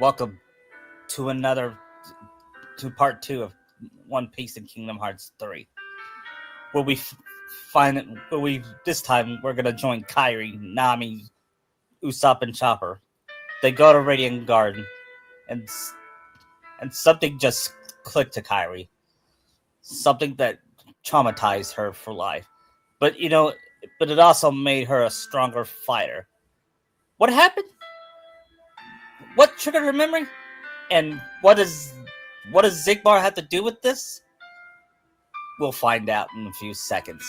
Welcome to part two of One Piece and Kingdom Hearts 3, where we find it. Where we this time we're gonna join Kairi, Nami, Usopp, and Chopper. They go to Radiant Garden, and something just clicked to Kairi. Something that traumatized her for life, but but it also made her a stronger fighter. What happened? What triggered her memory? And what does Zigbar have to do with this? We'll find out in a few seconds.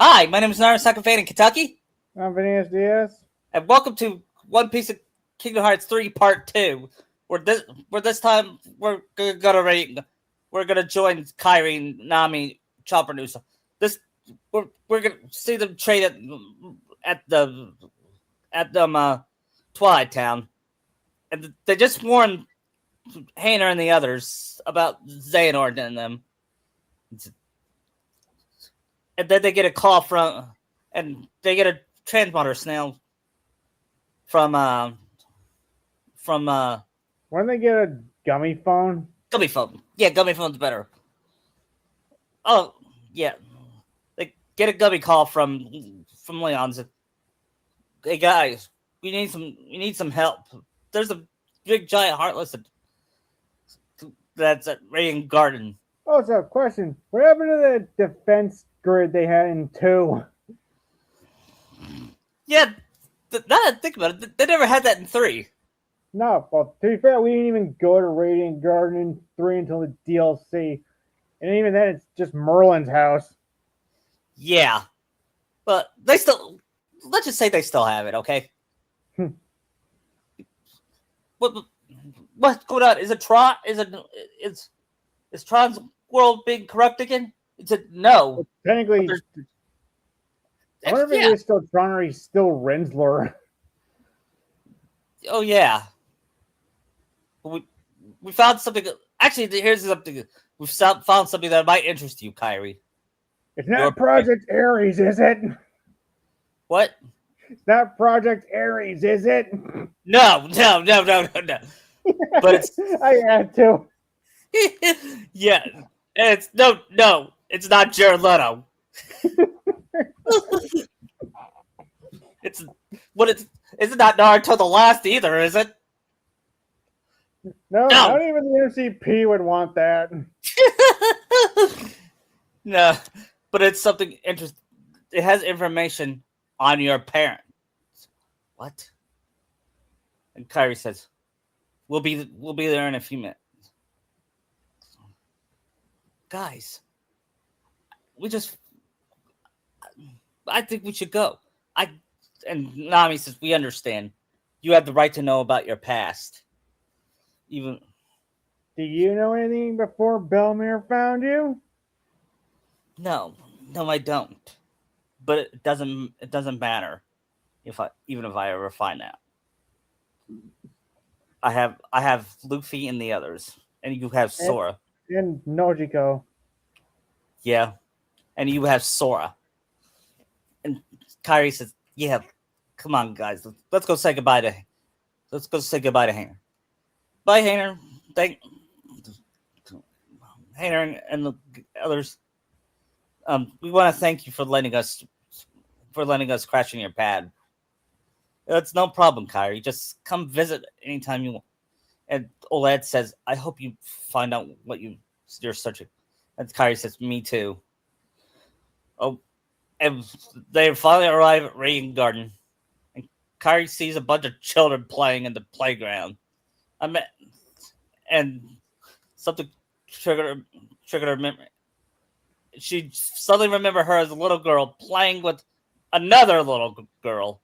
Hi, my name is Narasaka Fan in Kentucky, I'm Phineas Diaz. and welcome to One Piece of Kingdom Hearts 3 Part 2. Where this time we're gonna join Kairi, Nami, Chopper, and Usopp. This we're gonna see them trade at the Twilight Town, and they just warned Hayner and the others about Xehanort and them. And then they get a call and they get a transponder snail from When they get a gummy phone? Gummy Phone. Yeah, Gummy Phone's better. Oh, yeah. They get a gummy call from Leon's. Hey guys, we need some help. There's a big giant heartless that's at Radiant Garden. Oh, so question. What happened to the defense grid they had in 2? Yeah, now that I think about it, they never had that in 3. No, well, to be fair, we didn't even go to Radiant Garden in 3 until the DLC. And even then, it's just Merlin's house. Yeah, but let's just say they still have it, okay? What's going on? Is it Tron? Is Tron's world being corrupt again? Is it no? Technically, I wonder if it is still Tron or he's still Rensler. Oh yeah. We found something. Actually, here's something. We've found something that might interest you, Kairi. It's not Project Ares, is it? What? It's not Project Ares, is it? No. But it's. I had to. Yeah, it's no. It's not Jared Leto. It's It's not Naruto the Last either, is it? No, not even the MCP would want that. No, but it's something interesting. It has information on your parents. What? And Kairi says, "We'll be there in a few minutes." Guys, I think we should go. And Nami says, "We understand. You have the right to know about your past." Even. Do you know anything before Belmere found you? No, I don't. But it doesn't matter if I ever find out. I have Luffy and the others, and you have Sora. And Nojiko. Yeah, and you have Sora. And Kairi says, "Yeah, come on, guys, let's go say goodbye to Hayner. Bye, Hayner. Thank Hayner and the others. We want to thank you for letting us crash in your pad. It's no problem, Kairi. Just come visit anytime you want." And Oled says, "I hope you find out what you're searching." And Kairi says, "Me too." Oh, and they finally arrive at Radiant Garden, and Kairi sees a bunch of children playing in the playground. And something triggered her memory. She suddenly remembered her as a little girl playing with another little girl,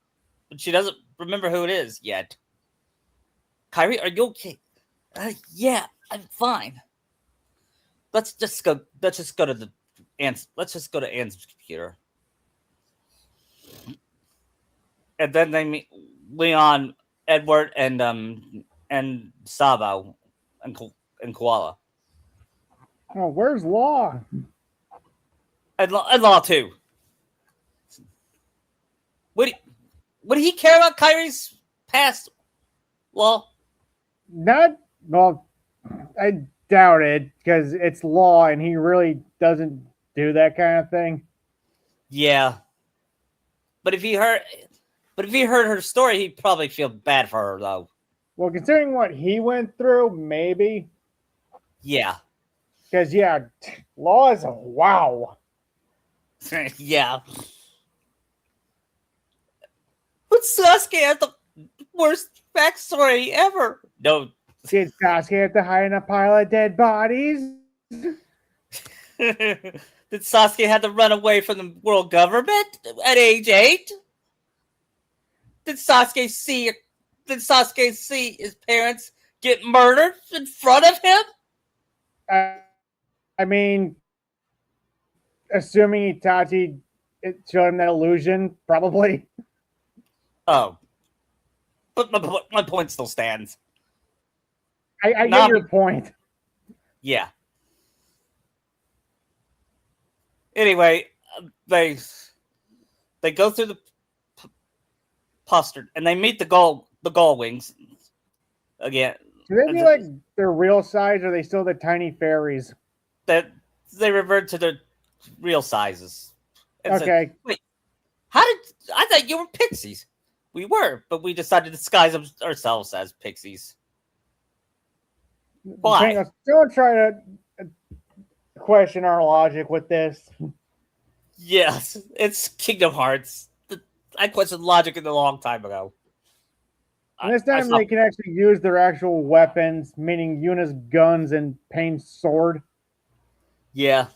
but she doesn't remember who it is yet. Kairi, are you okay? Yeah, I'm fine. Let's just go to Anne's computer. And then they meet Leon, Edward, and Sabo and Koala. Oh, where's Law? And Law too. Would he care about Kairi's past law? Not well. I doubt it because it's law, and he really doesn't do that kind of thing. Yeah. But if he heard her story, he'd probably feel bad for her though. Well, considering what he went through, maybe. Yeah. Because yeah, law is wow. Yeah. But Sasuke had the worst backstory ever. No. Did Sasuke have to hide in a pile of dead bodies? Did Sasuke have to run away from the world government at age 8? Did Sasuke see his parents get murdered in front of him? I mean, assuming Itachi showed him that illusion, probably. Oh. But my point still stands. I get your point. Yeah. Anyway, they go through the postard and they meet the Gull Wings again. Do they be like their real size, or are they still the tiny fairies? That they revert to their real sizes. And okay. Said, wait, I thought you were pixies. We were, but we decided to disguise ourselves as pixies. Why? Don't try to question our logic with this. Yes, it's Kingdom Hearts. I questioned logic a long time ago. And this time they can actually use their actual weapons, meaning Yuna's guns and Pain's sword. Yeah.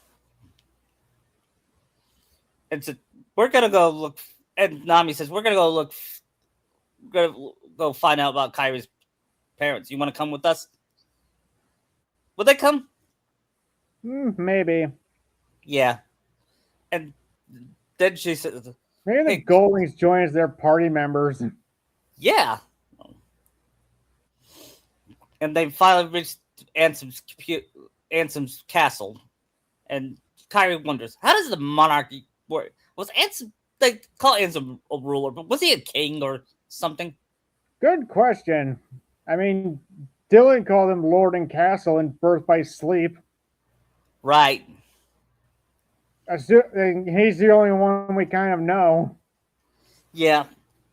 And so we're gonna go look. And Nami says we're gonna go look. We're gonna go find out about Kairi's parents. You want to come with us? Will they come? Maybe. Yeah. And then she says, maybe the Goldwings join as their party members. Yeah. And they finally reached Ansem's castle. And Kairi wonders, how does the monarchy work? Was Ansem, they call Ansem a ruler, but was he a king or something? Good question. I mean, Dylan called him Lord and Castle in Birth by Sleep. Right. He's the only one we kind of know. Yeah.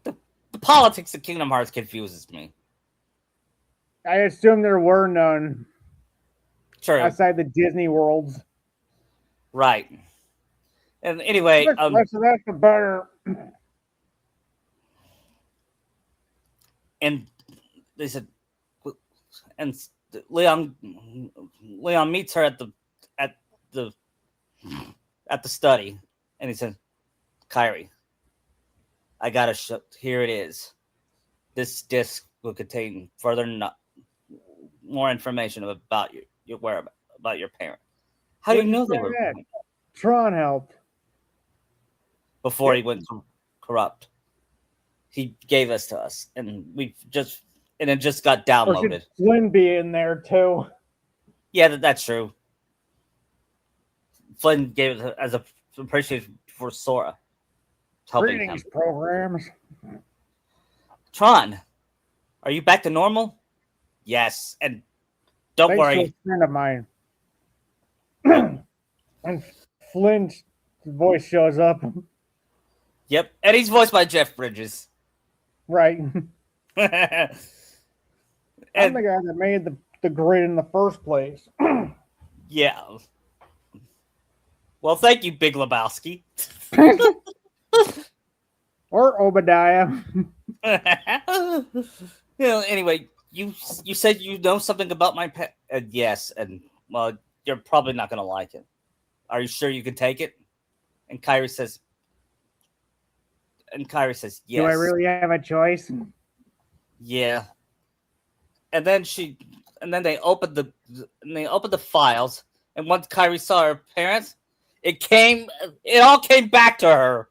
The politics of Kingdom Hearts confuses me. I assume there were none. True. Outside the Disney worlds. Right. And anyway, so that's the better. And they said, and Leon meets her at the study, and he said, Kairi, I gotta show. Here it is. This disc will contain more information about your whereabouts, about your parent. How do you know they were? Tron helped. Before he went corrupt, he gave us to us, and it just got downloaded. Or should Flynn be in there too? Yeah, that's true. Flynn gave it as a appreciation for Sora. Greetings, programs. Tron, are you back to normal? Yes, and don't worry. A friend of mine. And Flynn's voice shows up. Yep, and he's voiced by Jeff Bridges. Right. And I'm the guy that made the grid in the first place. Yeah. Well, thank you, Big Lebowski. Or Obadiah. Anyway, you said you know something about my pet. Yes, and well, you're probably not going to like it. Are you sure you can take it? And Kairi says, yes. Do I really have a choice? Yeah. And then they opened the files, and once Kairi saw her parents, it all came back to her.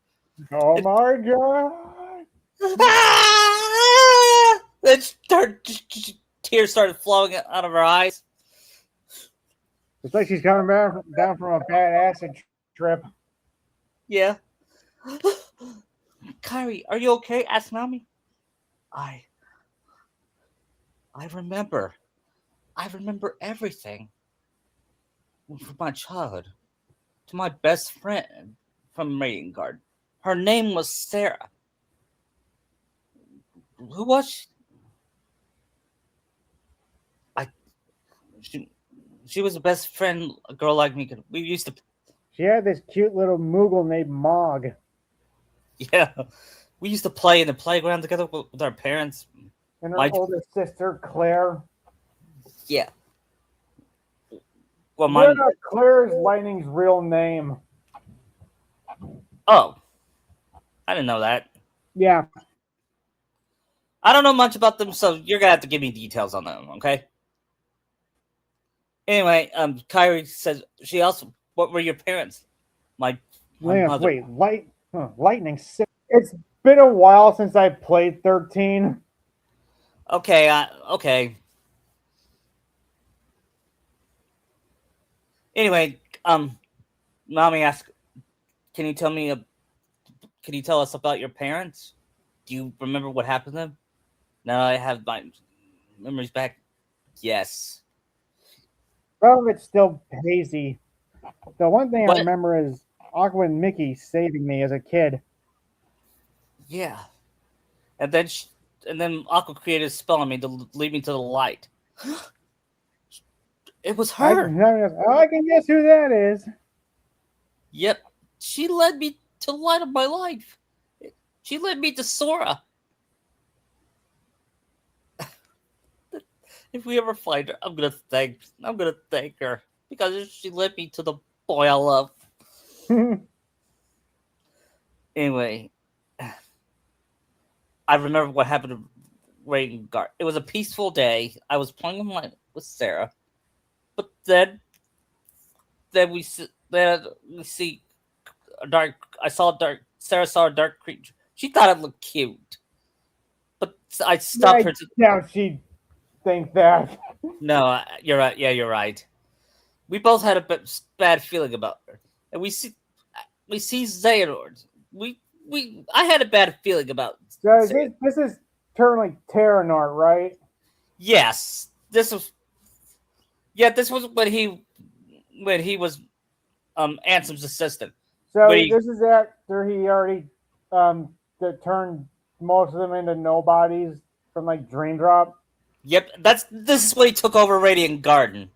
Oh my god. Then tears started flowing out of her eyes. It's like she's coming down from a bad acid trip. Yeah. Kairi, are you okay? Asked Nami. I remember. I remember everything from my childhood. To my best friend from Radiant Guard. Her name was Sarah. Who was she? I she, she was a best friend. A girl like me could. We used to. She had this cute little Moogle named Mog. Yeah, we used to play in the playground together with our parents. And her My older sister, Claire. yeah. Well, Yeah, my Claire is Lightning's real name. oh, I didn't know that. Yeah. I don't know much about them, so you're gonna have to give me details on them, okay? Anyway, Kyrie says she also. What were your parents? My Lance, mother. wait, Lightning. It's been a while since I played 13. Okay, okay. Anyway, mommy asked, "Can you tell me? Can you tell us about your parents? Do you remember what happened to them?" Now I have my memories back. Yes. Some of it's still hazy. The one thing I What? remember is Aqua and Mickey saving me as a kid. Yeah. And then and then Aqua created a spell on me to lead me to the light. It was her. I can guess who that is. Yep. She led me to the light of my life. She led me to Sora. If we ever find her, I'm gonna thank her because she led me to the boy I love. Anyway, I remember what happened to Rain Guard. It was a peaceful day. I was playing with Sarah, but then we see a dark. I saw a dark. Sarah saw a dark creature. She thought it looked cute, but I stopped her. Yeah, she think that. No, you're right. Yeah, you're right. We both had a bad feeling about her, and we see Xehanort. I had a bad feeling about. So this is turning Terranort, right? Yes, this was. Yeah, this was when he was Ansem's assistant. So When he, this is after he already turned most of them into nobodies from like Dream Drop. yep, this is when he took over Radiant Garden.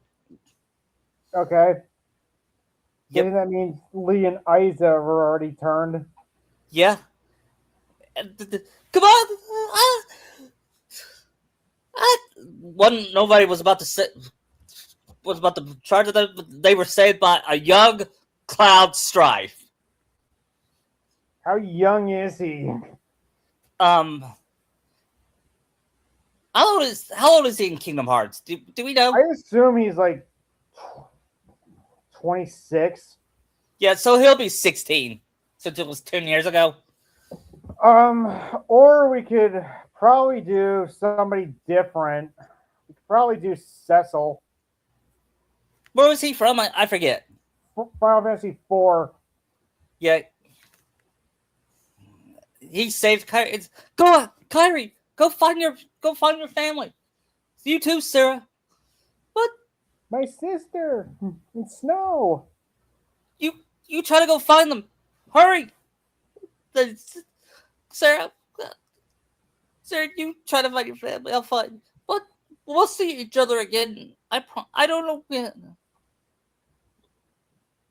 Okay. Yep. That means Lee and Isa were already turned. Yeah. Come on. One nobody was about to charge them. They were saved by a young Cloud Strife. How young is he? How old is he in Kingdom Hearts? Do we know? I assume he's like 26. Yeah, so he'll be 16 since it was 10 years ago. Or we could probably do somebody different. We could probably do Cecil. Where was he from? I forget. Final Fantasy 4. Yeah. He saved Kyrie. Go on, Kyrie. Go find your family. You too, Sarah. What? My sister in Snow. You try to go find them. Hurry. Sarah, you try to find your family. I'll find. But we'll see each other again. I don't know when.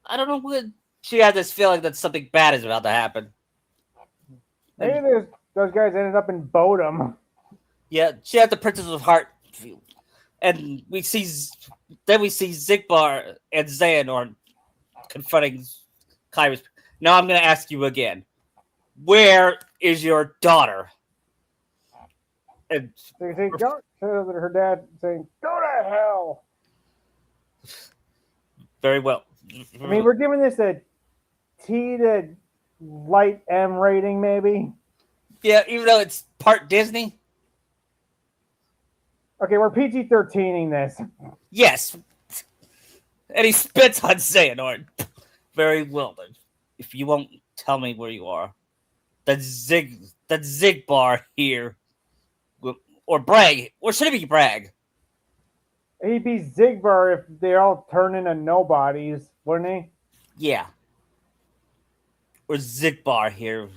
I don't know when. She had this feeling that something bad is about to happen. Maybe those guys ended up in Bodum. Yeah, she had the Princess of Heart, and we see Zigbar and Xehanort confronting Kyrie's. Now I'm going to ask you again. Where is your daughter? And They say, go to her dad saying, go to hell. Very well. I mean, we're giving this a T to light M rating, maybe. Yeah, even though it's part Disney. Okay, we're PG-13ing this. Yes. And he spits on Xehanort. Very well then. If you won't tell me where you are, that Zigbar here or Bragg, or should it be Bragg? He'd be Zigbar if they all turn into nobodies, wouldn't he? Yeah, or Zigbar here.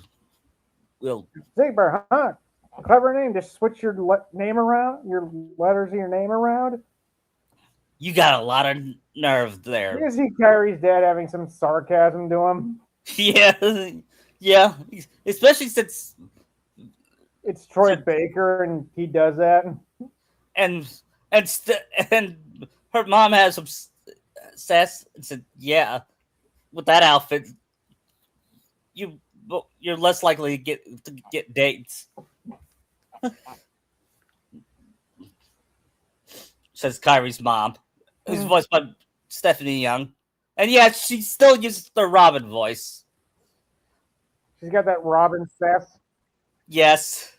Will Zigbar, huh? Clever name. Just switch your name around, your letters of your name around. you got a lot of nerve there? You can see Kyrie's dad having some sarcasm to him. Yeah, yeah. Especially since It's Troy Baker, and he does that. and and her mom has some sass and said, "Yeah, with that outfit, you you're less likely to get dates." Says Kyrie's mom, who's voiced by Stephanie Young, and yeah, she still uses the Robin voice. She's got that Robin sass. Yes,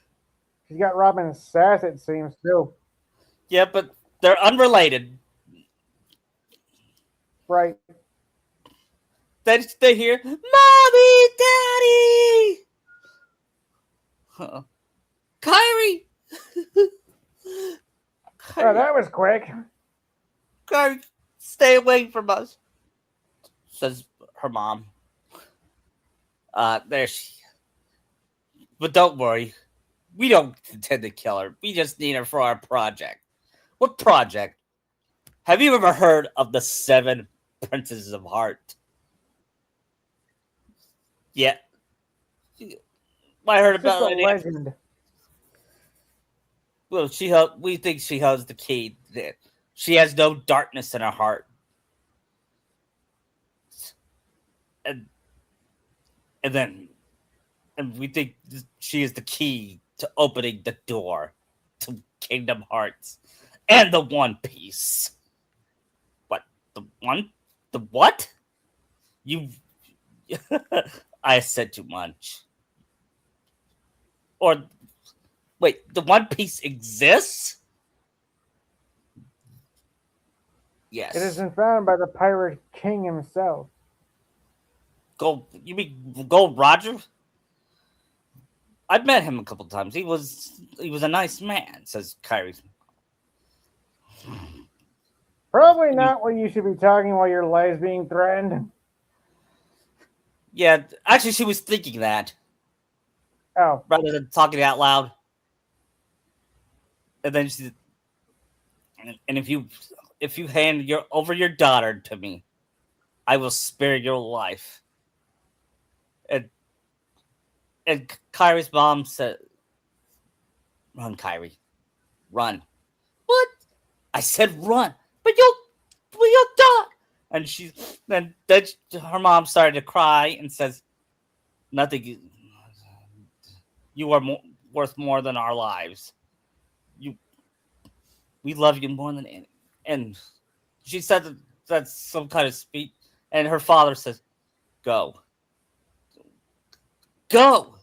She's got Robin sass, it seems, too. yeah, but they're unrelated. Right. They hear, "Mommy, Daddy, Kyrie." Oh, that was quick. Kyrie, stay away from us, says her mom. There she. But don't worry, we don't intend to kill her. We just need her for our project. What project? Have you ever heard of the 7 Princesses of Heart? Yeah. I heard It's just about a it. legend. Well, we think she holds the key. She has no darkness in her heart. And we think she is the key to opening the door to Kingdom Hearts and the One Piece. What? The what? You I said too much. Or wait, the One Piece exists? Yes. It has been found by the Pirate King himself. You mean Gold Roger? I've met him a couple times. He was a nice man, says Kyrie. Probably not what you should be talking while your life's being threatened. Yeah, actually she was thinking that. Oh. Rather than talking it out loud. And then she and if you hand your daughter to me, I will spare your life. And Kyrie's mom said, "Run, Kyrie, run." What? I said run, but you'll die. And then her mom started to cry and says, "Nothing. You are worth more than our lives. We love you more than any." And she said that's some kind of speech. And her father says, "Go. Go.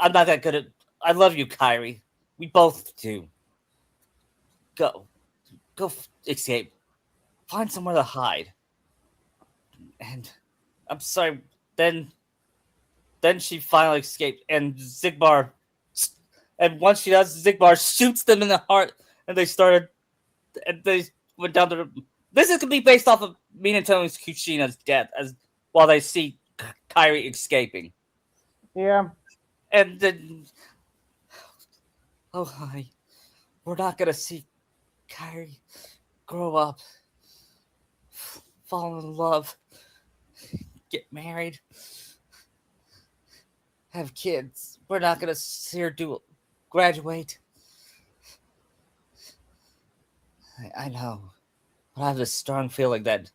I'm not that good at. I love you, Kyrie. We both do. Go. Escape. Find somewhere to hide." And I'm sorry. Then she finally escaped, and Zigbar. And once she does, Zigbar shoots them in the heart, and they went down to the. This is gonna be based off of Minato and Kushina's death, while they see Kyrie escaping. Yeah. And then, oh hi, we're not gonna see Kyrie grow up, fall in love, get married, have kids. We're not gonna see her graduate. I know, but I have this strong feeling that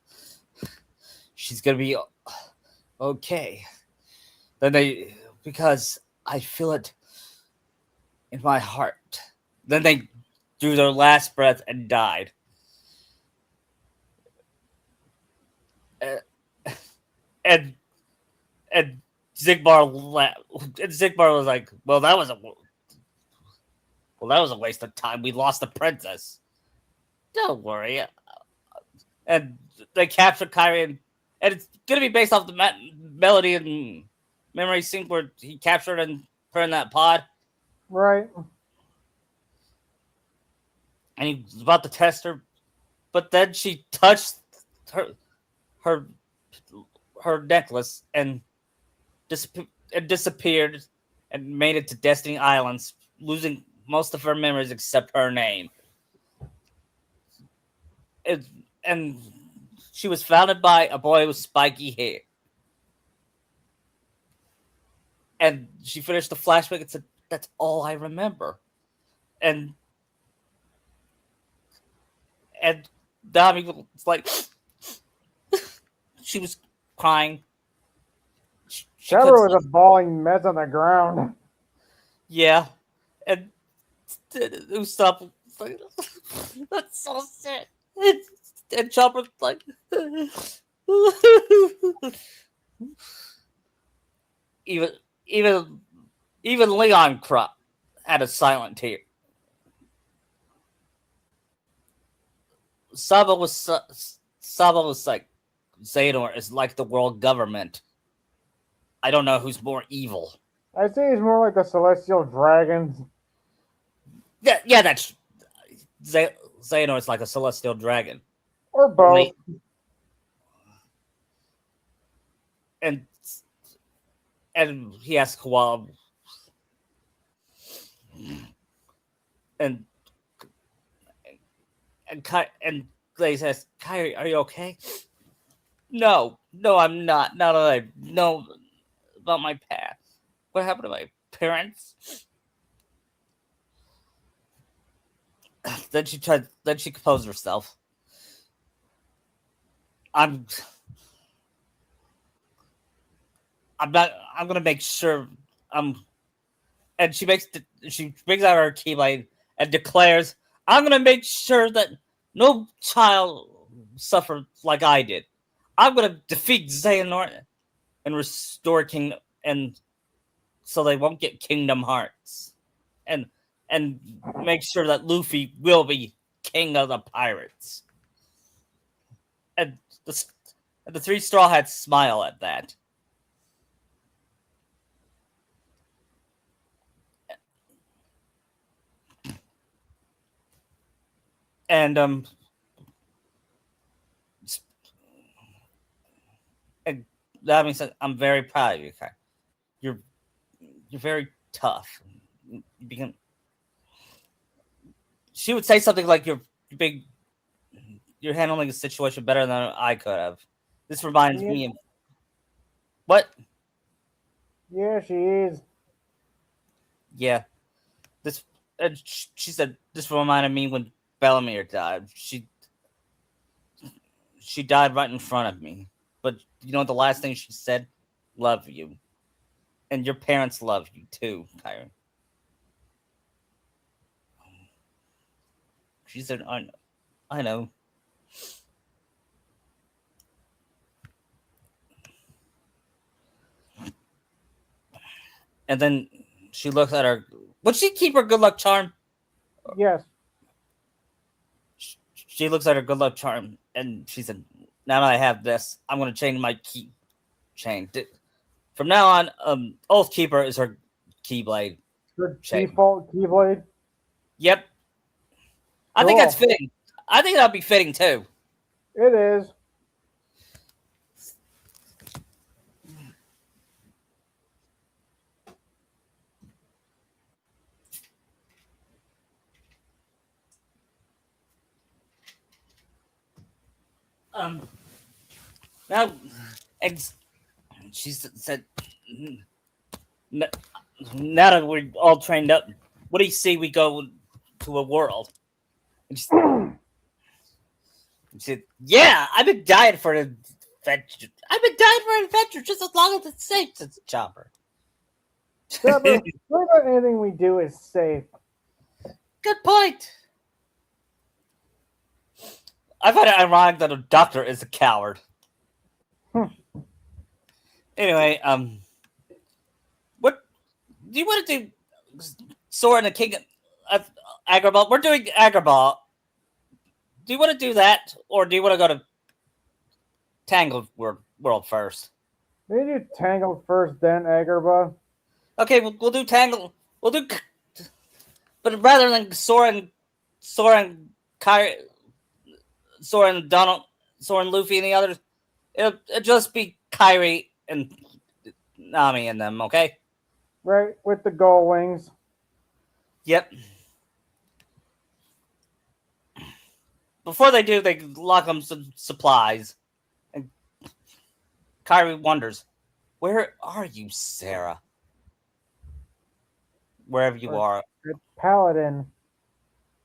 she's gonna be okay. Because I feel it in my heart. Then they drew their last breath and died. And Zigbar was like, "Well, that was a waste of time. We lost the princess." Don't worry. And they captured Kyrie, and it's gonna be based off the melody and memory sync where he captured and put in that pod. Right. and he was about to test her, but then she touched her her her necklace and disappeared and made it to Destiny Islands, losing most of her memories except her name. It, and she was founded by a boy with spiky hair. And she finished the flashback and said, "That's all I remember." And Dami was like, she was crying. She Deborah was a bawling mess on the ground. yeah, and Usopp was like, "That's so sad." And Chopper's like, even even even Leon Crop had a silent tear. Saba was like, Xehanort is like the world government. I don't know who's more evil. I say he's more like a celestial dragon. Yeah, that's Xehanort's like a celestial dragon. Or both. And he asked Koala, and Clay says, "Kyrie, are you okay?" No, I'm not. Now that I know about my past, what happened to my parents? Then she composed herself. I'm not. I'm gonna make sure. And she brings out her keyblade and declares, "I'm gonna make sure that no child suffered like I did. I'm gonna defeat Xehanort and restore Kingdom, and so they won't get Kingdom Hearts, and make sure that Luffy will be king of the pirates." And the three Straw Hats smile at that. And that being said, I'm very proud of you, Kai. You're very tough. You become. She would say something like, "You're big. You're handling the situation better than I could have." This reminds me of what? Yeah, she is. Yeah, this. She said this reminded me when Bellamere died. She died right in front of me. But you know the last thing she said? "Love you." And your parents love you too, Kyron. She said, I know. And then she looks at her. Would she keep her good luck charm? Yes. She looks at her good luck charm and she said, "Now that I have this, I'm going to change my key chain. From now on, Oath Keeper is her keyblade. Her default keyblade? Yep. I think that's fitting. I think that'd be fitting too. It is. Now, she said, "Now that we're all trained up, what do you say we go to a world?" And she said, "Yeah, I've been dying for an adventure. I've been dying for an adventure just as long as it's safe," says Chopper. Chopper, what about anything we do is safe? Good point. I find it ironic that a doctor is a coward. Anyway, what do you want to do? Sora and the King of Agrabah. We're doing Agrabah. Do you want to do that, or do you want to go to Tangled World first? Maybe do Tangled first, then Agrabah. Okay, we'll do Tangled. We'll do, but rather than Sora and Kyrie, Soren, Donald, Soren, Luffy, and the others. It'll just be Kyrie and Nami and them, okay? Right, with the gull wings. Yep. Before they do, they lock them some supplies. And Kyrie wonders, where are you, Sarah? Wherever you are. That paladin.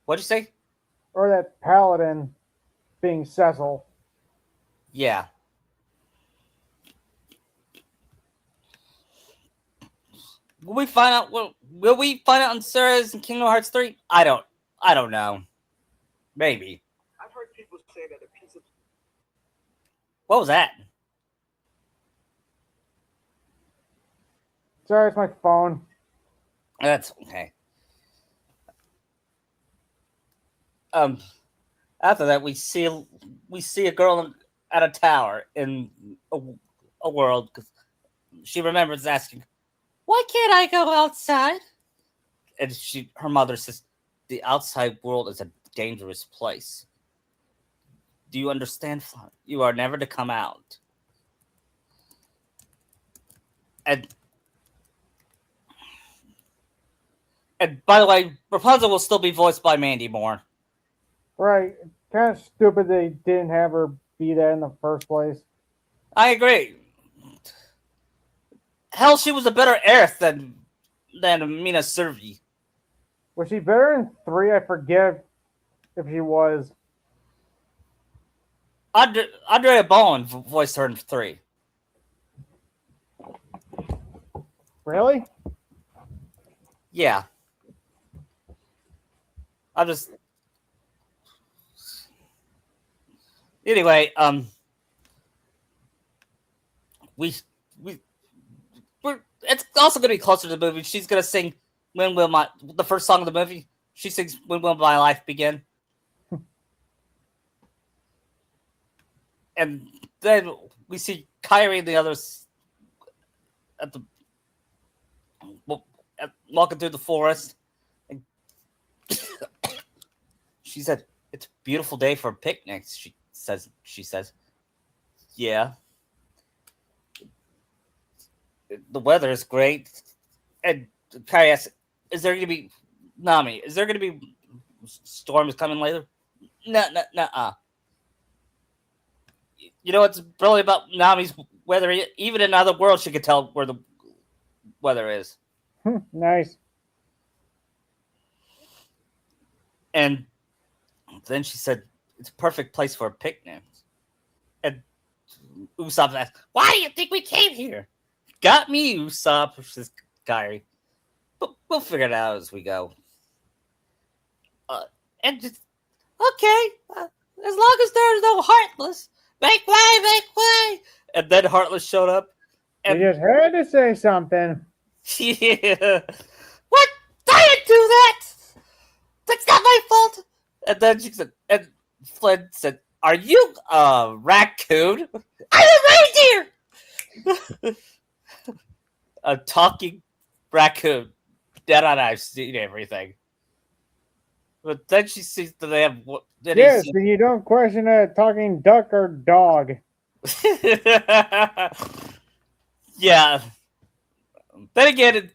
What'd you say? Or that paladin being Cecil. Yeah. Will we find out? Will we find out on Sarah's in Kingdom Hearts 3? I don't know. Maybe. I've heard people say that a piece of What was that? Sorry, it's my phone. That's okay. After that, we see a girl at a tower in a world because she remembers asking, "Why can't I go outside?" And her mother says, "The outside world is a dangerous place. Do you understand? You are never to come out." And by the way, Rapunzel will still be voiced by Mandy Moore. Right. Kind of stupid they didn't have her be that in the first place. I agree. Hell, she was a better heiress than Mina Servi. Was she better in 3? I forget if she was. Andrea Bowen voiced her in 3. Really? Yeah. I'm just. Anyway, it's also going to be closer to the movie. She's going to sing "When Will My," the first song of the movie. She sings "When Will My Life Begin," and then we see Kyrie and the others walking through the forest. And she said, "It's a beautiful day for picnics." She says, "Yeah. The weather is great." And Kyrie asks, "Is there going to be Nami? Is there going to be storms coming later?" No. You know what's brilliant about Nami's weather? Even in other worlds, she can tell where the weather is. Nice. And then she said, "It's a perfect place for a picnic." And Usopp asked, "Why do you think we came here?" "Got me, Usopp," says Kyrie. "But we'll figure it out as we go." And just, okay, as long as there's no Heartless, make way. And then Heartless showed up. You And just had to say something. yeah, what? I didn't do that. That's not my fault. And then she said, and Flynn said, "Are you a raccoon?" "I'm a reindeer." A talking raccoon. Dead on, I've seen everything. But then she sees that they have. Yes, and you don't question a talking duck or dog. Yeah. Then again,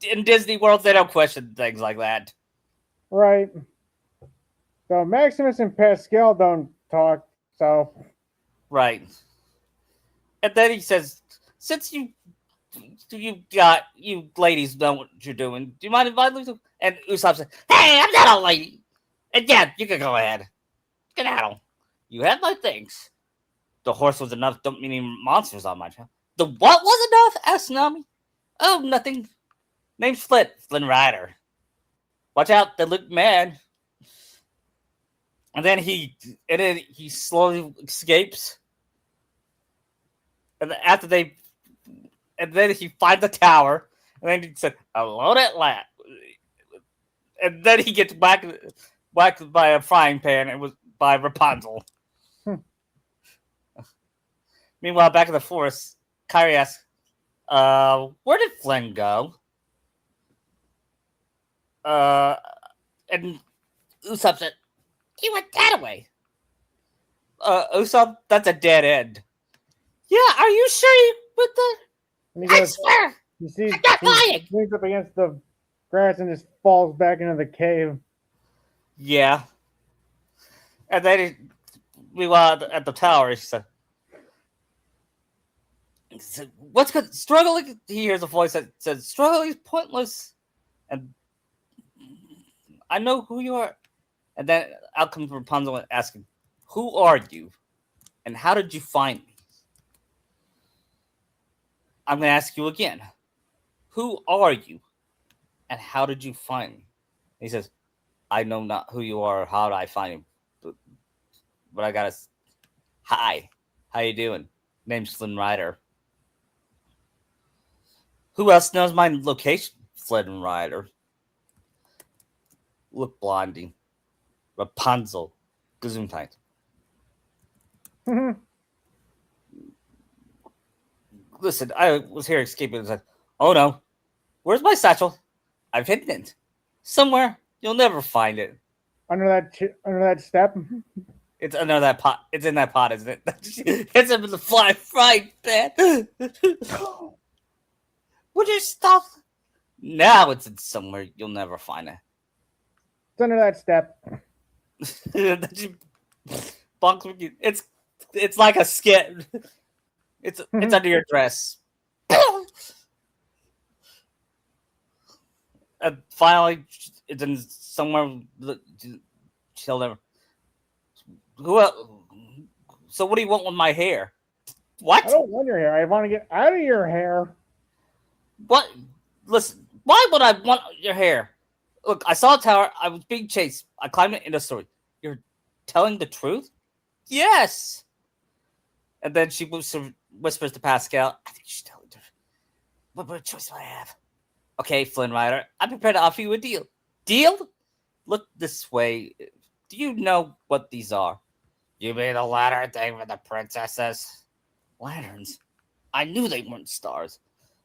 in Disney World, they don't question things like that. Right. So Maximus and Pascal don't talk, so. Right. And then he says, "Since you ladies know what you're doing, do you mind if I leave?" And Usopp said, "Hey, I'm not a lady." And yeah, you can go ahead. Skedaddle. You had my things. The horse was enough. Don't mean any monsters on my channel. The what was enough? Asked Nami. "Oh, nothing. Name's Flynn Rider. Watch out, they look mad." And then he slowly escapes. And then he finds the tower. And then he said, "Alone at last." And then he gets whacked by a frying pan. It was by Rapunzel. Meanwhile, back in the forest, Kyrie asks, "Where did Flynn go?" And Usopp said, "You went that way." Usopp, that's a dead end. Yeah, are you sure you with the? And he I goes, swear, you see, I'm not he lying. leans up against the grass and just falls back into the cave. Yeah, and then meanwhile at the tower, he said, "What's good? Struggling." He hears a voice that says, "Struggling is pointless," and I know who you are. And then out comes Rapunzel asking, "Who are you, and how did you find me?" I'm going to ask you again. Who are you, and how did you find me? He says, "I know not who you are or how did I find you, but I gotta. Hi, how you doing? Name's Flynn Rider. Who else knows my location? Flynn Rider. Look, Blondie, Rapunzel, Gesundheit. Listen, I was here escaping and said, oh no, where's my satchel? I've hidden it. Somewhere. You'll never find it. under that step. It's under that pot. It's in that pot, isn't it? It's in the frying pan. Would you stop? Now it's in somewhere you'll never find it. It's under that step. It's like a skit. It's under your dress. And finally, it's in somewhere. She'll never. Who else? So what do you want with my hair? What? I don't want your hair. I want to get out of your hair. What? Listen, why would I want your hair? Look, I saw a tower. I was being chased. I climbed it in a story. You're telling the truth? Yes. And then she whispers to Pascal, I think she's telling the truth. What choice do I have? Okay, Flynn Rider, I'm prepared to offer you a deal. Deal? Look this way. Do you know what these are? You mean the lantern thing for the princesses? Lanterns? I knew they weren't stars.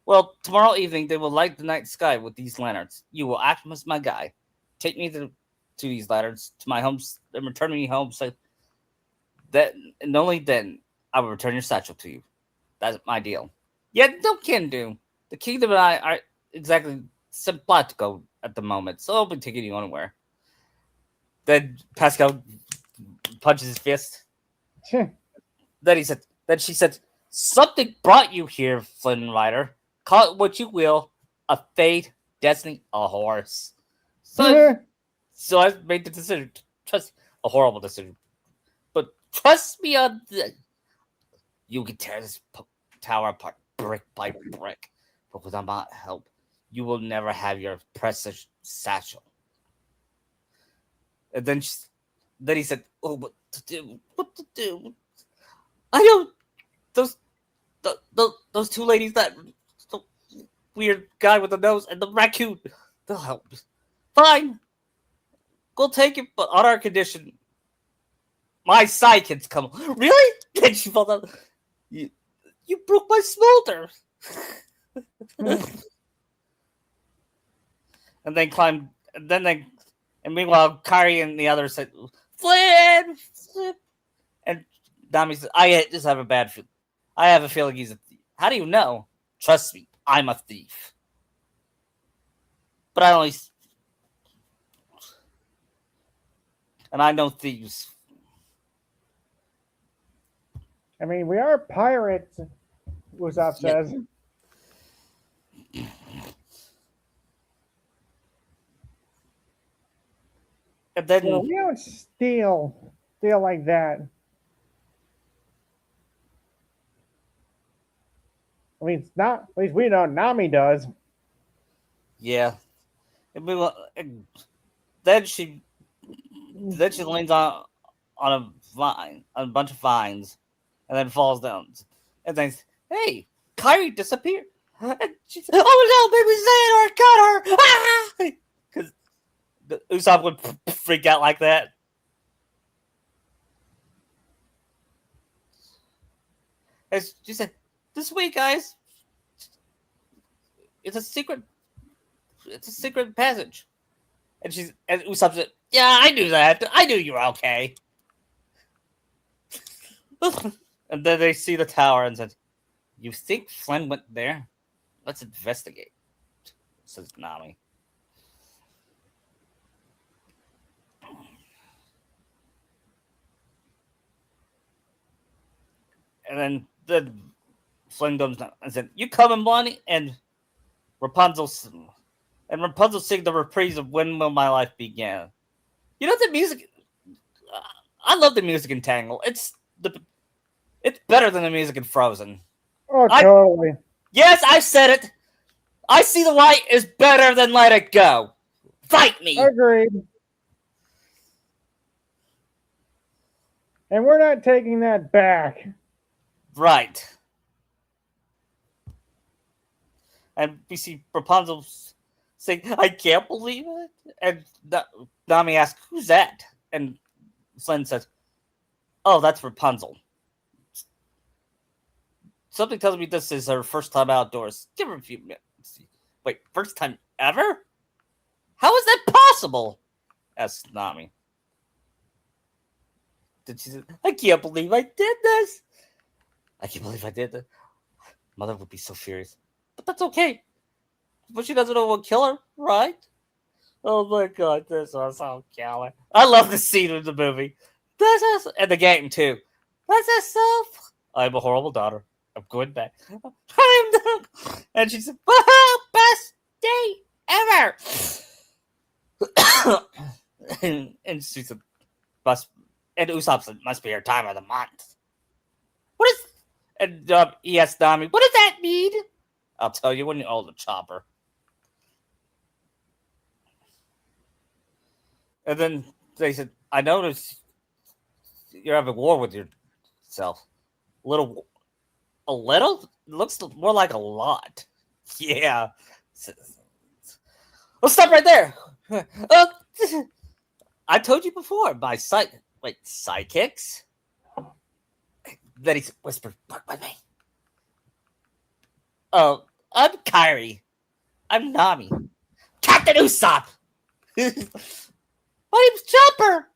Well, tomorrow evening they will light the night sky with these lanterns. You will act as my guide. Take me to these lanterns, to my home, and return me home. So that, and only then, I will return your satchel to you. That's my deal. Yeah, no can do. The kingdom and I are exactly simpatico at the moment, so I'll be taking you anywhere. Then Pascal punches his fist. Then she said, something brought you here, Flynn Rider. Call it what you will, a fate, destiny, a horse. So I made the decision. Trust a horrible decision, but trust me on this. You can tear this tower apart brick by brick, but without my help, you will never have your precious satchel. And then he said, "Oh, what to do? What to do? I don't. Those two ladies, that the weird guy with the nose and the raccoon, they'll help. Fine, we'll take it, but on our condition. My sidekicks come. Really? Then she falls out. You broke my smolder." And then climbed. And meanwhile, Kari and the others said, "Flynn!" And Nami said, "I just have a bad feeling. I have a feeling he's a thief." How do you know? Trust me, I'm a thief. But I only. And I know thieves. I mean, we are pirates, Usopp says. And then Well, we don't steal like that. I mean, it's not. At least we know Nami does. yeah. And then she leans on a vine, on a bunch of vines, and then falls down. And then, hey, Kyrie disappeared. And she said, "Oh no, baby Xehanort got her!" Ah! Because Usopp would freak out like that. And she said, "This way, guys. It's a secret. It's a secret passage." And Usopp said, Yeah, I knew that. I knew you were okay. And then they see the tower and said, "You think Flynn went there? Let's investigate," says Nami. And then Flynn comes down and said, "You coming, Bonnie?" And Rapunzel sing the reprise of "When Will My Life Begin." You know the music. I love the music in Tangle. It's better than the music in Frozen. Oh, I totally. Yes, I said it. I See the Light is better than Let It Go. Fight me. Agreed. And we're not taking that back. Right. And we see Rapunzel saying, "I can't believe it." And Nami asks, "Who's that?" And Flynn says, "Oh, that's Rapunzel. Something tells me this is her first time outdoors. Give her a few minutes." Wait, first time ever? How is that possible? Asks Nami. Then she said, "I can't believe I did this. I can't believe I did this." Mother would be so furious. But that's okay. But she doesn't know what will kill her, right? Oh my god, this was so killer. I love the scene of the movie. This is and the game too. This is so I'm a horrible daughter. I'm going back. I'm the and she said, "Woohoo! Best day ever!" and she said, "Must and Usopp said, must be her time of the month." What is and he asked Nami, "What does that mean?" "I'll tell you when you hold the chopper." And then they said, "I noticed you're having war with yourself. A little? It looks more like a lot." Yeah. Well, stop right there. Uh, I told you before, sidekicks? Then he whispered, "Work with me." "Oh, I'm Kyrie. I'm Nami. Captain Usopp." "My name's Chopper."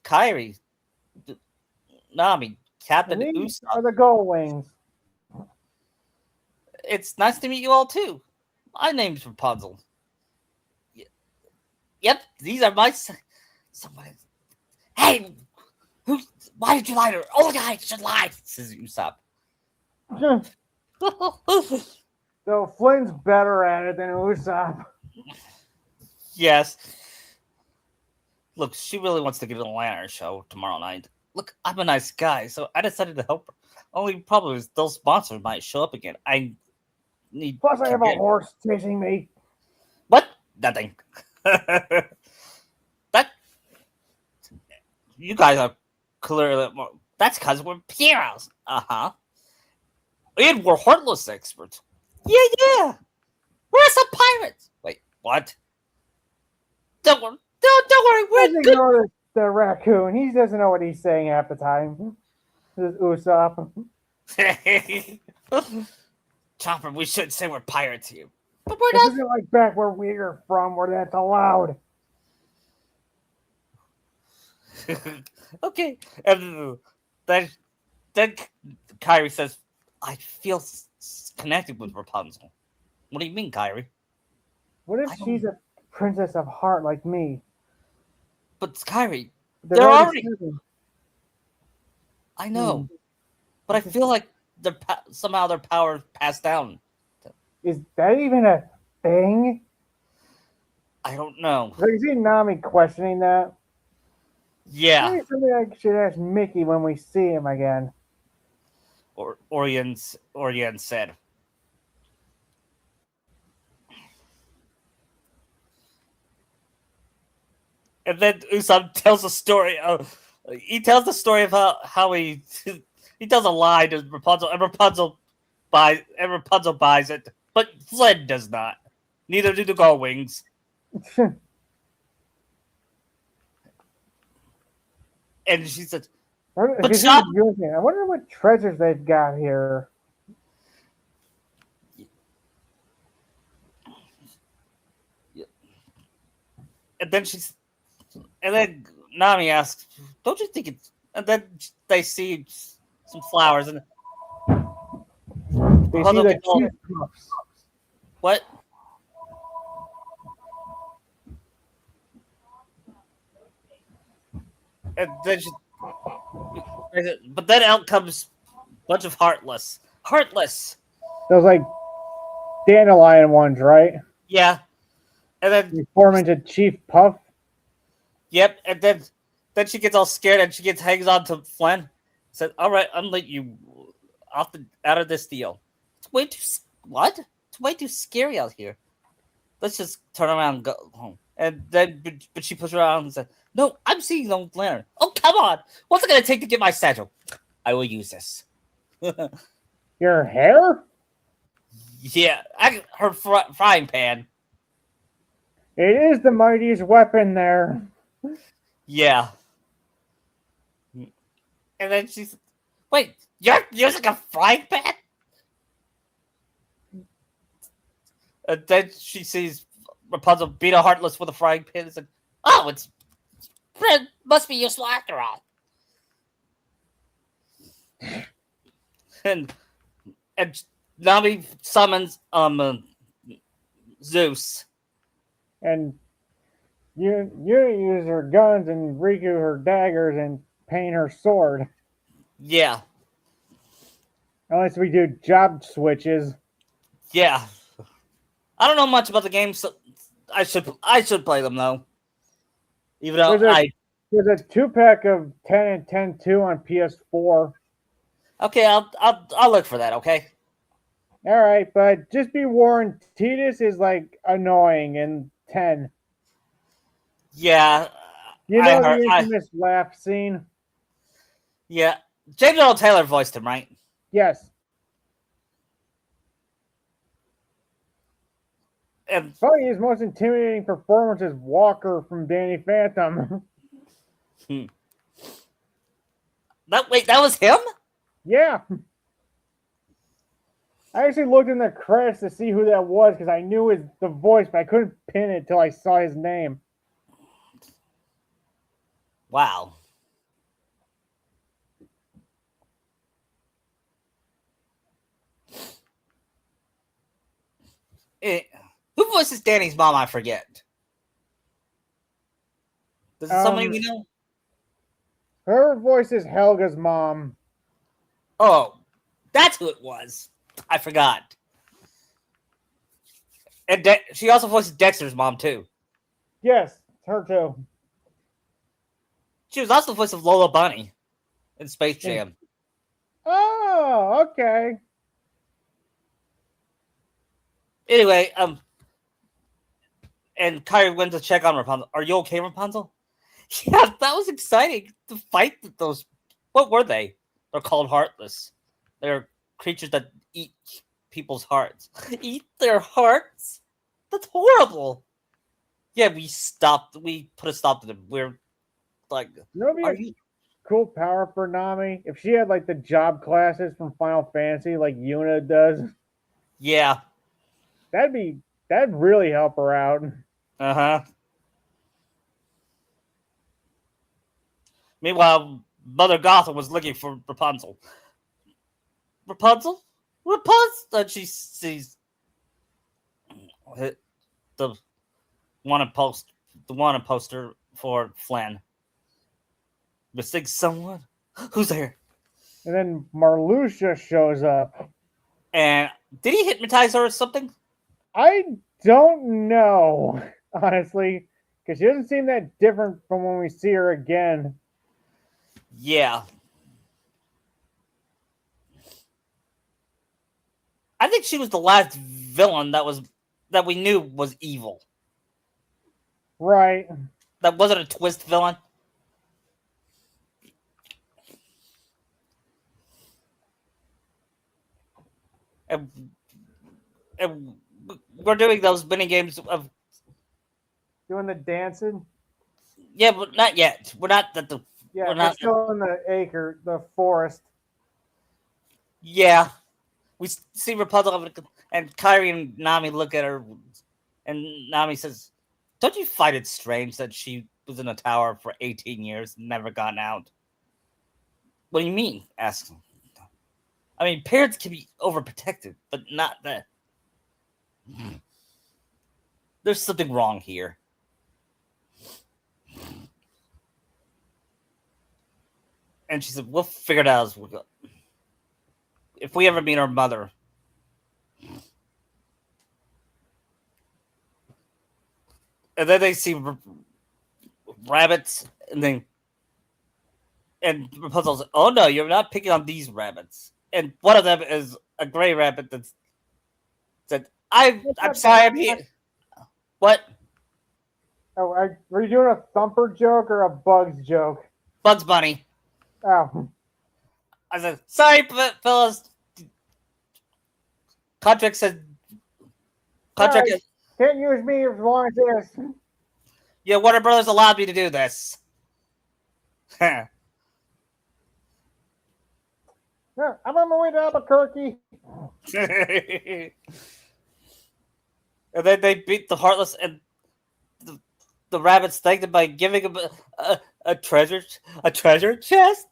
Kyrie, Nami, Captain And these Usopp. are the Gull Wings. It's nice to meet you all too. My name's Rapunzel. Yep, these are my. Somebody. Hey, who? Why did you lie to her? Only I should lie, says Usopp. So Flynn's better at it than Usopp. Yes. Look, she really wants to get an Atlanta show tomorrow night. Look, I'm a nice guy, so I decided to help her. Only problem is those sponsors might show up again. I need. Plus, I have a horse chasing me. What? Nothing. That you guys are clearly more. That's because we're heroes. And we're heartless experts. Yeah. We're some pirates. Wait, what? Don't worry. Don't worry. We're Let's good. ignore the raccoon. He doesn't know what he's saying half the time. This is Usopp. Chopper, we should say we're pirates here. But we're This not. isn't like back where we're from, where that's allowed. Okay. And then Kyrie says, "I feel connected with Rapunzel." What do you mean, Kyrie? What if she's a princess of heart like me? But Kyrie, They're they're already already. certain. I know, but I feel like somehow their power passed down. Is that even a thing? I don't know. Like, you see Nami questioning that? Yeah, Maybe something I should ask Mickey when we see him again. Orion said. And then Usopp tells a story of how he he tells a lie to Rapunzel and Rapunzel buys it, but Flynn does not. Neither do the Gull Wings. And she said, "But Chop." I wonder what treasures they've got here. and then Nami asks, "Don't you think it's?" And then they see some flowers, and They see the chief puffs. what? And then but then out comes a bunch of heartless. Those like dandelion ones, right? Yeah, and then They form into Chief Puff. yep, and then she gets all scared and she hangs on to Flynn. Said, "All right, I'm letting you out of this deal. It's way too what? It's way too scary out here. Let's just turn around and go home." And then, but she puts her around and said, "No, I'm seeing the lantern. Oh, come on! What's it gonna take to get my satchel? I will use this." Your hair? Yeah, her frying pan. It is the mightiest weapon there. Yeah. And then she's, wait, you're using a frying pan? And then she sees Rapunzel beat a heartless with a frying pan and said, "Oh, it's bread must be useful after all." And Nami summons Zeus. And you use her guns and Riku her daggers and Pain her sword. Yeah. Unless we do job switches. Yeah. I don't know much about the game, so I should play them though. Even though there's a 2-pack of 10 and 10-2 on PS4. Okay, I'll look for that, okay? All right, but just be warned, Tidus is like annoying in 10. Yeah. You know the infamous laugh scene? Yeah. James Earl Taylor voiced him, right? Yes. And probably his most intimidating performance is Walker from Danny Phantom. That was him? Yeah. I actually looked in the credits to see who that was because I knew the voice, but I couldn't pin it till I saw his name. Wow. Who voices Danny's mom? I forget. Does it somebody we know? Her voice is Helga's mom. Oh, that's who it was. I forgot. And she also voices Dexter's mom too. Yes, her too. She was also the voice of Lola Bunny in Space Jam. Oh, okay. Anyway, and Kyrie went to check on Rapunzel. "Are you okay, Rapunzel?" Yeah, that was exciting to fight those. What were they? They're called Heartless. They're creatures that eat people's hearts. Eat their hearts? That's horrible. Yeah, we put a stop to them. We're like, are you cool power for Nami if she had like the job classes from Final Fantasy like Yuna does? Yeah. That'd really help her out. Uh-huh. Meanwhile, Mother Gothel was looking for Rapunzel. Rapunzel? And she sees the wanted poster for Flynn. Missing someone? Who's there? And then Marluxia shows up. And did he hypnotize her or something? I don't know, honestly, because she doesn't seem that different from when we see her again. Yeah. I think she was the last villain that we knew was evil. Right. That wasn't a twist villain. And we're doing those mini games of doing the dancing. Yeah, but not yet. We're not at the. Yeah, we're still in the forest. Yeah, we see Rapunzel and Kyrie and Nami look at her, and Nami says, don't you find it strange that she was in a tower for 18 years and never gotten out? What do you mean? Asks him. I mean, parents can be overprotective, but not that. There's something wrong here. And she said, we'll figure it out as we go. If we ever meet our mother. And then they see rabbits, and Rapunzel's like, oh no, you're not picking on these rabbits. And one of them is a gray rabbit that said, I'm sorry, I'm here. What? Oh, were you doing a Thumper joke or a Bugs joke? Bugs Bunny. Oh. I said, sorry, fellas. Contract said. Contract. Right. Can't use me as long as this. Yeah, Warner Brothers allowed me to do this. Yeah, I'm on my way to Albuquerque. And then they beat the Heartless, and the rabbits thanked him by giving him a treasure chest.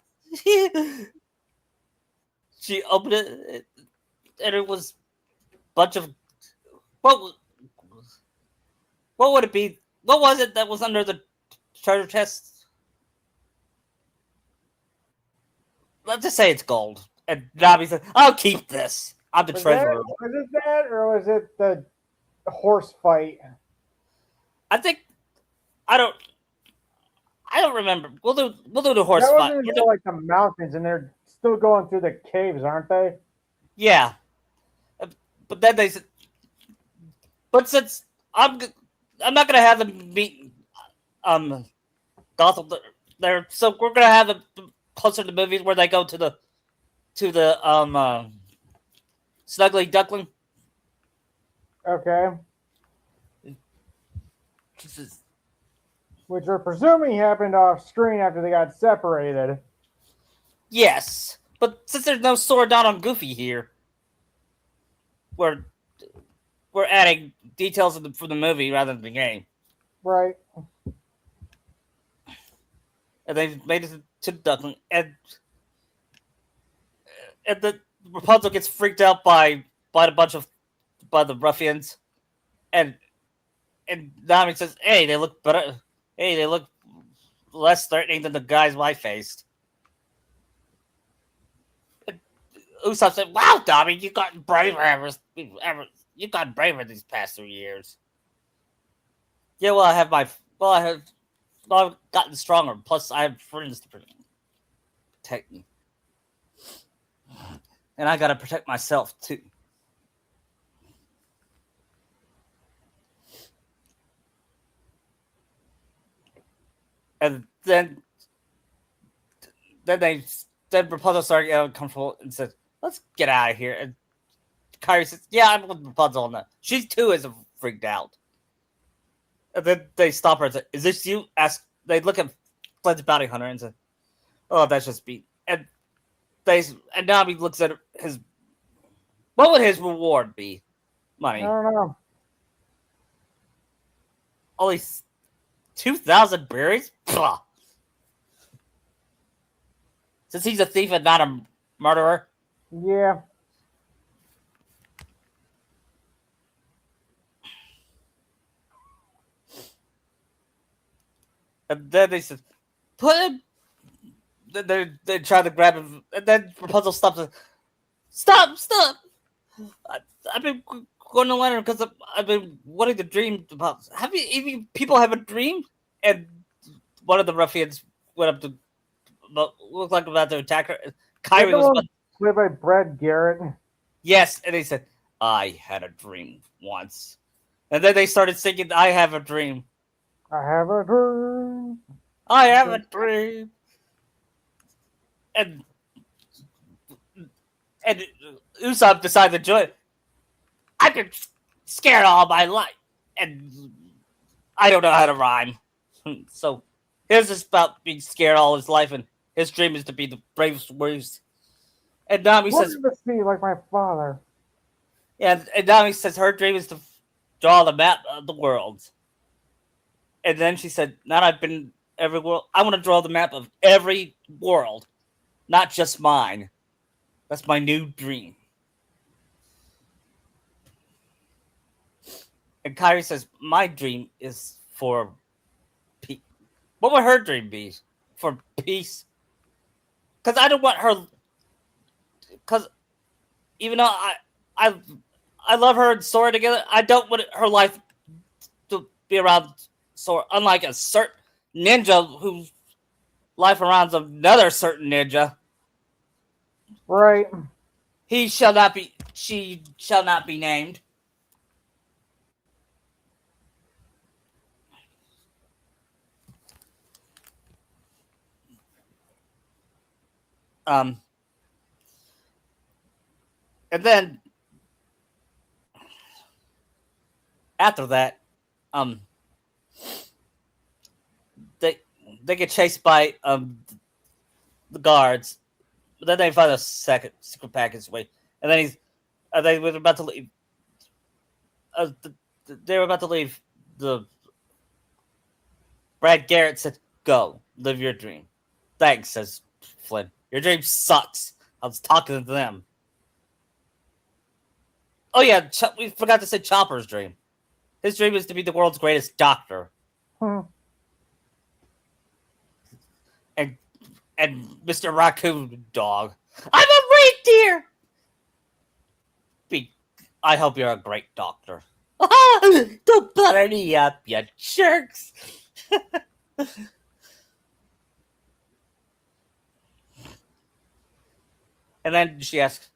She opened it, and it was a bunch of what would it be? What was it that was under the treasure chest? Let's just say it's gold. And Nami said, "I'll keep this. I'm the treasurer." Was it that, or was it the horse fight? I think I don't remember. We'll do the horse that fight. That wasn't like the mountains, and they're still going through the caves, aren't they? Yeah, but then they said, but since I'm not gonna have them meet Gotham there, so we're gonna have them closer to the movies where they go to the Snuggly Duckling. Okay. Which we're presuming happened off screen after they got separated. Yes, but since there's no sword down on Goofy here, we're adding details from the movie rather than the game. Right. And they made it to Duckling, and the Rapunzel gets freaked out by the ruffians, and Nami says, "Hey, they look better. Hey, they look less threatening than the guys I faced." And Usopp said, "Wow, Nami, you got braver you got braver these past 3 years." Yeah, well, I've gotten stronger. Plus, I have friends to protect me, and I gotta protect myself too. And then Rapunzel started getting uncomfortable and said, "Let's get out of here." And Kairi says, "Yeah, I'm with Rapunzel on that." She too is freaked out. And then they stop her and say, "Is this you?" They look at Fled's bounty hunter and say, "Oh, that's just me." And Nami looks at his. What would his reward be? Money. I don't know. Only 2,000 berries? Blah. Since he's a thief and not a murderer. Yeah. And then they said, "Put him." Then they try to grab him, and then Rapunzel stops and stop. I've been going to Leonard because I've been wanting to dream about. Have you even people have a dream? And one of the ruffians went up to looked like about to attack her. Kyrie was played by Brad Garrett. Yes, and they said, "I had a dream once," and then they started singing, "I have a dream." I have a dream. I have a dream. And Usopp decided to join. I've been scared all my life, and I don't know how to rhyme. So his is about being scared all his life, and his dream is to be the bravest warriors. And Nami says, "To be like my father." Yeah, and Nami says her dream is to draw the map of the world. And then she said, now that I've been every world, I want to draw the map of every world, not just mine. That's my new dream. And Kyrie says, my dream is for peace. What would her dream be? For peace? Because I don't want her. Because even though I love her and Sora together, I don't want her life to be around Sora. Unlike a certain ninja whose life around another certain ninja. Right. He shall not be. She shall not be named. And then after that, they get chased by the guards, but then they find a secret package way, and then they were about to leave. They were about to leave. The Brad Garrett said, "Go, live your dream." Thanks, says Flynn. Your dream sucks. I was talking to them. Oh yeah, we forgot to say Chopper's dream. His dream is to be the world's greatest doctor. And Mr. Raccoon Dog. I'm a reindeer! I hope you're a great doctor. Don't butter me up, you jerks! And then she asks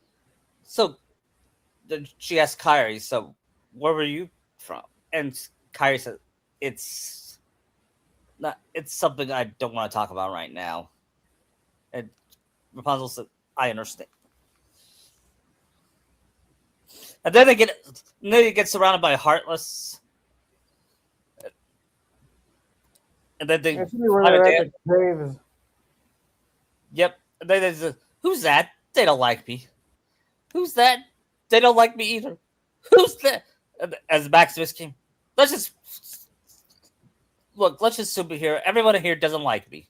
Kyrie, so where were you from? And Kyrie said, it's something I don't want to talk about right now. And Rapunzel said, I understand. And then they get surrounded by Heartless. And then they That's where they're at the caves. Yep. And then there's who's that? They don't like me. Who's that? They don't like me either. Who's that? As Maximus came, let's just assume here. Everyone here doesn't like me.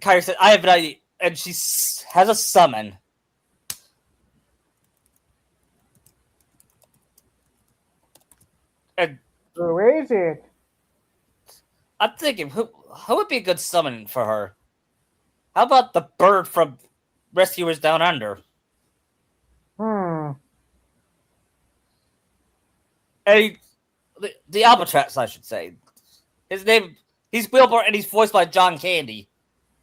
Kyrie said, I have an idea. And she has a summon. And Who is it? I'm thinking, who would be a good summon for her? How about the bird from Rescuers Down Under? The Albatross, I should say. His name, he's Wilbur, and he's voiced by John Candy.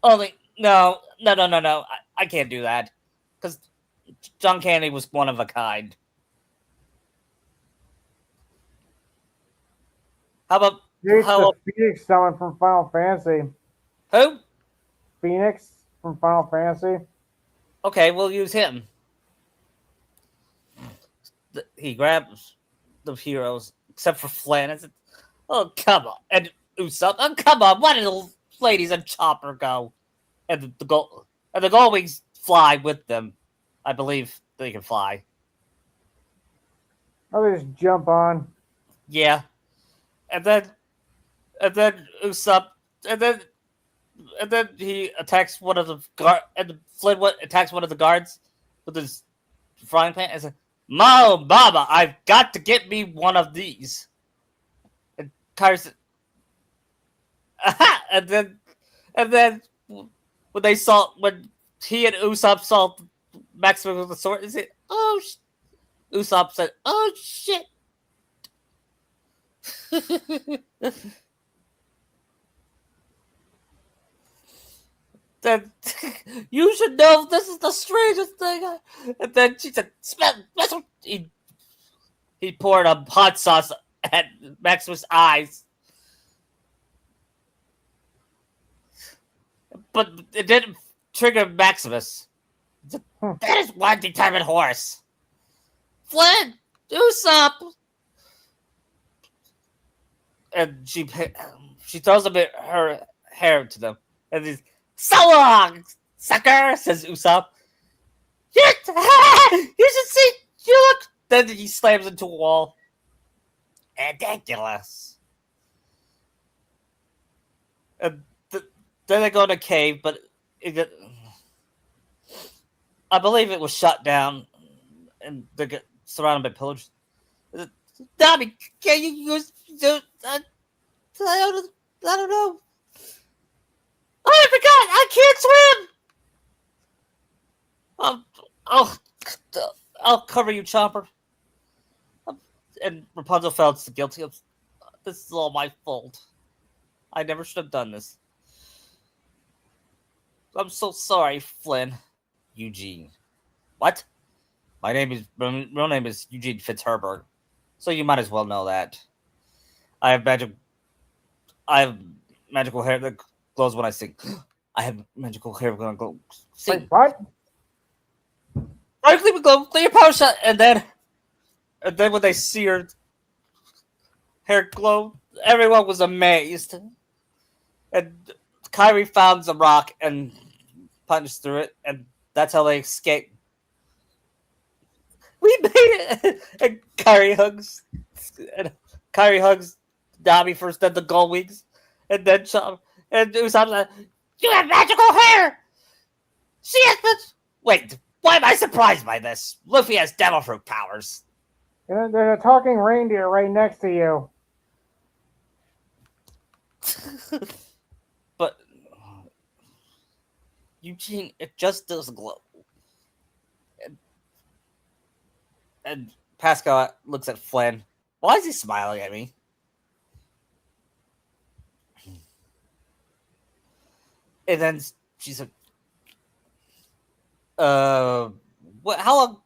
Only, no. I can't do that. Because John Candy was one of a kind. How about... The Phoenix summon from Final Fantasy. Who? Phoenix from Final Fantasy. Okay, we'll use him. He grabs the heroes, except for Flynn. I said, oh, come on. And Usopp, oh, come on. Why did the ladies and Chopper go? And the Goldwings fly with them. I believe they can fly. Oh, they just jump on. Yeah. And then Usopp, and then he attacks one of the guard, and Flynn attacks one of the guards with his frying pan and said, Mo Baba, I've got to get me one of these. And Kyrie said, aha! And then when he and Usopp saw Maximus with the sword, he said, oh, Usopp said, oh shit. Then you should know this is the strangest thing. And then she said, he poured a hot sauce at Maximus' eyes. But it didn't trigger Maximus. That is one determined horse. Flynn, Usopp. And she throws a bit her hair to them. And he's, so long, sucker, says Usopp. You should see, you look. then he slams into a wall. Ridiculous. And then they go in a cave, but I believe it was shut down, and they get surrounded by pillars. Dobby, can you use? I don't know. Oh, I forgot. I can't swim. I'll, I'll cover you, Chopper. And Rapunzel felt guilty of this is all my fault. I never should have done this. I'm so sorry, Flynn. Eugene. What? My real name is Eugene Fitzherbert, so you might as well know that. I have magical hair that glows when I sing. I have magical hair when I glow. Wait, what? Frankly, we glow. Clear power shot, and then when they see her hair glow, everyone was amazed. And Kyrie found the rock and punched through it, and that's how they escaped. We made it! And Kyrie hugs Dobby first, then the Gullwings, and then Chop. And Usopp's like, you have magical hair! She has. Wait, why am I surprised by this? Luffy has devil fruit powers. There's a talking reindeer right next to you. But Eugene, it just does glow. And Pascal looks at Flynn. Why is he smiling at me? And then she's like, what? How long?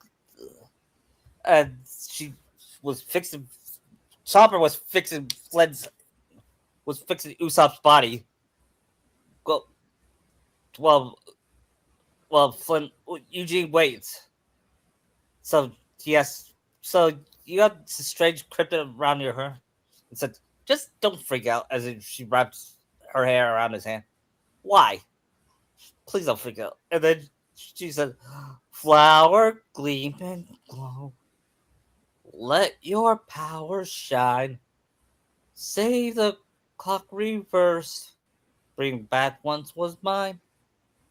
And she was fixing. Chopper was fixing Usopp's body. Well, Flynn, Eugene waits. So yes, so you got this strange cryptid around your hair. And said, just don't freak out. As if she wraps her hair around his hand. Why? Please don't freak out. And then she said, flower gleam and glow. Let your power shine. Save the clock reverse. Bring back once was mine.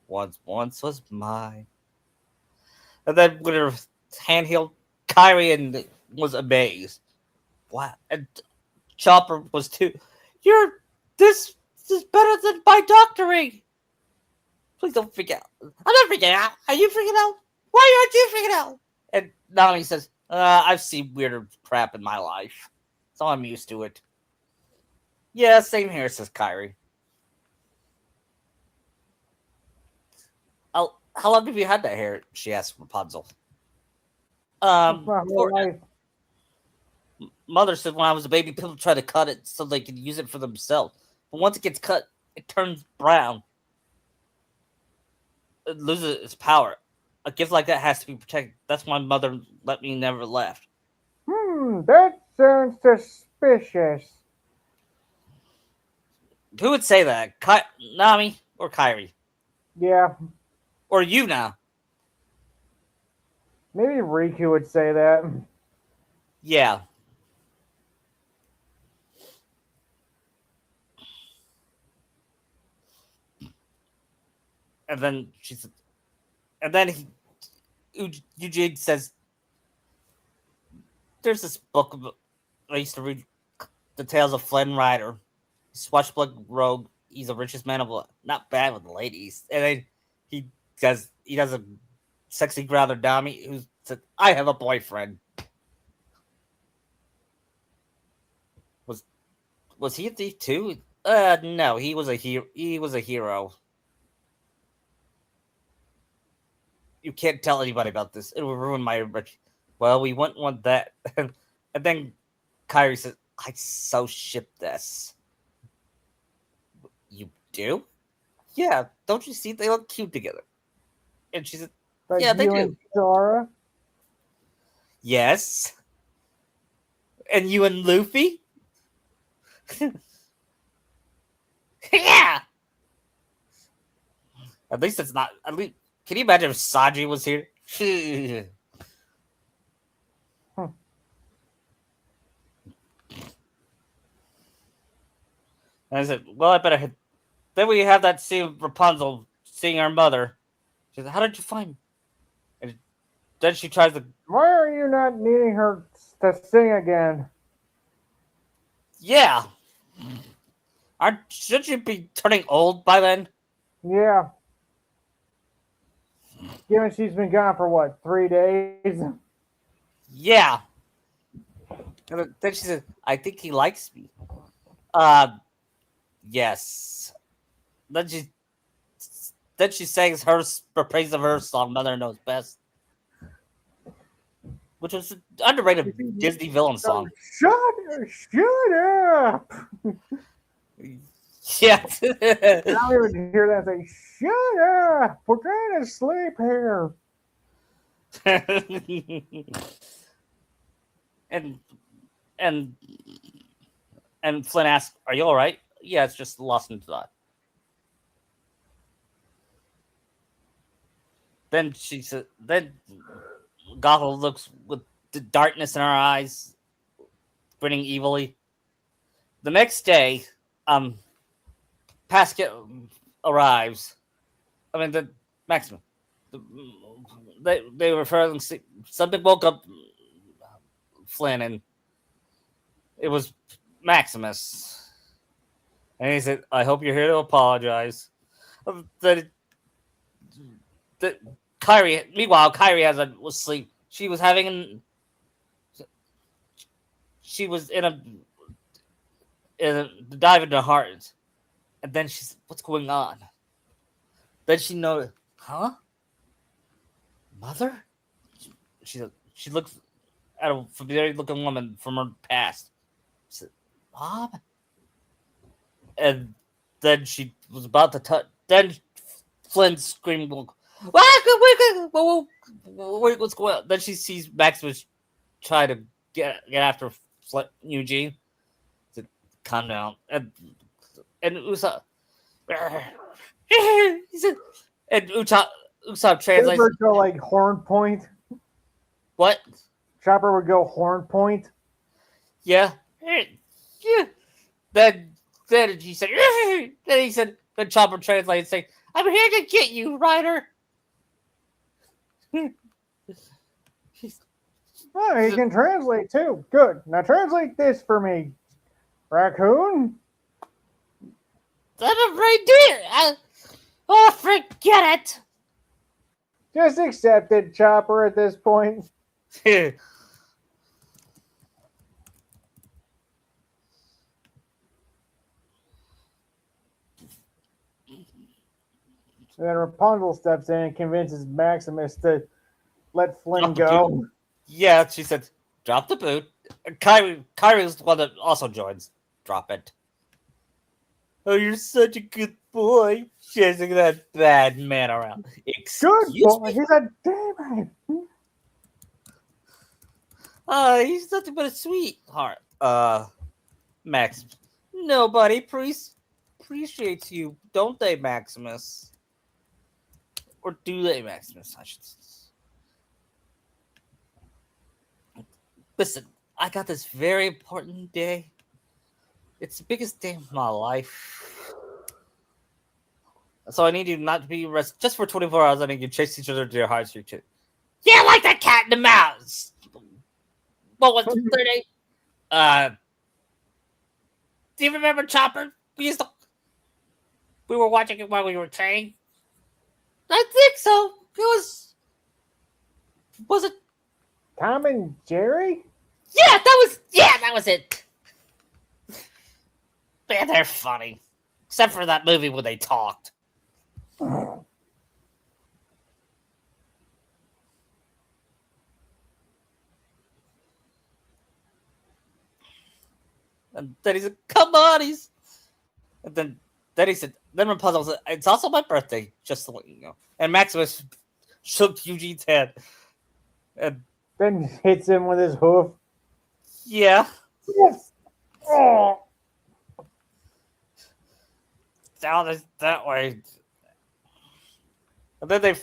Once was mine. And then with her hand healed, Kyrie and was amazed. Wow. And Chopper was too. This is better than my doctoring. Please don't freak out. I'm not freaking out. Are you freaking out? Why aren't you freaking out? And Nami says, I've seen weirder crap in my life, so I'm used to it. Yeah, same here, says Kyrie. How long have you had that hair? She asked Rapunzel. My whole life. Mother said when I was a baby, people try to cut it so they could use it for themselves. But once it gets cut, it turns brown. It loses its power. A gift like that has to be protected. That's why Mother let me never left. That sounds suspicious. Who would say that? Nami or Kyrie? Yeah. Or you now? Maybe Riku would say that. Yeah. And then she said, and then Eugene says, there's this book I used to read, The Tales of Flynn Rider. Swashbuckling rogue. He's the richest man of not bad with the ladies. And then he does a sexy growler Nami who said, I have a boyfriend. Was he a thief too? No, he was a hero. You can't tell anybody about this. It will ruin my. Well, we wouldn't want that. And then Kyrie says, I so ship this. You do? Yeah, don't you see? They look cute together. And she said, Like yeah, they you do. and Sora? Yes. And you and Luffy? Yeah. At least it's not. At least, can you imagine if Sanji was here? And I said, well, I better hit. Then we have that scene of Rapunzel seeing her mother. She said, how did you find me? And then she tries to, Why are you not needing her to sing again? yeah. Should you be turning old by then? Yeah. Given she's been gone for what, 3 days? Yeah. And then she said, I think he likes me. Uh, yes. Then she sings her praise of her song, Mother Knows Best, which was an underrated Disney villain song. Shut up! Yeah. I don't even hear that say, shut up! We're trying to sleep here. and and and Flynn asks, "Are you all right?" Yeah, it's just lost in thought. Then she said, then Gothel looks with the darkness in her eyes, grinning evilly. The next day, Pascal arrives. I mean, the Maximum. They were referring. Something woke up Flynn, and it was Maximus. And he said, "I hope you're here to apologize." That Kyrie. Meanwhile, Kyrie was asleep. She was having. She was in a dive into heart, and then she's, "What's going on?" Then she noticed, "Huh, mother?" She looks at a familiar looking woman from her past. She said, "Mom?" And then she was about to touch. Then Flynn screamed, "What's going on?" Then she sees Maximus try to get after Eugene. Said, "Calm down." And Usopp, he said, and Usopp translates. Chopper would go like horn point. What? Chopper would go horn point. Yeah. Yeah. Then he said. Then he said. Then Chopper translates, saying, "I'm here to get you, Ryder." Oh, he can translate too. Good. Now translate this for me, raccoon. I'm right there. Oh, forget it. Just accept it, Chopper. At this point. And then Rapunzel steps in and convinces Maximus to let Flynn go. Yeah, she said, "Drop the boot." Kyrie is the one that also joins. Drop it. Oh, you're such a good boy, chasing that bad man around. Good Excuse boy. me? He said, "Damn it." He's nothing but a sweetheart. Max. Nobody appreciates you, don't they, Maximus? Or do they, Maximus? I should. Listen, I got this very important day. It's the biggest day of my life. So I need you not to be arrested just for 24 hours. I need you to chase each other to your hearts. Yeah, like the cat and the mouse. What was the third day? Do you remember Chopper? We were watching it while we were training. I think so. Was it? Tom and Jerry? Yeah, that was it. Man, they're funny. Except for that movie where they talked. And then he said, "Come on, he's." And then he said, then Rapunzel said, "It's also my birthday, just to let you know." And Maximus shook Eugene's hand. And Then hits him with his hoof. yeah. Yes. Oh. Down that way. And then they.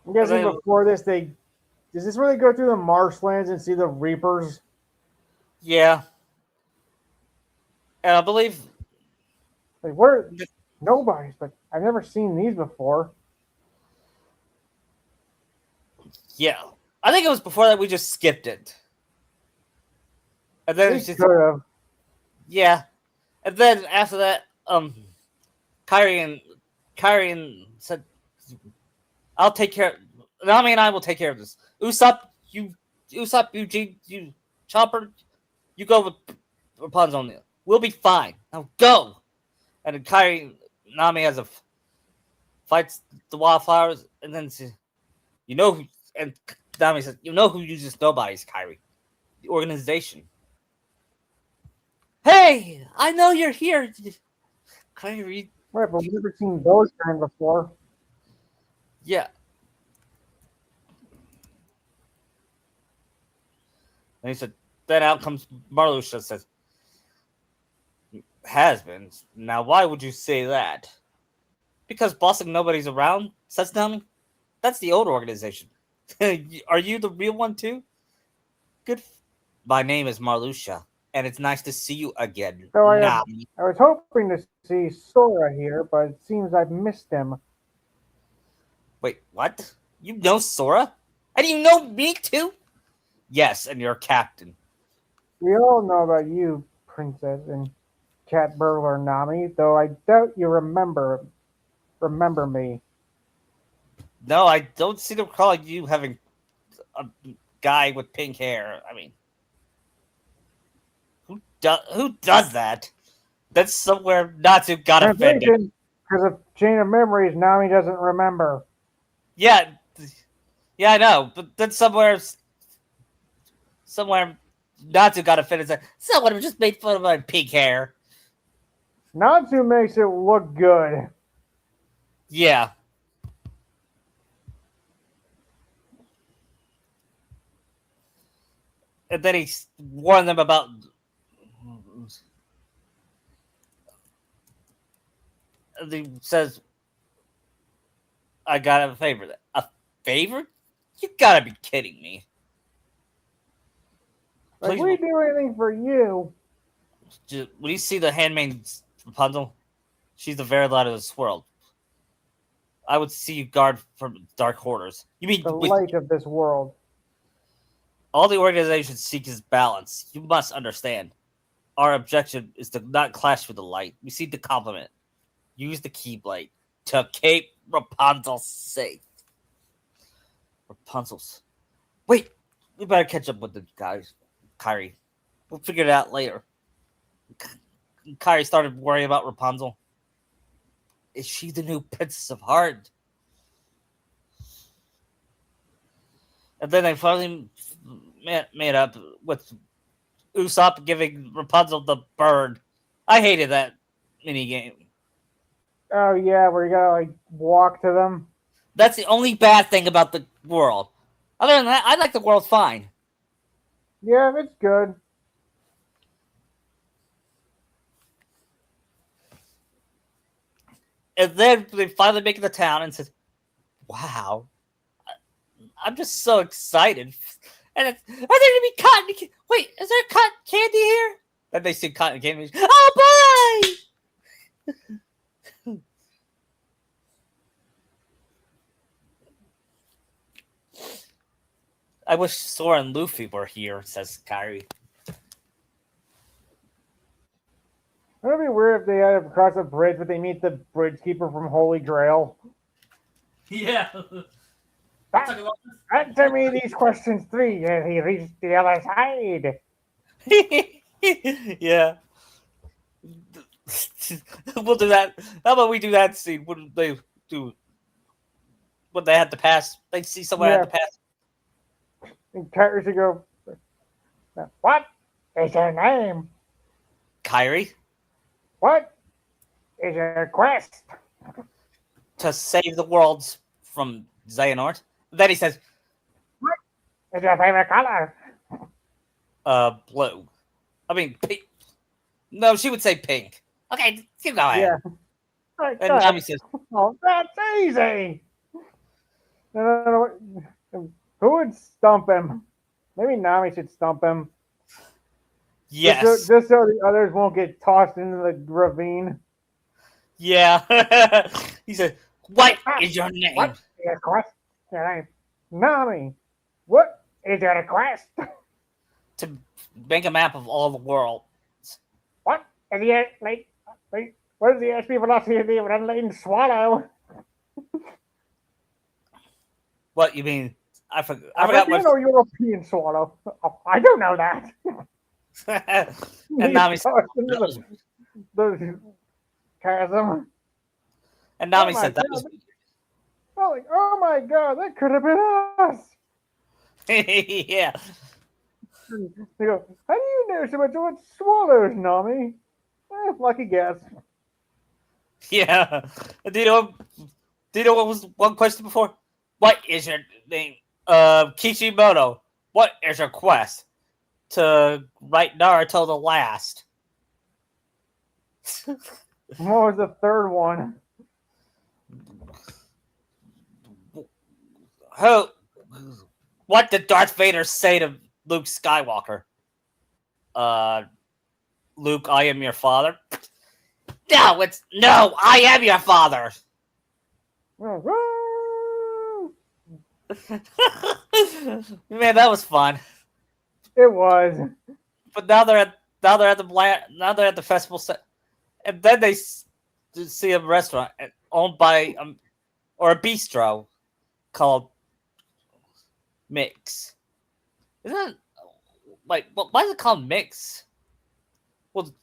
I'm guessing before this, does this where they go through the marshlands and see the Reapers? Yeah. And I believe. Like, where? Nobody's, but I've never seen these before. Yeah. I think it was before that we just skipped it. And then They it's just. could have. Yeah. And then after that, Kyrie said, I'll take care. Nami and I will take care of this. Usopp, Eugene, you Chopper, you go with Rapunzel. We'll be fine. Now go. And then Nami has fights the wildflowers, and then says, and Nami says, who uses nobodies, Kyrie? The organization. Hey, I know you're here, Kyrie. Right, but we've never seen those kind before. Yeah. And he said, then out comes Marluxia, says, has been. Now, why would you say that? Because bossing nobody's around, says Nami. That's the old organization. Are you the real one, too? Good. My name is Marluxia, and it's nice to see you again, So Nami. I was hoping to see Sora here, but it seems I've missed him. Wait, what? You know Sora? And you know me, too? Yes, and you're captain. We all know about you, Princess and Cat Burglar Nami, though I doubt you remember me. No, I don't seem to recall you having a guy with pink hair. I mean, who does that? That's somewhere Natsu got offended. Because of chain of memories, Nami doesn't remember. Yeah, I know, but then somewhere Natsu got offended and said, someone just made fun of my pink hair. Natsu makes it look good. Yeah. And then he warned them about. He says, I got a favor. A favor? You gotta be kidding me. Like, we do anything for you. When you see the handmaid Rapunzel, she's the very light of this world. I would see you guard from dark hoarders. You mean the light of this world? All the organizations seek is balance. You must understand. Our objective is to not clash with the light. We seek to complement. Use the Keyblade to keep Rapunzel safe. Rapunzel's. Wait, we better catch up with the guys. Kyrie. We'll figure it out later. Kyrie started worrying about Rapunzel. Is she the new Princess of Heart? And then they finally made up with Usopp giving Rapunzel the bird. I hated that mini game. Oh yeah, where you gotta like walk to them. That's the only bad thing about the world. Other than that, I like the world fine. Yeah, it's good. And then they finally make it to town and says, wow, I'm just so excited. And are there gonna be cotton candy? Wait, is there cotton candy here? And they see cotton candy. Oh boy! I wish Sora and Luffy were here, says Kyrie. Wouldn't it be weird if they had to cross a bridge, but they meet the bridge keeper from Holy Grail? Yeah. Answer me these questions 3 as he reached the other side. Yeah. We'll do that. How about we do that scene when they do when they have to pass? They see someone have to pass. And Kyrie should go, what is your name? Kyrie? What is your quest? To save the world from Xehanort. Then he says, what is your favorite color? Blue. I mean, pink. No, she would say pink. Okay, keep going. Yeah. And Nami says, oh, that's easy. No. Who would stump him? Maybe Nami should stump him. Yes. Just so the others won't get tossed into the ravine. Yeah. He said, "What Ah, is your what name?" is your quest? Your name? Nami. What is your quest? To make a map of all the world. What is the what is the SP velocity of the unladen swallow? What you mean? I forgot. I forgot American what. or European swallow? Oh, I don't know that. And He's Nami said, tossed into the chasm. and Oh Nami my said that god. was. Oh my god, that could have been us. Yeah. They go, how do you know so much about swallows, Nami? Lucky guess. Yeah. Do you know? Do you know what was one question before? What is your name? Kishimoto. What is your quest? To write Naruto the last. What was the third one? Who? What did Darth Vader say to Luke Skywalker? Uh, Luke, I am your father. No, I am your father. Man, that was fun. It was. But now they're at the festival set, and then they see a restaurant owned by or a bistro called Mix. Isn't it like why is it called Mix? Well,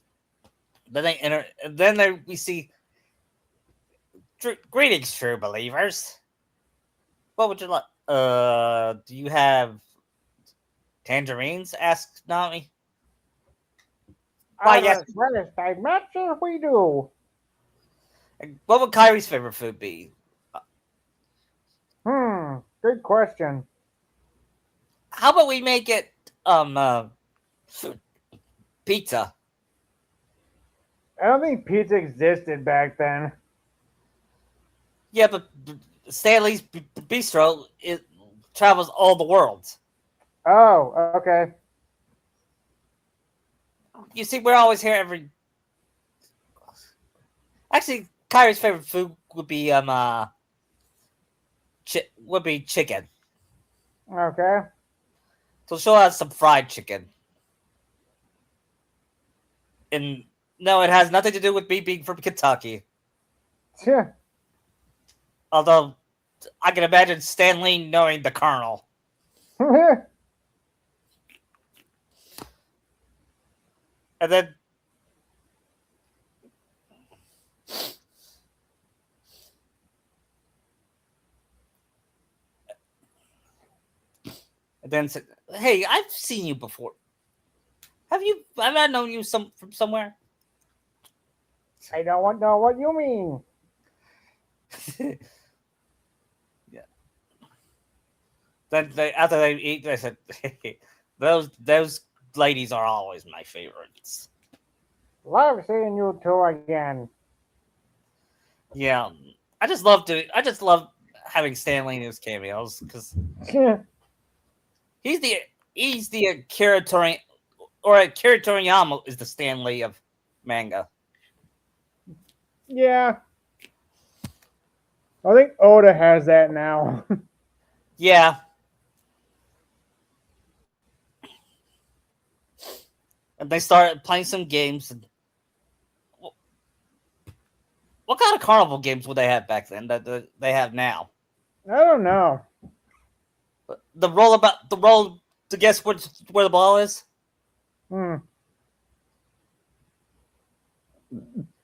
then they enter, and then we see greetings, true believers. What would you like? Do you have tangerines? Asked Nami. Why, yes. I'm not sure if we do. What would Kyrie's favorite food be? Good question. How about we make it pizza? I don't think pizza existed back then. Yeah, but Stanley's Bistro it travels all the world. Oh, okay. You see, we're always here every. Actually, Kyrie's favorite food would be chicken. Okay. So she'll have some fried chicken. And no, it has nothing to do with me being from Kentucky. Yeah. Although I can imagine Stanley knowing the Colonel. And then said, "Hey, I've seen you before. Have I known you from somewhere?" I don't know what you mean. Yeah. Then after they eat, they said, hey, "Those ladies are always my favorites." Love seeing you two again. Yeah, I just love having Stanley in his cameos because he's the Akira Toriyama, or Akira Toriyama is the Stanley of manga. Yeah. I think Oda has that now. Yeah. And they started playing some games. And what kind of carnival games would they have back then that they have now? I don't know. The roll to guess where the ball is. Hmm.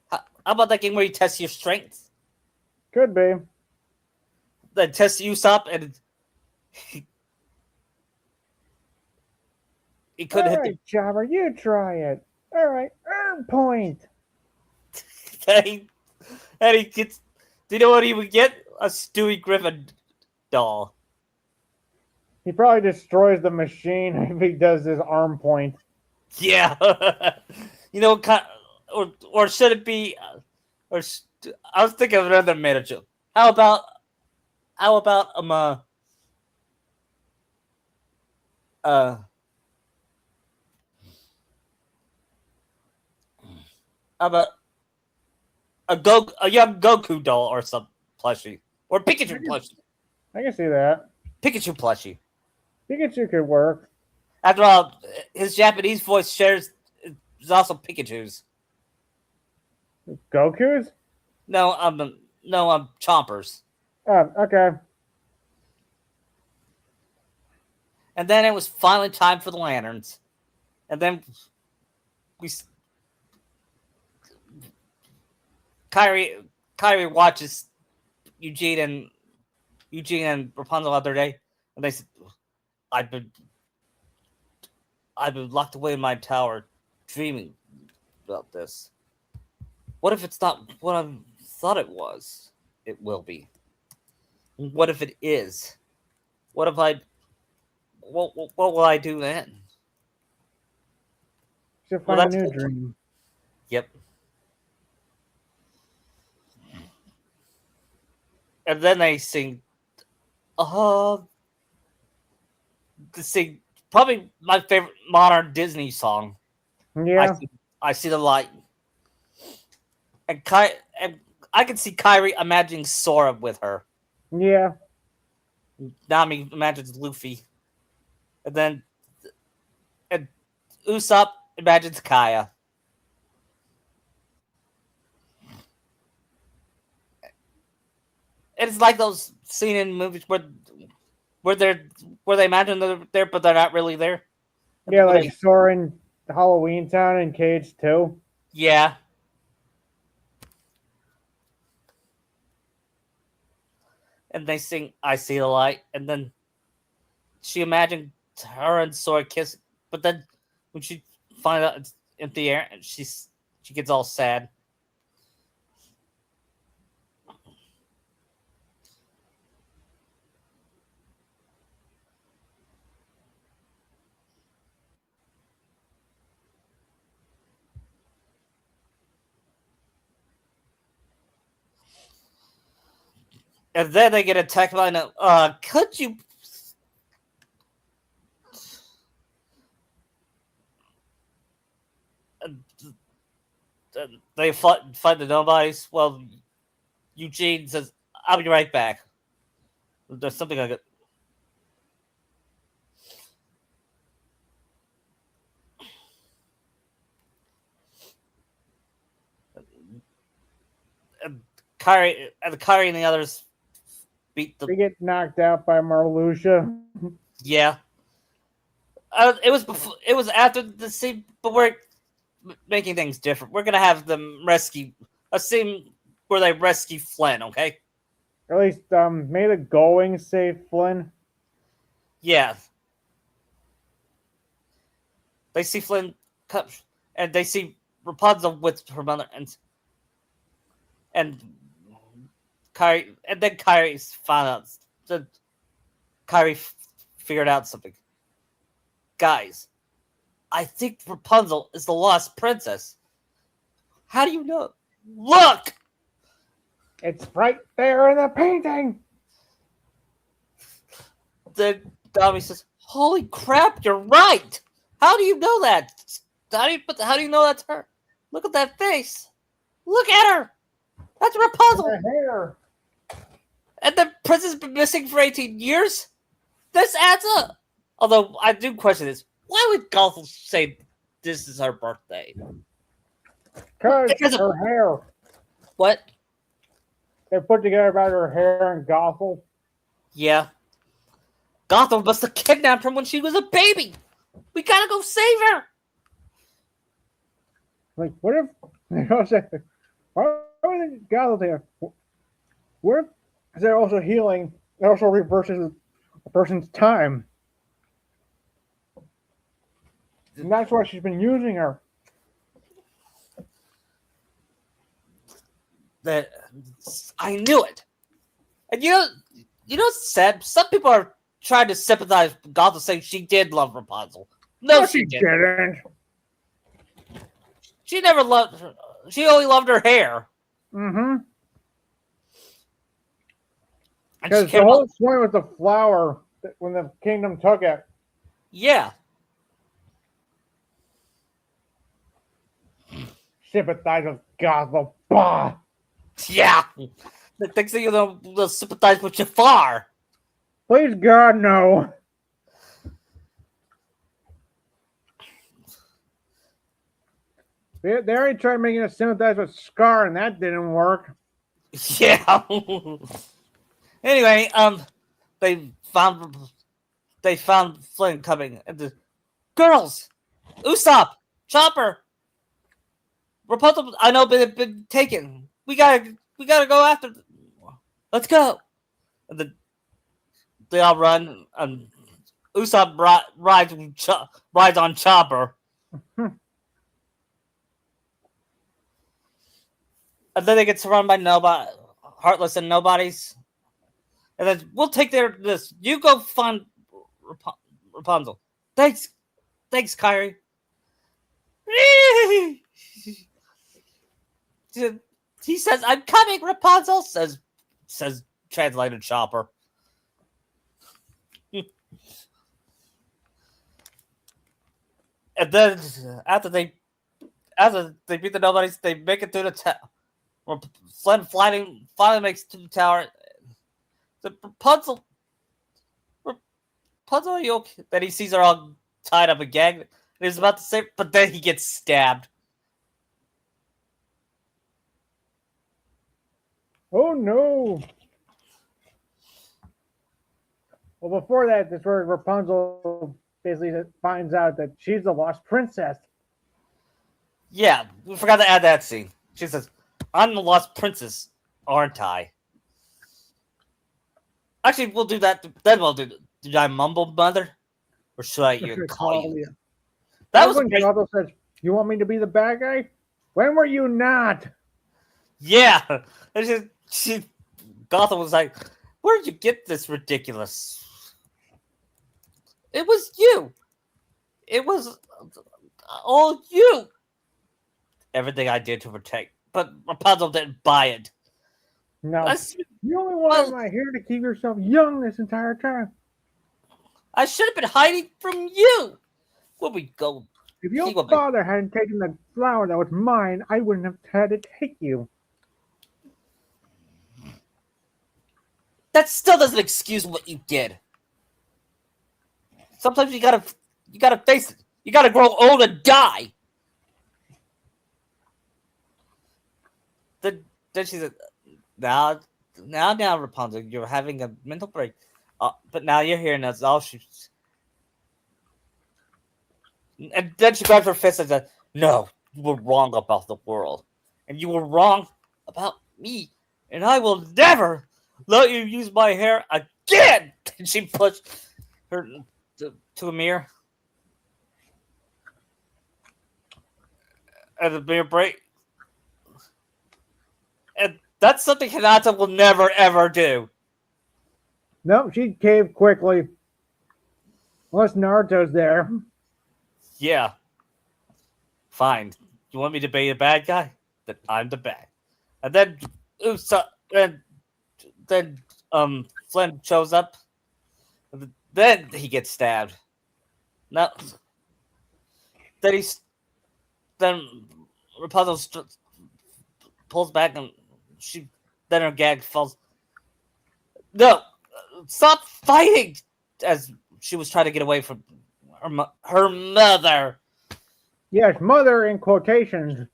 How about that game where you test your strength? Could be. Then test Usopp and he couldn't All hit right, Jobber, you try it. All right, earn point. the. And he gets. Do you know what he would get? A Stewie Griffin doll. He probably destroys the machine if he does his arm point. Yeah. You know, or should it be? I was thinking of another manager. How how about uh how about a young Goku doll or some plushie or Pikachu plushie? I can see that. Pikachu plushie. Pikachu could work. After all, his Japanese voice shares is also Pikachu's. Goku's? No, Chompers. Oh, okay. And then it was finally time for the lanterns. And then Kyrie watches Eugene and Rapunzel the other day, and they said, I've been locked away in my tower, dreaming about this. What if it's not what I thought it was? It will be. What if it is? What if I? What will I do then? Should Well, find a that's new good. dream. Yep. And then they sing, they sing probably my favorite modern Disney song. Yeah. I see the light, and and I can see Kyrie imagining Sora with her. Yeah. Nami imagines Luffy, and then and Usopp imagines Kaya. It's like those scene in movies where they're where they imagine they're there, but they're not really there. Yeah, Where like Soren Halloween Town and KH2. yeah, and they sing "I See the Light," and then she imagined her and Sora kiss, but then when she finds out it's empty air, and she gets all sad. And then they get attacked by could you they fight the nobodies. Well, Eugene says, "I'll be right back." There's something like it. And Kyrie and the others beat the They get knocked out by Marluxia. yeah. It was before. It was after the scene, but we're making things different. We're gonna have them rescue a scene where they rescue Flynn. Okay. Or at least may the going save Flynn. Yeah. They see Flynn come, and they see Rapunzel with her mother, and Kyrie, and then Kyrie found out that Kyrie figured out something. Guys, I think Rapunzel is the lost princess. How do you know? Look! It's right there in the painting. Then Nami says, "Holy crap, you're right! How do you know that? How do you know that's her? Look at that face! Look at her! That's Rapunzel! Her hair. And the princess has been missing for 18 years? This adds up! Although, I do question this. Why would Gothel say this is her birthday? Because her hair. What? They put together about her hair and Gothel. Yeah. Gothel must have kidnapped her when she was a baby! We gotta go save her! Like, what if they also why would they Gothel there? What if they're also healing? It also reverses a person's time. And that's why she's been using her. That I knew it. And you know what's sad? Some people are trying to sympathize with Gothel saying she did love Rapunzel. No, she didn't. She never loved her. She only loved her hair. Mm-hmm. And she Because the cared whole about, point was the flower when the kingdom took it. yeah. Sympathize with Gothel. Bah! Yeah. The things that you don't sympathize with Jafar. Please God, no. They already tried making us sympathize with Scar, and that didn't work. Yeah. Anyway, they found Flynn coming, and the girls, Usopp, Chopper, Rapunzel. I know, been taken. We gotta go after. Let's go. And they all run, and Usopp rides on Chopper, and then they get surrounded by nobody, heartless and nobodies. And then we'll take this. You go find Rapunzel. Thanks, Kyrie. He says, "I'm coming, Rapunzel." Says translated Chopper. And then after they beat the nobodies, they make it through the tower. Flynn finally makes it to the tower. The Rapunzel, are you okay? Then he sees her all tied up and gagged. And he's about to say, but then he gets stabbed. Oh no! Well, before that, that's where Rapunzel basically finds out that she's the lost princess. Yeah, we forgot to add that scene. She says, "I'm the lost princess, aren't I?" Actually, we'll do that. Then we'll do. Did I mumble, mother, or should I even call you? That was when great. Gothel says, "You want me to be the bad guy? When were you not?" Yeah, and Gotham was like, "Where did you get this ridiculous?" It was you. It was all you. Everything I did to protect, but Rapunzel didn't buy it. No, you only wanted my hair to keep yourself young this entire time. I should have been hiding from you. Where we go? If your father hadn't taken the flower that was mine, I wouldn't have had to take you. That still doesn't excuse what you did. Sometimes you gotta face it. You gotta grow old and die. Then she said, now, Rapunzel, you're having a mental break. But now you're here, and that's all she. And then she grabs her fist and said, "No, you were wrong about the world, and you were wrong about me, and I will never let you use my hair again." And she pushed her to a mirror, and the mirror break. And that's something Hinata will never ever do. Nope, she'd cave quickly. Unless Naruto's there. Yeah. Fine. You want me to be the bad guy? Then I'm the bad. And then then Flynn shows up. Then he gets stabbed. No. Then Rapunzel pulls back, and then her gag falls. No, stop fighting! As she was trying to get away from her mother. Yes, mother in quotations.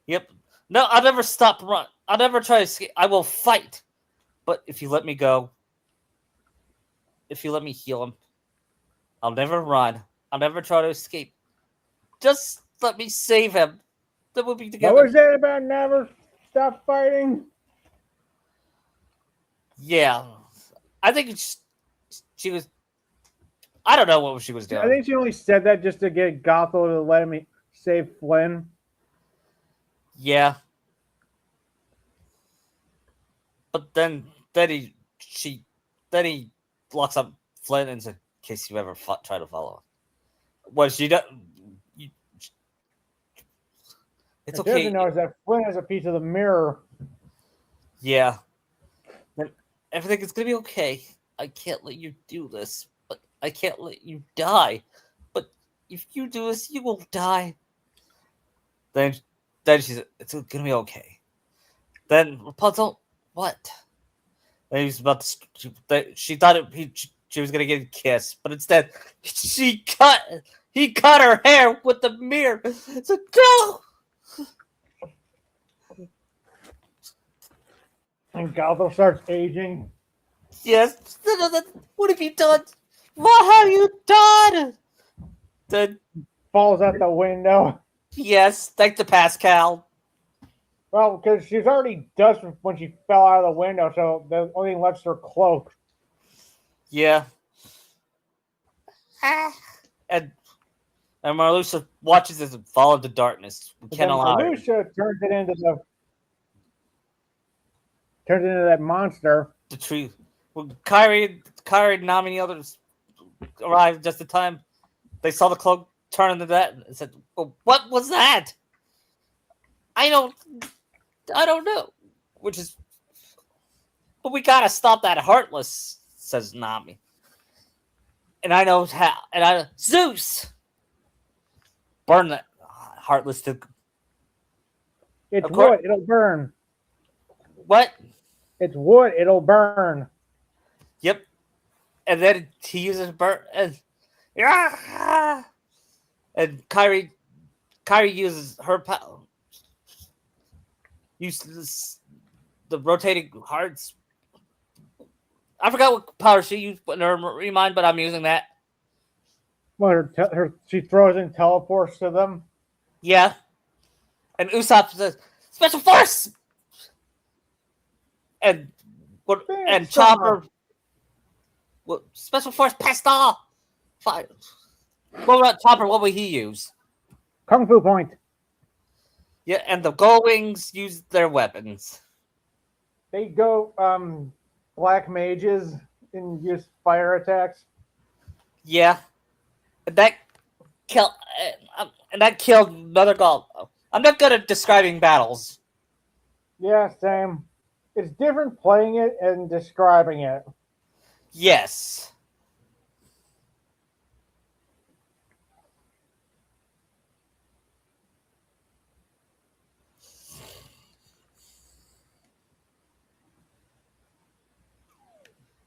Yep. No, I'll never stop run. I'll never try to escape. I will fight. But if you let me go, if you let me heal him, I'll never run. I'll never try to escape. Just let me save him. Then we'll be together. What was that about never stop fighting? Yeah. I think she was. I don't know what she was doing. I think she only said that just to get Gothel to let him save Flynn. Yeah. But then he locks up Flynn in case you ever try to follow him. Well, she does. It's okay. Doesn't know is that Flynn has a piece of the mirror. Yeah. everything is gonna be okay. I can't let you do this, but I can't let you die. But if you do this, you will die. Then, then she said, it's gonna be okay. Then Rapunzel, what? Then he was about to. She thought she was gonna get a kiss, but instead he cut her hair with the mirror. So go. And Gothel starts aging. Yes. What have you done? What have you done? Then Falls out the window. yes, thank the Pascal. Well, because she's already dust when she fell out of the window, so the only thing left's her cloak. Yeah. And Marluxia watches this and fall into darkness. We But can't then allow her. Lucia turns into that monster. The tree. Well, Kyrie, and Nami and the others arrived just in time. They saw the cloak turn into that and said, well, "What was that?" I don't know. Which is, but we gotta stop that Heartless," says Nami. And I know how. And Zeus, burn that Heartless to. It's Of course- wood, it'll burn. What? It's wood, it'll burn. Yep. And then he uses burn and and Kyrie uses her power. Uses the rotating hearts. I forgot what power she used in her remind, but I'm using that. Well, she throws in teleports to them. Yeah. And Usopp says, "Special Force!" And Chopper. Well, Special Force Pasta! Fine. What about Chopper? What would he use? Kung Fu Point. Yeah, and the Gull Wings use their weapons. They go black mages and use fire attacks. Yeah. And that killed another Gull. I'm not good at describing battles. Yeah, same. It's different playing it and describing it. Yes.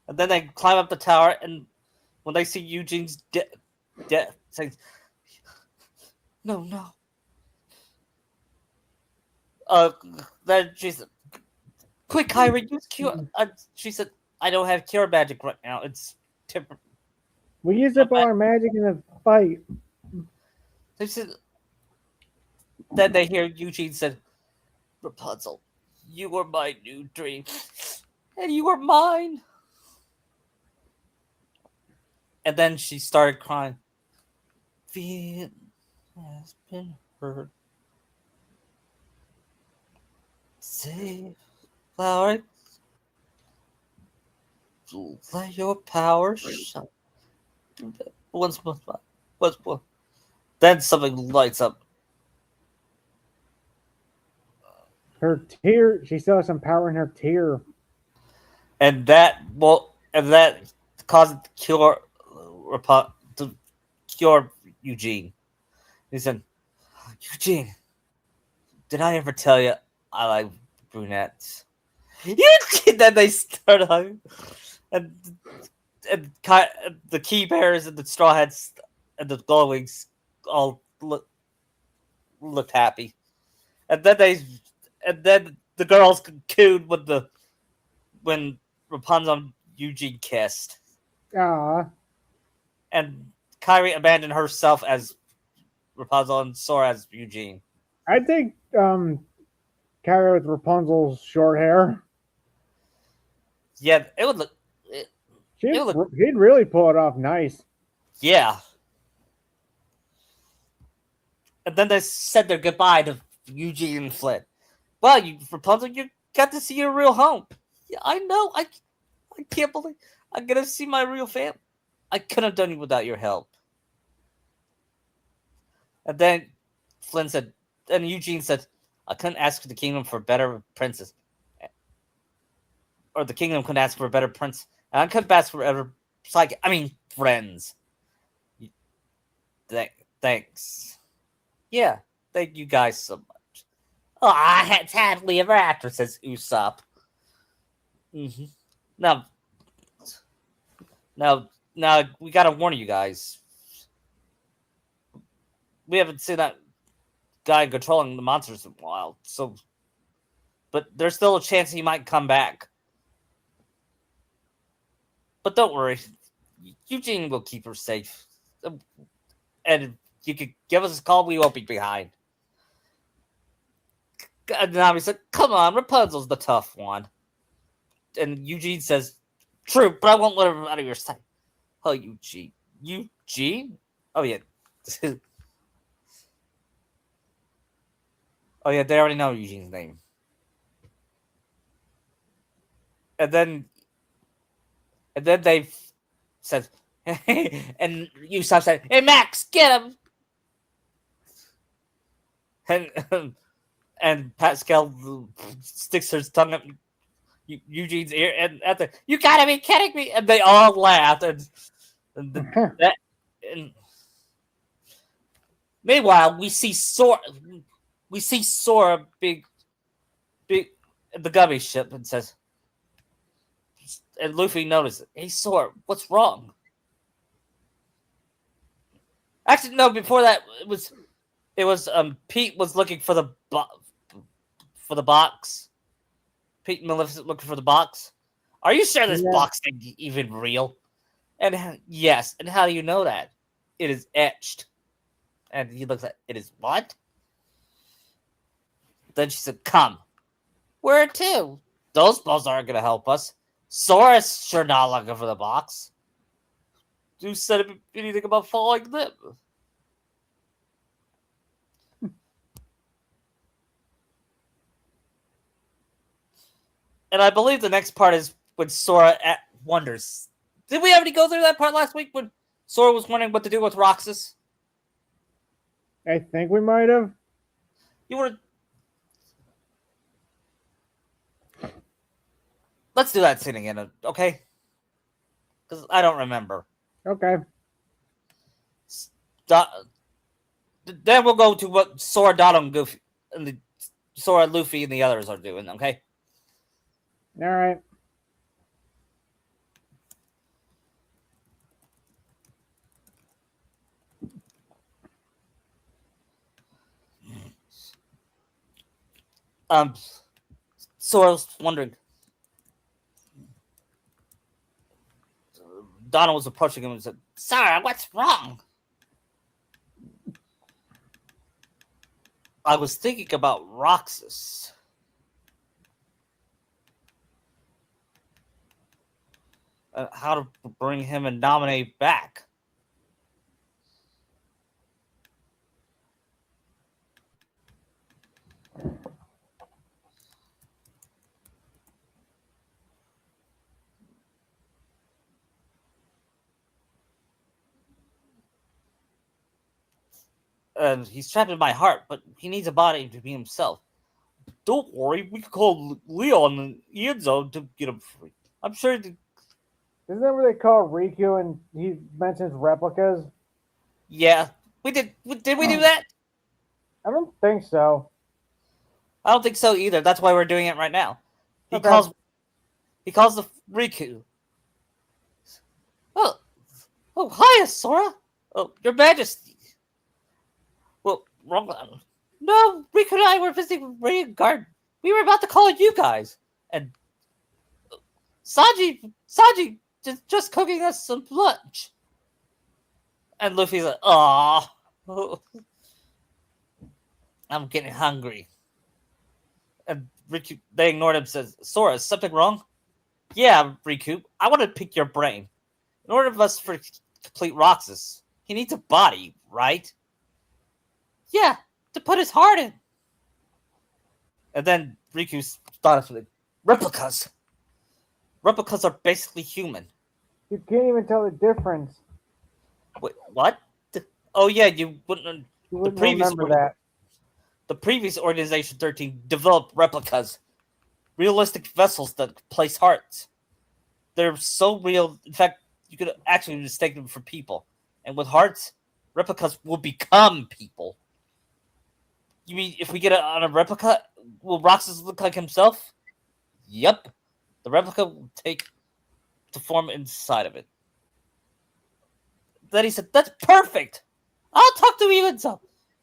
And then they climb up the tower, and when they see Eugene's death, say, no. Then she said, "Quick, Kyrie, use cure." She said, "I don't have cure magic right now. It's temporary." We used up all our magic in the fight. They said, then they hear Eugene said, "Rapunzel, you were my new dream, and you were mine." And then she started crying. "Fear has been heard. Save flower. Let your power shine." Once more. Then something lights up. Her tear, she still has some power in her tear. And that caused it to cure Eugene. He said, "Eugene, did I ever tell you I like brunettes?" Eugene, then they start hugging. And the key bears and the straw hats and the gullwings all looked happy. And then the girls cooed when Rapunzel and Eugene kissed. Ah, And Kyrie abandoned herself as Rapunzel and Sora as Eugene. I think Kyrie with Rapunzel's short hair. Yeah, it would look. He'd really pull it off nice. Yeah. And then they said their goodbye to Eugene and Flynn. Well, Rapunzel, you got to see your real home. Yeah, I know. I can't believe I'm gonna see my real family. I couldn't have done it without your help. And then Flynn said, and Eugene said, "I couldn't ask the kingdom for a better princess or the kingdom could ask for a better prince. And I could ask for better friends. Thanks. Yeah, thank you guys so much. Oh, it's happily ever after, says Usopp. Mm-hmm. Now, we gotta warn you guys. We haven't seen that guy controlling the monsters in a while, so. But there's still a chance he might come back. But don't worry, Eugene will keep her safe. And you could give us a call, we won't be behind. And Nami said, come on, Rapunzel's the tough one. And Eugene says, true, but I won't let her out of your sight. Oh, Eugene. Eugene? Oh, yeah. Oh, yeah, they already know Eugene's name. And then they said, and Usopp said, hey, Max, get him! And Pascal sticks her tongue up Eugene's ear, and at the, you gotta be kidding me! And they all laughed. And meanwhile, we see Sora big the gummy ship and says, and Luffy notices, hey Sora, what's wrong? Actually, no. Before that, it was Pete was looking for the box. Pete and Maleficent looking for the box. Are you sure this box thing even real? And yes. And how do you know that? It is etched. And he looks at it. Is what? Then she said, "Come. Where to? Those balls aren't gonna help us. Sora's sure not looking for the box. Who said anything about following them?" And I believe the next part is when Sora wonders. Did we already go through that part last week when Sora was wondering what to do with Roxas? I think we might have. You were. Let's do that scene again, okay? Because I don't remember. Okay. Then we'll go to what Sora, Donald, and Goofy, and Sora, Luffy, and the others are doing, okay? All right. Sora's wondering. Donald was approaching him and said, Sora, what's wrong? I was thinking about Roxas. How to bring him and Nominate back. And he's trapped in my heart, but he needs a body to be himself. Don't worry, we can call Leon and Ienzo to get him free. I'm sure. Isn't that what they call Riku and he mentions replicas? Yeah, we did. Did we do that? I don't think so. I don't think so either. That's why we're doing it right now. He calls the Riku. Oh, hiya, Sora. Oh, Your Majesty. Well, wrong one. No, Riku and I were visiting Radiant Garden. We were about to call you guys. And Sanji just cooking us some lunch. And Luffy's like, "Aw, I'm getting hungry." And Riku, they ignored him. Says, "Sora, is something wrong?" "Yeah, Riku, I want to pick your brain. In order for us to complete Roxas, he needs a body, right?" "Yeah, to put his heart in." And then Riku started with replicas. Replicas are basically human. You can't even tell the difference. Wait, what? Oh yeah, you wouldn't remember that. The previous Organization 13 developed replicas. realistic vessels that place hearts. They're so real. In fact, you could actually mistake them for people. And with hearts, replicas will become people. You mean if we get it on a replica, will Roxas look like himself? Yep. The replica will take to form inside of it. Then he said, "That's perfect. I'll talk to Evanso.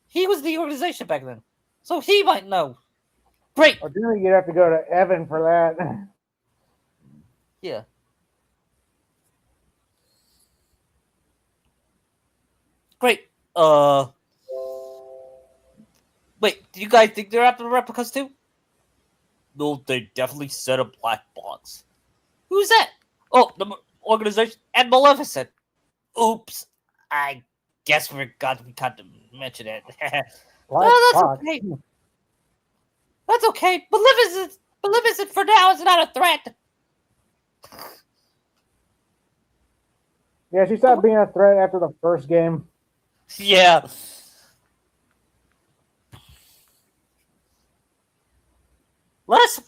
He was the organization back then, so he might know." Great. Or do you'd have to go to Evan for that. Yeah. Great. Wait. Do you guys think they're after the replicas too? No, they definitely set a black box. Who's that? Oh, the organization and Maleficent. Oops. I guess we got to mention it. Black That's box. okay. That's okay. Maleficent for now is not a threat. Yeah, she stopped being a threat after the first game. Yeah. Let's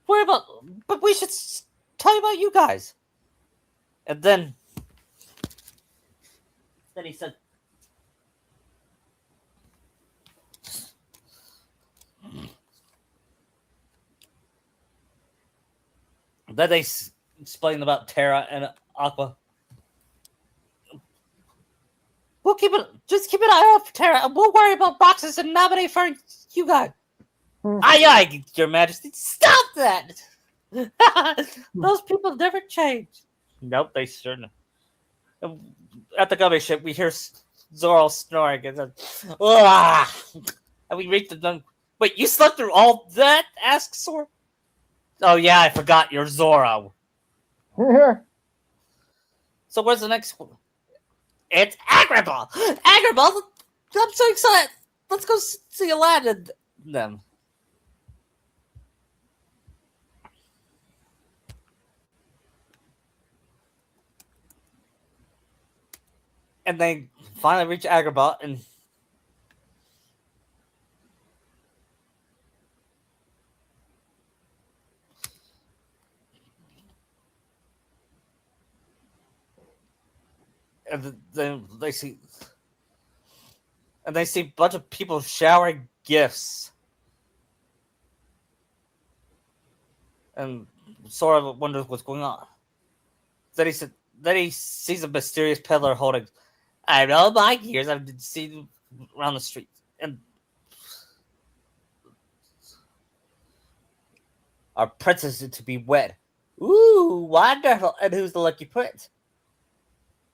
worry about, but we should tell you about you guys. And then he said, then they explained about Terra and Aqua. We'll just keep an eye out for Terra, and we'll worry about boxes and nominate for you guys. Aye, aye, Your Majesty. Stop that! Those people never change. Nope, they certainly. At the gummy ship, we hear Zoro snoring, and then, and we reach the dung. Wait, you slept through all that? Asks Sora. Oh yeah, I forgot. You're Zoro. So where's the next one? It's Agrabah! Agrabah! I'm so excited! Let's go see Aladdin then. And they finally reach Agrabah, and then they see a bunch of people showering gifts, and Sora wonders what's going on. Then he sees a mysterious peddler holding. I know my years I've seen around the street, and our princess is to be wed. Ooh, wonderful! And who's the lucky prince?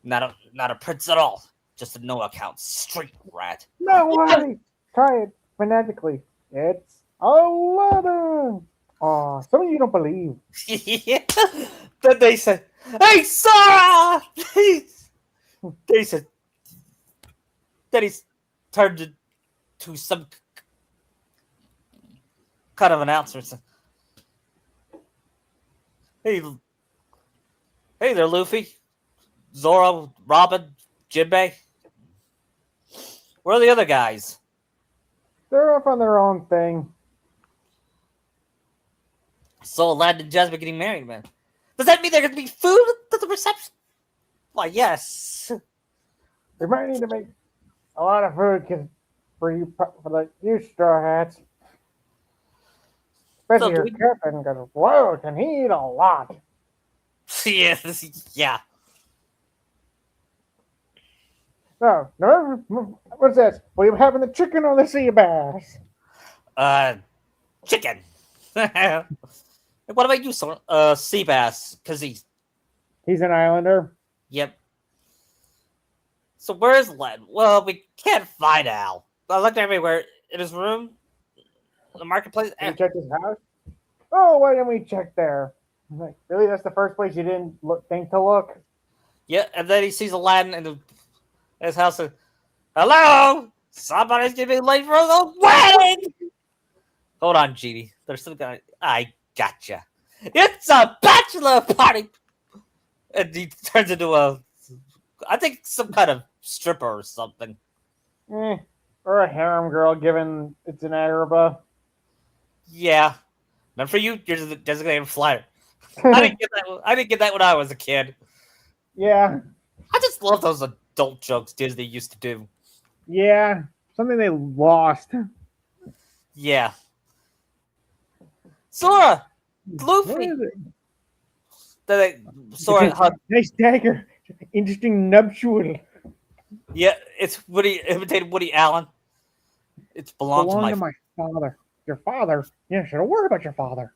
Not a prince at all. Just a no account street rat. No way! Try it phonetically. It's Aladdin. Oh, some of you don't believe. Then they said, "Hey, Sora!" They said. Then he's turned into some kind of announcer. Hey there, Luffy, Zoro, Robin, Jinbei. Where are the other guys? They're off on their own thing. So Aladdin and Jasmine getting married, man. Does that mean there's gonna be food at the reception? Why, yes. They might need to make a lot of food for you straw hats. Especially your captain, because whoa, can he eat a lot? Yes, yeah. No, what's this? What are you having, the chicken or the sea bass? Chicken. What about you, Sora? Sea bass, because he's an islander. Yep. So where's Len? Well, we can't find Al. I looked everywhere. In his room, the marketplace. Did you check his house? Oh, why didn't we check there? I'm like, really? That's the first place you didn't think to look? Yeah, and then he sees Aladdin in his house. And, hello? Somebody's gonna be late for the wedding! Hold on, Genie. There's some guy. I gotcha. It's a bachelor party! And he turns into I think some kind of stripper or something. Or a harem girl, given it's an Agrabah. Yeah. Not for you. You're the designated flyer. I didn't get that. I didn't get that when I was a kid. Yeah, I just love those adult jokes Disney used to do. yeah, something they lost. Yeah. Sora, What Luffy. is it? Sora hug. Nice dagger. Interesting nuptial. Yeah, it's Woody imitated Woody Allen. It's belonged Belong to to my father. Your father? Yeah, should have worried about your father.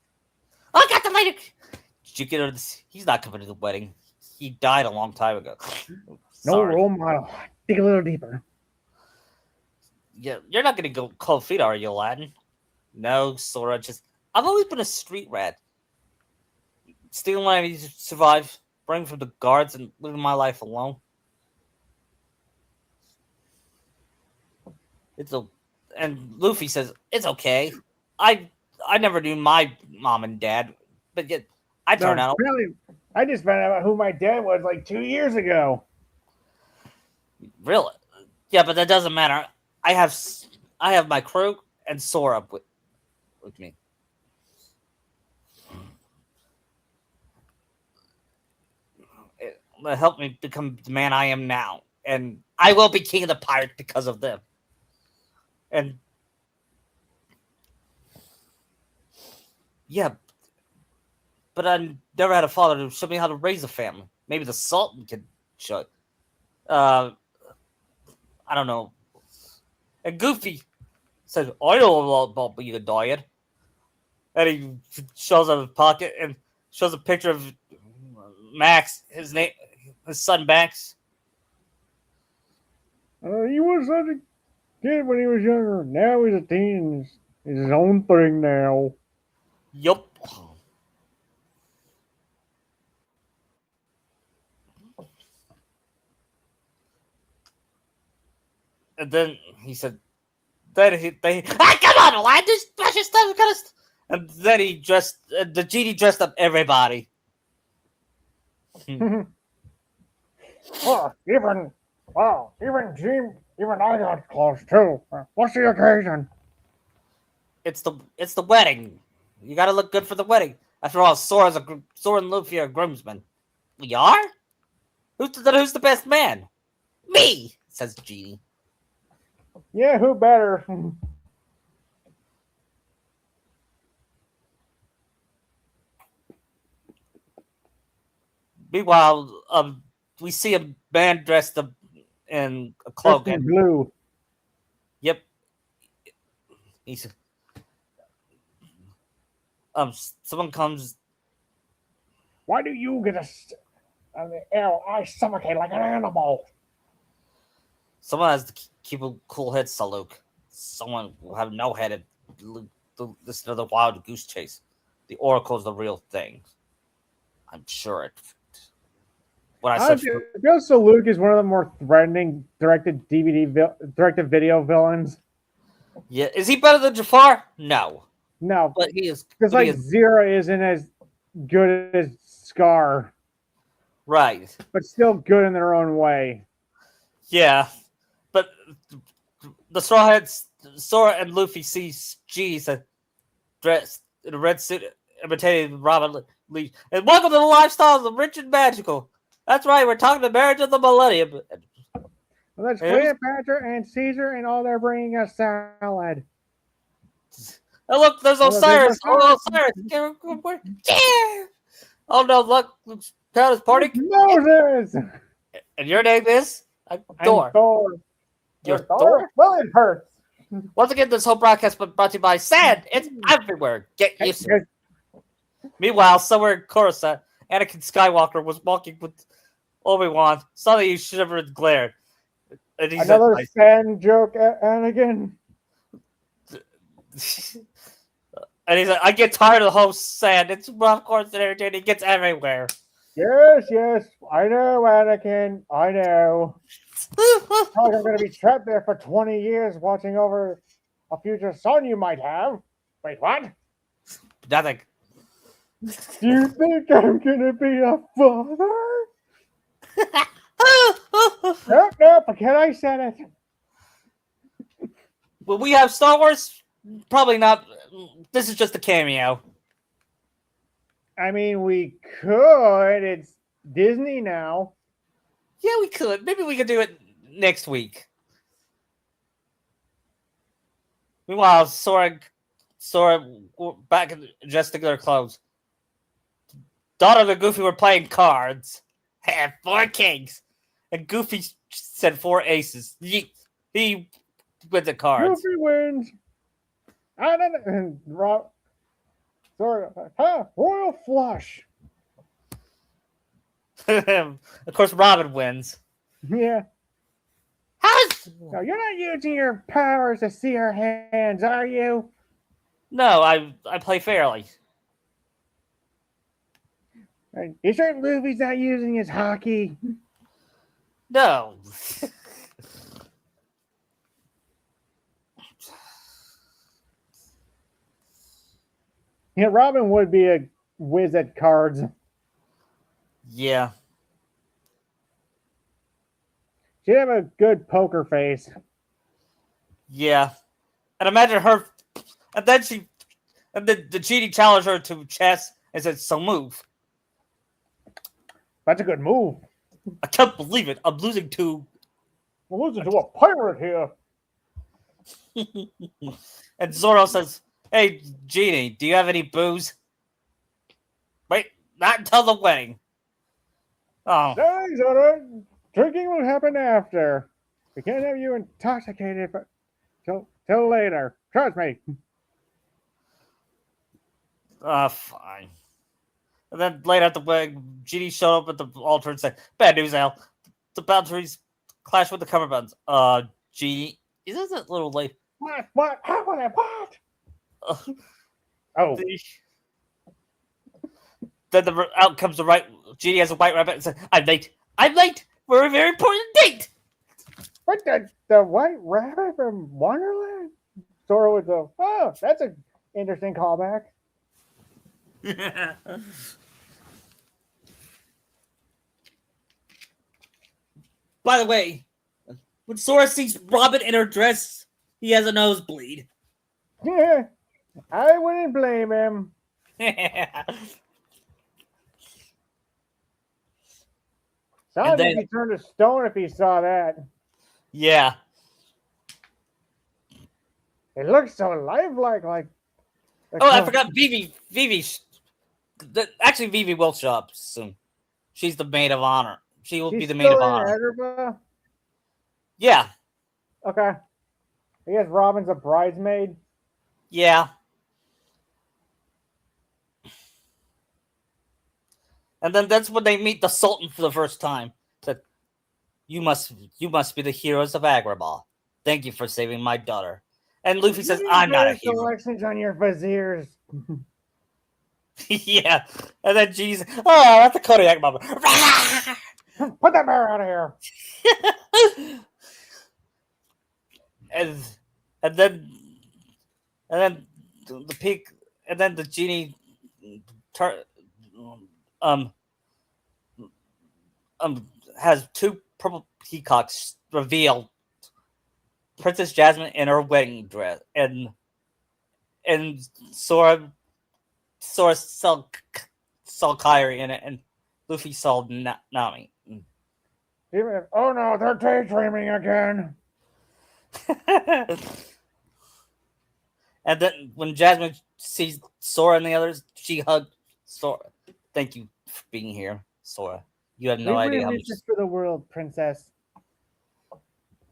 I got the lady. Did you get her this? He's not coming to the wedding. He died a long time ago. No Sorry. role model. Dig a little deeper. Yeah, you're not gonna go cold feet, are you, Aladdin? No, Sora. I've always been a street rat. Stealing what I need to survive, running from the guards, and living my life alone. And Luffy says it's okay. I never knew my mom and dad, but yet I turned out Really, I just found out who my dad was like 2 years ago. really. Yeah, but that doesn't matter. I have my crew and Sora with me. It helped me become the man I am now, and I will be king of the pirates because of them. And yeah, but I never had a father to show me how to raise a family. Maybe the Sultan could show it. I don't know. And Goofy says, I know a lot about being a diet. And he shows up his pocket and shows a picture of Max, his son Max. He was such a kid when he was younger. Now he's a teen. He's his own thing now. Yup. And then he said, come on, Aladdin, just brush your stuff. And then the genie dressed up everybody. Oh, even I got close too. What's the occasion? It's the wedding. You gotta look good for the wedding. After all, Sora and Luffy are groomsmen. We are? Who's the best man? Me, says Genie. Yeah, who better? Meanwhile, we see a man dressed up in a cloak Dressed in and blue. yep, he's someone comes. Why do you get on the air? I suffocate like an animal. Someone has to keep a cool head, Saluk. Someone will have no head and listen to the wild goose chase. The Oracle's the real thing. I'm sure it. When I search for, Ghost of Luke is one of the more threatening directed video villains. yeah, is he better than Jafar? No, No, but he is. because But he like is Zero isn't as good as Scar, right. but still good in their own way. Yeah, but the Straw Hats, Sora and Luffy see G's dressed in a red suit, imitating Robin Lee. And welcome to the lifestyles of the rich and magical. That's right, we're talking the marriage of the millennium. Well, that's Hey, Cleopatra and Caesar, and all they're bringing us salad. Oh, look, there's Well, Osiris. there's Oh, Osiris. Yeah. Oh, no, look, Luke's crowd is partying. Moses And your name is? and Thor. Thor. You're Thor? Thor? Well, it hurts. Once again, this whole broadcast was brought to you by Sand. It's everywhere. Get used to it. Meanwhile, somewhere in Coruscant, Anakin Skywalker was walking with Obi-Wan. Suddenly he shivered and glared. And he Another said, sand joke, Anakin. and he's like, I get tired of the whole sand. It's rough course and everything. It gets everywhere. Yes, I know, Anakin. I know. I'm going to be trapped there for 20 years watching over a future son you might have. Wait, what? Nothing. Do you think I'm going to be a father? No, forget I said it. Will we have Star Wars? Probably not. This is just a cameo. I mean, we could. It's Disney now. Yeah, we could. Maybe we could do it next week. Meanwhile, Sora, back in adjusting their clothes. Donald and Goofy were playing cards. Had 4 kings, and Goofy said 4 aces. He with the cards. Goofy wins. I don't know. Rob, Sora, royal flush. Of course, Robin wins. Yeah. How's No, you're not using your powers to see our hands, are you? no? I play fairly. You sure Luffy's not using his hockey? No. Yeah, Robin would be a whiz at cards. Yeah. She'd have a good poker face. Yeah. And imagine her, and then the genie challenged her to chess and said, "So move." That's a good move. I can't believe it. I'm losing to. We're losing to a pirate here. And Zoro says, "Hey, genie, do you have any booze?" Wait, not until the wedding. Oh, Thanks, Oda. Drinking will happen after. We can't have you intoxicated till later. Trust me. fine. And then later at the wedding, Genie showed up at the altar and said, "Bad news, Al. The boundaries clash with the cummerbunds." Genie, is this a little late? What? Happened? What? Oh. Then out comes the right. Genie has a white rabbit and says, "I'm late. I'm late for a very important date." What, the white rabbit from Wonderland? Sora was that's an interesting callback. By the way, when Sora sees Robin in her dress, he has a nosebleed. Yeah, I wouldn't blame him. Sounds like he turned to stone if he saw that. Yeah. It looks so lifelike, like. Oh, I forgot Vivi. Actually, Vivi will show up soon. She's the maid of honor. She will be the maid of honor. Agrabah? Yeah. Okay. I guess Robin's a bridesmaid. Yeah. And then that's when they meet the Sultan for the first time. Said, you must be the heroes of Agrabah. Thank you for saving my daughter." And Luffy says, "I'm not a hero." Selections on your viziers. Yeah. And then G's, "Oh, that's a Kodiak moment." Put that bear out of here. and then the peak, and then the genie has 2 purple peacocks reveal Princess Jasmine in her wedding dress, and Sora saw Kairi in it, and Luffy saw Nami. Oh no, they're daydreaming again. And then when Jasmine sees Sora and the others, she hugged Sora. "Thank you for being here, Sora. You have no idea how much." This for the world, princess.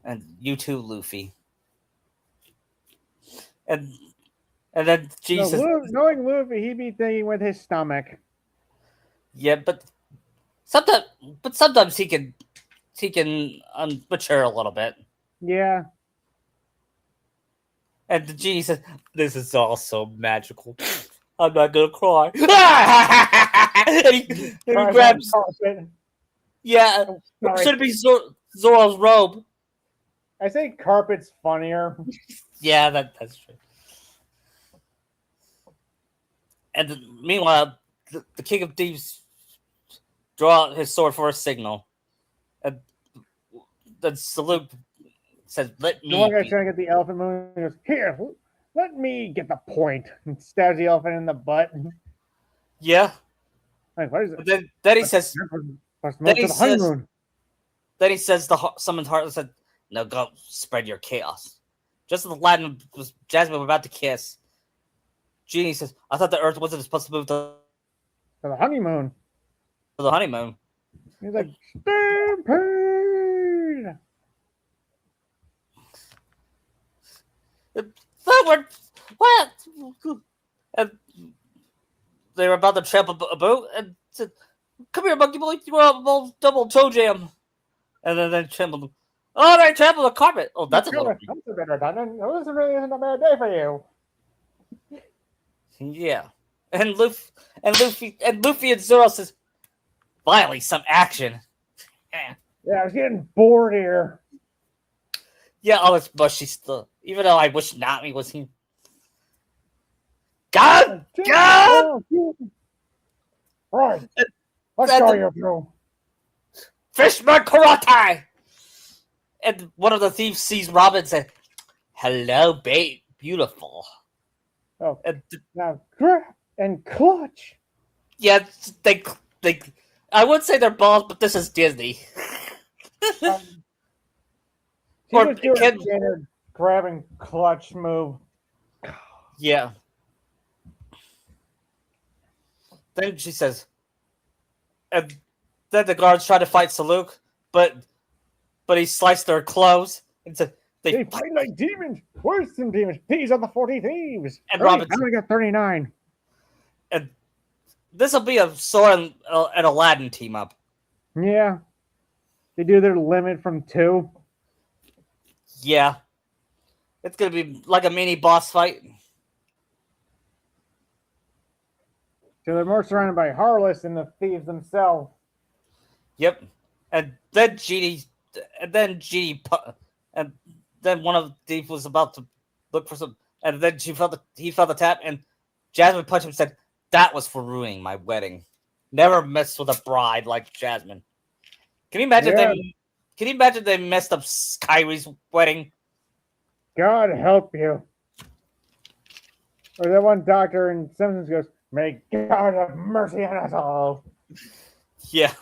And you too, Luffy. And then Jesus. Knowing Luffy, he'd be thinking with his stomach. Yeah, but sometimes he can mature a little bit. Yeah. And the genie says, "This is all so magical. I'm not gonna cry." and he grabs. Yeah, should it be Zoro's robe? I think carpet's funnier. Yeah, that's true. And meanwhile, the King of Thieves draw out his sword for a signal. And then Salute says, "Let me." The one guy's trying to get the elephant moon. He goes, "Here, let me get the point." And stabs the elephant in the butt. Yeah. Like, what is it? Then he says, Let's then move he to the says, honeymoon. then he says the summoned heart said, "Now go spread your chaos." Just as Aladdin was Jasmine were about to kiss, Genie says, "I thought the Earth wasn't supposed to move to To the honeymoon. the honeymoon." He's like, Stampede! What? And they were about to trample a boat and said, "Come here, monkey boy, you want a double toe jam?" And then they trampled. Oh, they trampled the carpet. Oh, that's a little. That's a bit redundant. This really isn't a bad day for you. Yeah. And Luffy and Zoro says, "Finally, some action." Yeah, I was getting bored here. Yeah, all this mushy stuff. Even though I wish Nami was here. God! God! Right. Let's That's go, a- you two. Fishman karate! And one of the thieves sees Robin and said, "Hello, babe, beautiful." Oh, And now grab and clutch. yeah, they I would say they're balls, but this is Disney. She Or was doing can- a standard grabbing clutch move. Yeah. Then she says, and then the guards try to fight Saluk, but he sliced their clothes and said They fight like demons. Worse than demons. Thieves are the 40 thieves. And Hey, Robin- I only got 39. and this will be a Sora and Aladdin team up. Yeah. They do their limit from 2. Yeah. It's gonna be like a mini boss fight. So they're more surrounded by Harless than the thieves themselves. Yep. And then Genie and then one of the thieves was about to look for some, and then he felt the tap, and Jasmine punched him and said, "That was for ruining my wedding. Never mess with a bride like Jasmine." Can you imagine Yeah. Can you imagine they messed up Kyrie's wedding? God help you. Or that one doctor in Simpsons goes, "May God have mercy on us all." Yeah.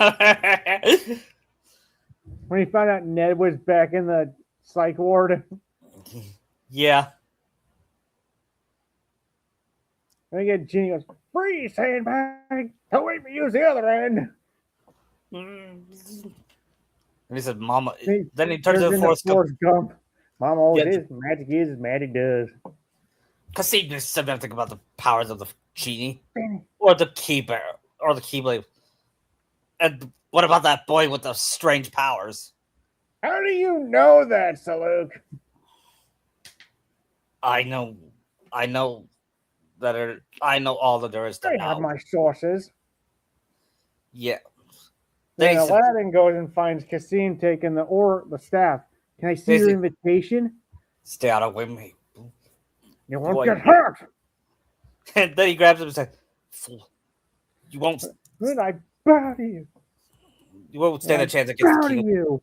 When he found out Ned was back in the psych ward. Yeah. And again, Genie goes, "Freeze, sandbag! Don't wait me use the other end." And he said, "Mama." He Then he turns to Forrest Gump. Gump. Mom always Yeah. is. Magic is as magic does. Because he knew something about the powers of the genie. Or the Keyblade. And what about that boy with the strange powers? How do you know that, Saluk? I know all that there is to I know. have my sources. Yeah. Then They said- Aladdin goes and finds Cassim taking the staff. "Can I see your Busy. invitation?" "Stay out of me." "You won't Boy. get hurt." And then he grabs him and says, "Fool, you won't "Good, I bow to you. stand a chance Bow against the to king." you."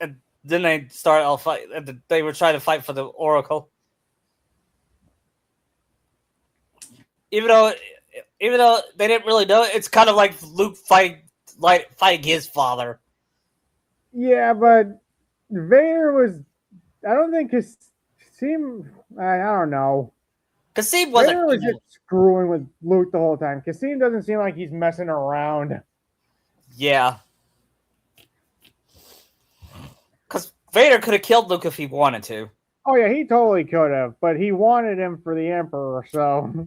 And then they start all fight. And they were trying to fight for the Oracle. Even though they didn't really know it, it's kind of like Luke fighting his father. Yeah, but Vader was. I don't think Cassim. I don't know. Kassim wasn't Vader was evil. just screwing with Luke the whole time. Cassim doesn't seem like he's messing around. Yeah. Because Vader could have killed Luke if he wanted to. Oh yeah, he totally could have, but he wanted him for the Emperor. So,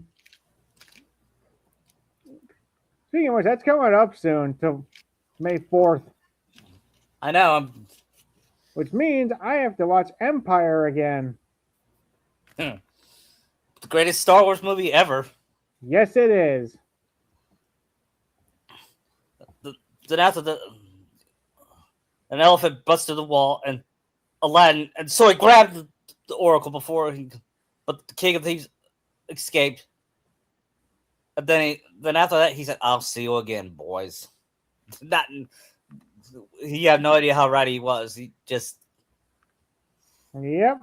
speaking of which, that's coming up soon to May 4th, I know. which means I have to watch Empire again. The greatest Star Wars movie ever. Yes, it is. Then after an elephant busted the wall, and Aladdin, and so he grabbed the Oracle but the King of Thieves escaped. And then after that, he said, "I'll see you again, boys." He had no idea how right he was. He just, Yep.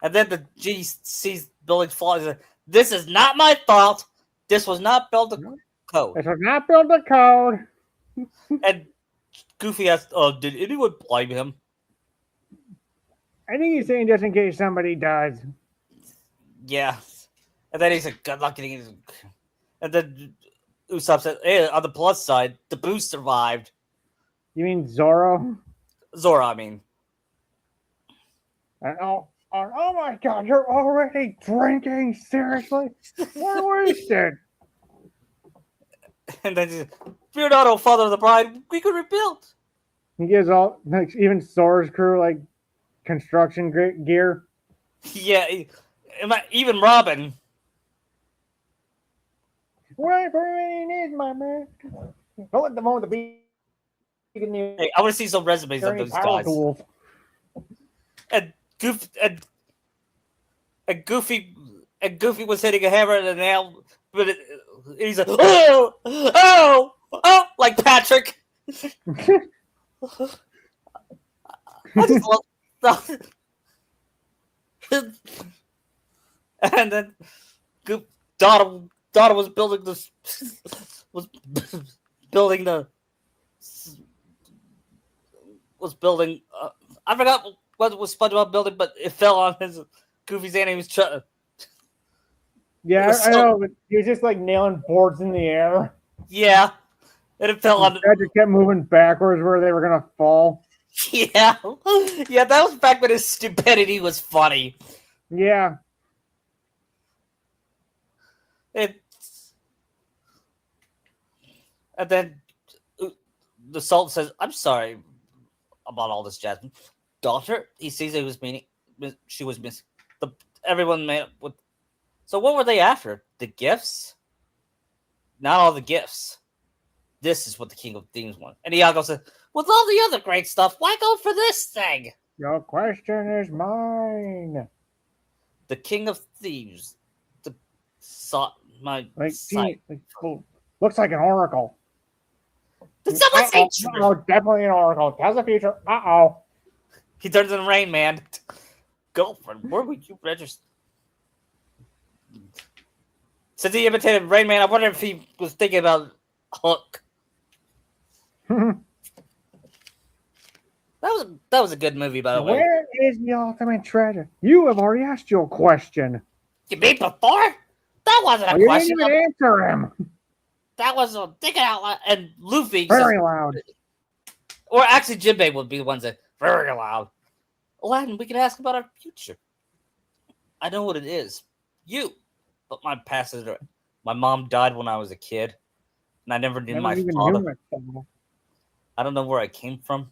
and then the G sees buildings fall. He said, This is not my fault. This was not built to code. This was not built to code. And Goofy asked, did anyone blame him? I think he's saying just in case somebody does. Yeah. And then he said, good luck getting it. And then Usopp said, hey, on the plus side, the boost survived. You mean Zoro? Zora, I mean. And oh my god, you're already drinking? Seriously? We're wasted. And then he said, fear not, O father of the bride, we could rebuild. He gives all, like, even Zoro's crew, like, construction gear. Yeah, even Robin. Whatever you need, my man. Don't let the moment be. Hey, I want to see some resumes of those guys. Tools. And Goofy was hitting a hammer and a nail, but he's like, oh, like Patrick. I just love. And then Donna was building this. Was building. I forgot what was SpongeBob building, but it fell on his Goofy's hand. He was trying. Yeah, I know. But he was just like nailing boards in the air. Yeah, and it fell on. Patrick kept moving backwards where they were gonna fall. Yeah, that was back when his stupidity was funny. Yeah. And then the Sultan says, "I'm sorry about all this, Jasmine. Daughter." He sees it was meaning. She was missing. Everyone made up with. So what were they after? The gifts? Not all the gifts. This is what the King of Thieves wanted. And Iago said, with all the other great stuff, why go for this thing? Your question is mine. The King of Thieves. Looks like an oracle. Did someone say true? Oh, definitely an oracle. Tells the future. Uh-oh. He turns into Rain Man. Girlfriend, where would you register? Since he imitated Rain Man, I wonder if he was thinking about Hook. That was a good movie, by the way. Where is the ultimate treasure? You have already asked your question. You mean before? That wasn't a question. You didn't even answer him. That was a thinking out loud. And Luffy very loud. Or actually, Jinbei would be the ones that very loud. Aladdin, we can ask about our future. I know what it is. You. But my past is. My mom died when I was a kid. And I never knew my father. I don't know where I came from.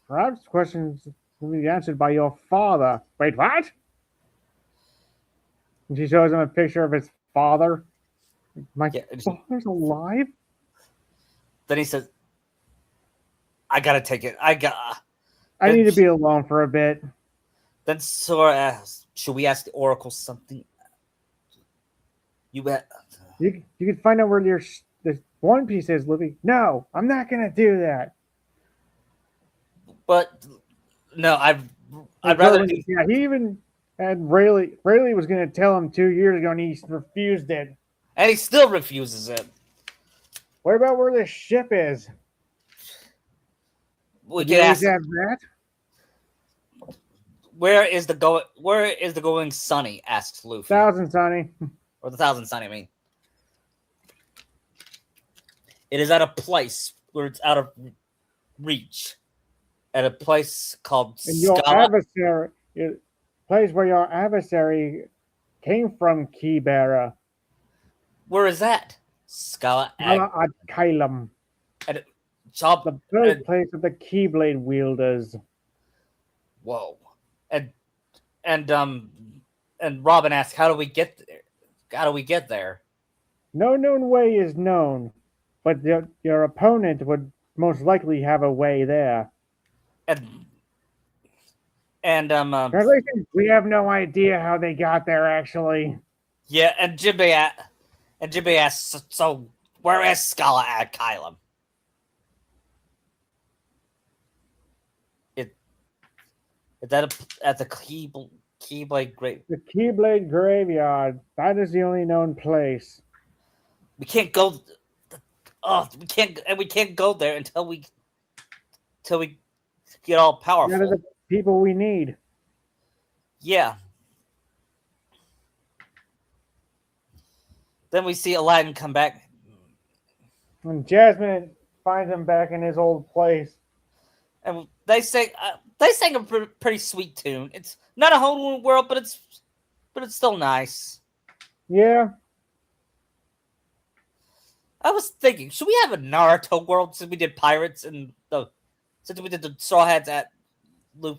Perhaps questions will be answered by your father. Wait, what? And she shows him a picture of his father. My father's alive? Then he says, I gotta take it. I need to be alone for a bit. Then Sora asks, should we ask the Oracle something? You bet. You can find out where the One Piece is, Luffy. No, I'm not gonna do that. But no, I'd rather. Yeah, he even had Rayleigh. Rayleigh was gonna tell him 2 years ago, and he refused it. And he still refuses it. What about where the ship is? We can ask have that. Where is the going Sunny? Asks Luffy. Thousand Sunny. Or the Thousand Sunny, I mean. It is at a place where it's out of reach. At a place called place where your adversary came from, Kibera. Where is that? Scala ad Kylum. The birthplace of the Keyblade wielders. Whoa. And Robin asks, how do we get there? How do we get there? No known way is known, but your opponent would most likely have a way there. We have no idea how they got there, actually. Yeah, and Jinbei asks, so where is Scala at Kylum? Is that at the Keyblade Great. The Keyblade Graveyard. That is the only known place. We can't go. Oh, we can't go there until we get all That powerful. are the people we need. Yeah. Then we see Aladdin come back. And Jasmine finds him back in his old place. And they sang a pretty sweet tune. It's not a whole new world, but it's still nice. Yeah. I was thinking, should we have a Naruto world since we did pirates and since we did the Straw Hats at the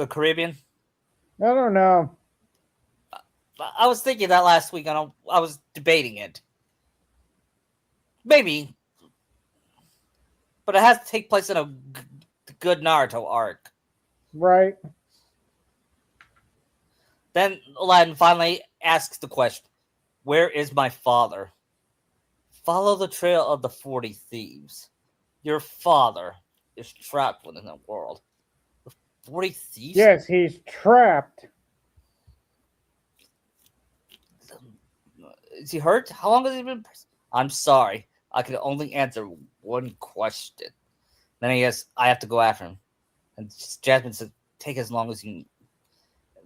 Caribbean? I don't know. I was thinking that last week, and I was debating it. Maybe, but it has to take place in a good Naruto arc. Right. Then Aladdin finally asks the question, "Where is my father?" Follow the trail of the 40 thieves. Your father is trapped within the world. 40 thieves? Yes, he's trapped. Is he hurt? How long has he been? I'm sorry. I can only answer one question. Then he says, I have to go after him. And Jasmine said, take as long as you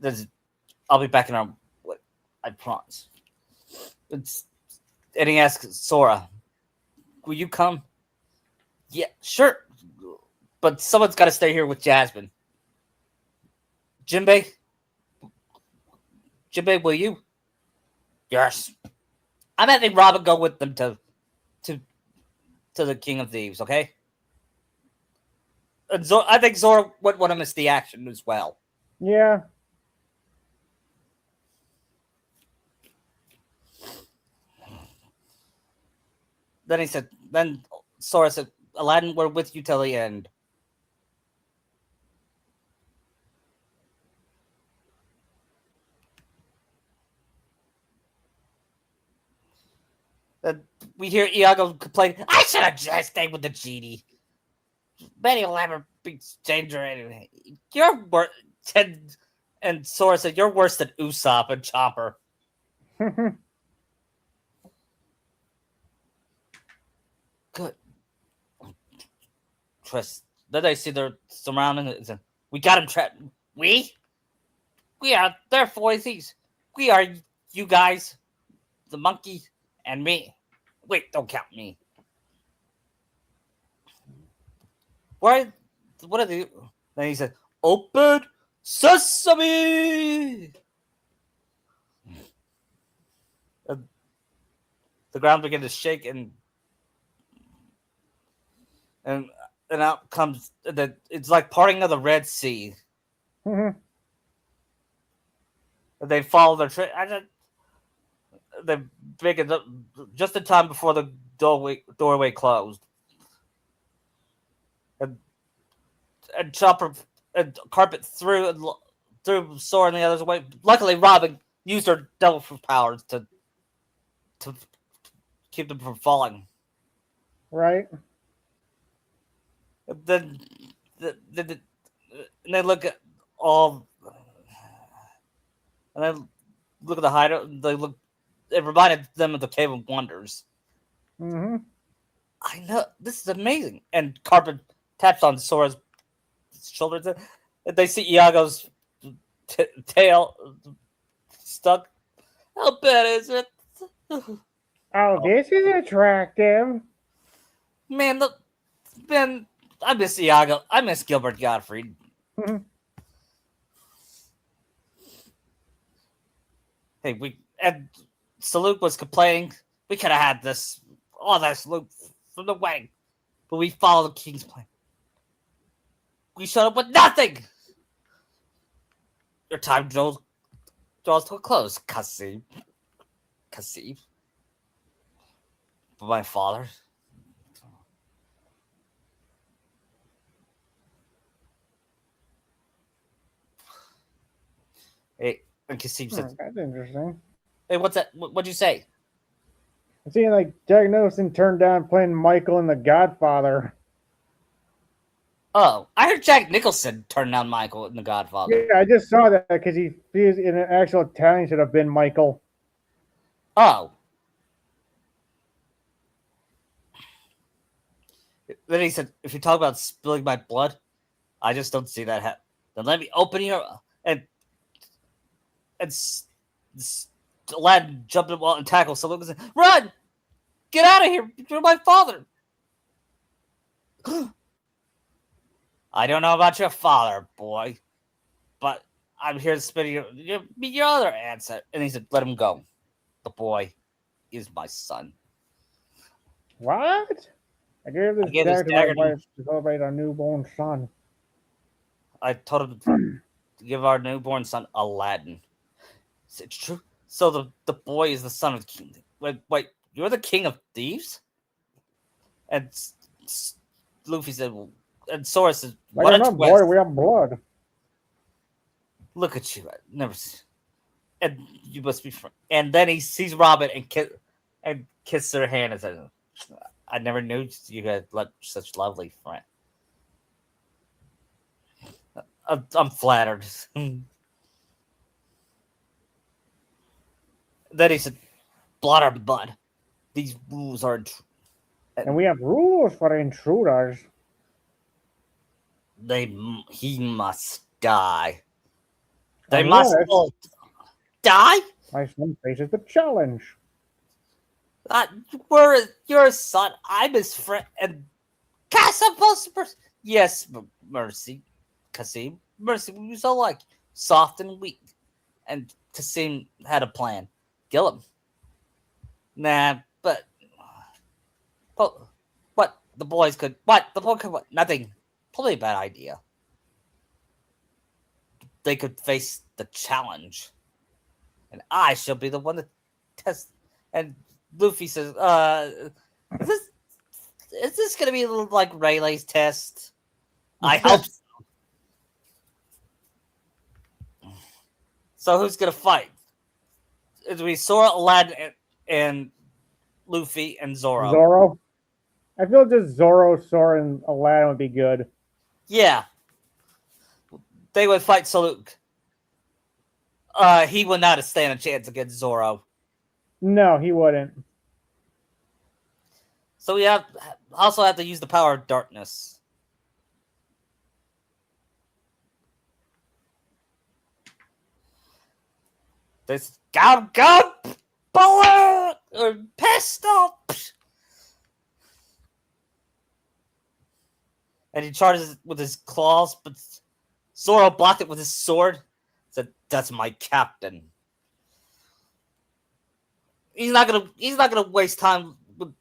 need. I'll be back in our... I promise. And he asks Sora, will you come? Yeah, sure. But someone's got to stay here with Jasmine. Jinbei, will you? Yes. I'm having Robin go with them to the King of Thieves, okay? And I think Zora would want to miss the action as well. Yeah. Then Sora said, Aladdin, we're with you till the end. We hear Iago complain, I should have just stayed with the genie. Betty will never beat danger anyway. You're worse. And Sora said, you're worse than Usopp and Chopper. Good. Trust. Then they see they're surrounding it. We got him trapped. We are. They're 40 thieves. We are you guys, the monkey, and me. Wait, don't count me. Why? What are they? Then he said, "Open sesame." The ground began to shake, and out comes it's like parting of the Red Sea. They follow their trail. They make it up just in time before the doorway closed. And Chopper and Carpet threw Sora and the others away. Luckily, Robin used her devil fruit powers to keep them from falling. Right. Then they look at all, and then look at the hideout. It reminded them of the Cave of Wonders. Mm-hmm. I know, this is amazing. And Carpet taps on Sora's shoulder. And they see Iago's tail stuck. How bad is it? Oh, this is attractive. Man, I miss Iago. I miss Gilbert Gottfried. Hey, and Salute was complaining. We could have had all this loot from the wedding, but we followed the king's plan. We showed up with nothing. Your time draws to a close, Kasib. But my father. Hey, and Kasib said, That's interesting. hey, what's that? What'd you say? I see like Jack Nicholson turned down playing Michael in The Godfather. Oh, I heard Jack Nicholson turned down Michael in The Godfather. Yeah, I just saw that because he's in an actual Italian should have been Michael. Oh. Then he said, if you talk about spilling my blood, I just don't see that happen. Then let me open your and Aladdin jumped in the wall and tackled someone and said, "Run! Get out of here! You're my father." I don't know about your father, boy, but I'm here to spin your other answer. And he said, "Let him go. The boy is my son." What? I gave this gave this dagger to dagger my wife to celebrate our newborn son. I told him to give our newborn son Aladdin. It's true. So the boy is the son of the king. Wait, you're the king of thieves? And Luffy said, and Sora said, Like "What I'm a not twist! boy, we have blood. Look at you! I never seen. And you must be." And then he sees Robin and kiss her hand and says, "I never knew you had such lovely friend." I'm flattered. Then he said, "Blood or bud. These rules are." And we have rules for intruders. He must die. They must Unless all die. my son faces the challenge. You're his son. I'm his friend. And yes, Mercy, Kasim. Mercy was so like soft and weak. And Kasim had a plan. Kill him. Nah, but what the boys could what the boy could what nothing. Probably a bad idea. They could face the challenge, and I shall be the one to test. And Luffy says, is this gonna be a little like Rayleigh's test?" I hope so. So who's gonna fight? It'll be Sora, Aladdin, and Luffy and Zoro. Zoro? I feel just Zoro, Sora, and Aladdin would be good. Yeah. They would fight Saluk. He would not stand a chance against Zoro. No, he wouldn't. So we also have to use the power of darkness. This gun, bullet, or pistol. And he charges with his claws, but Zoro blocked it with his sword. Said, "That's my captain." He's not gonna waste time with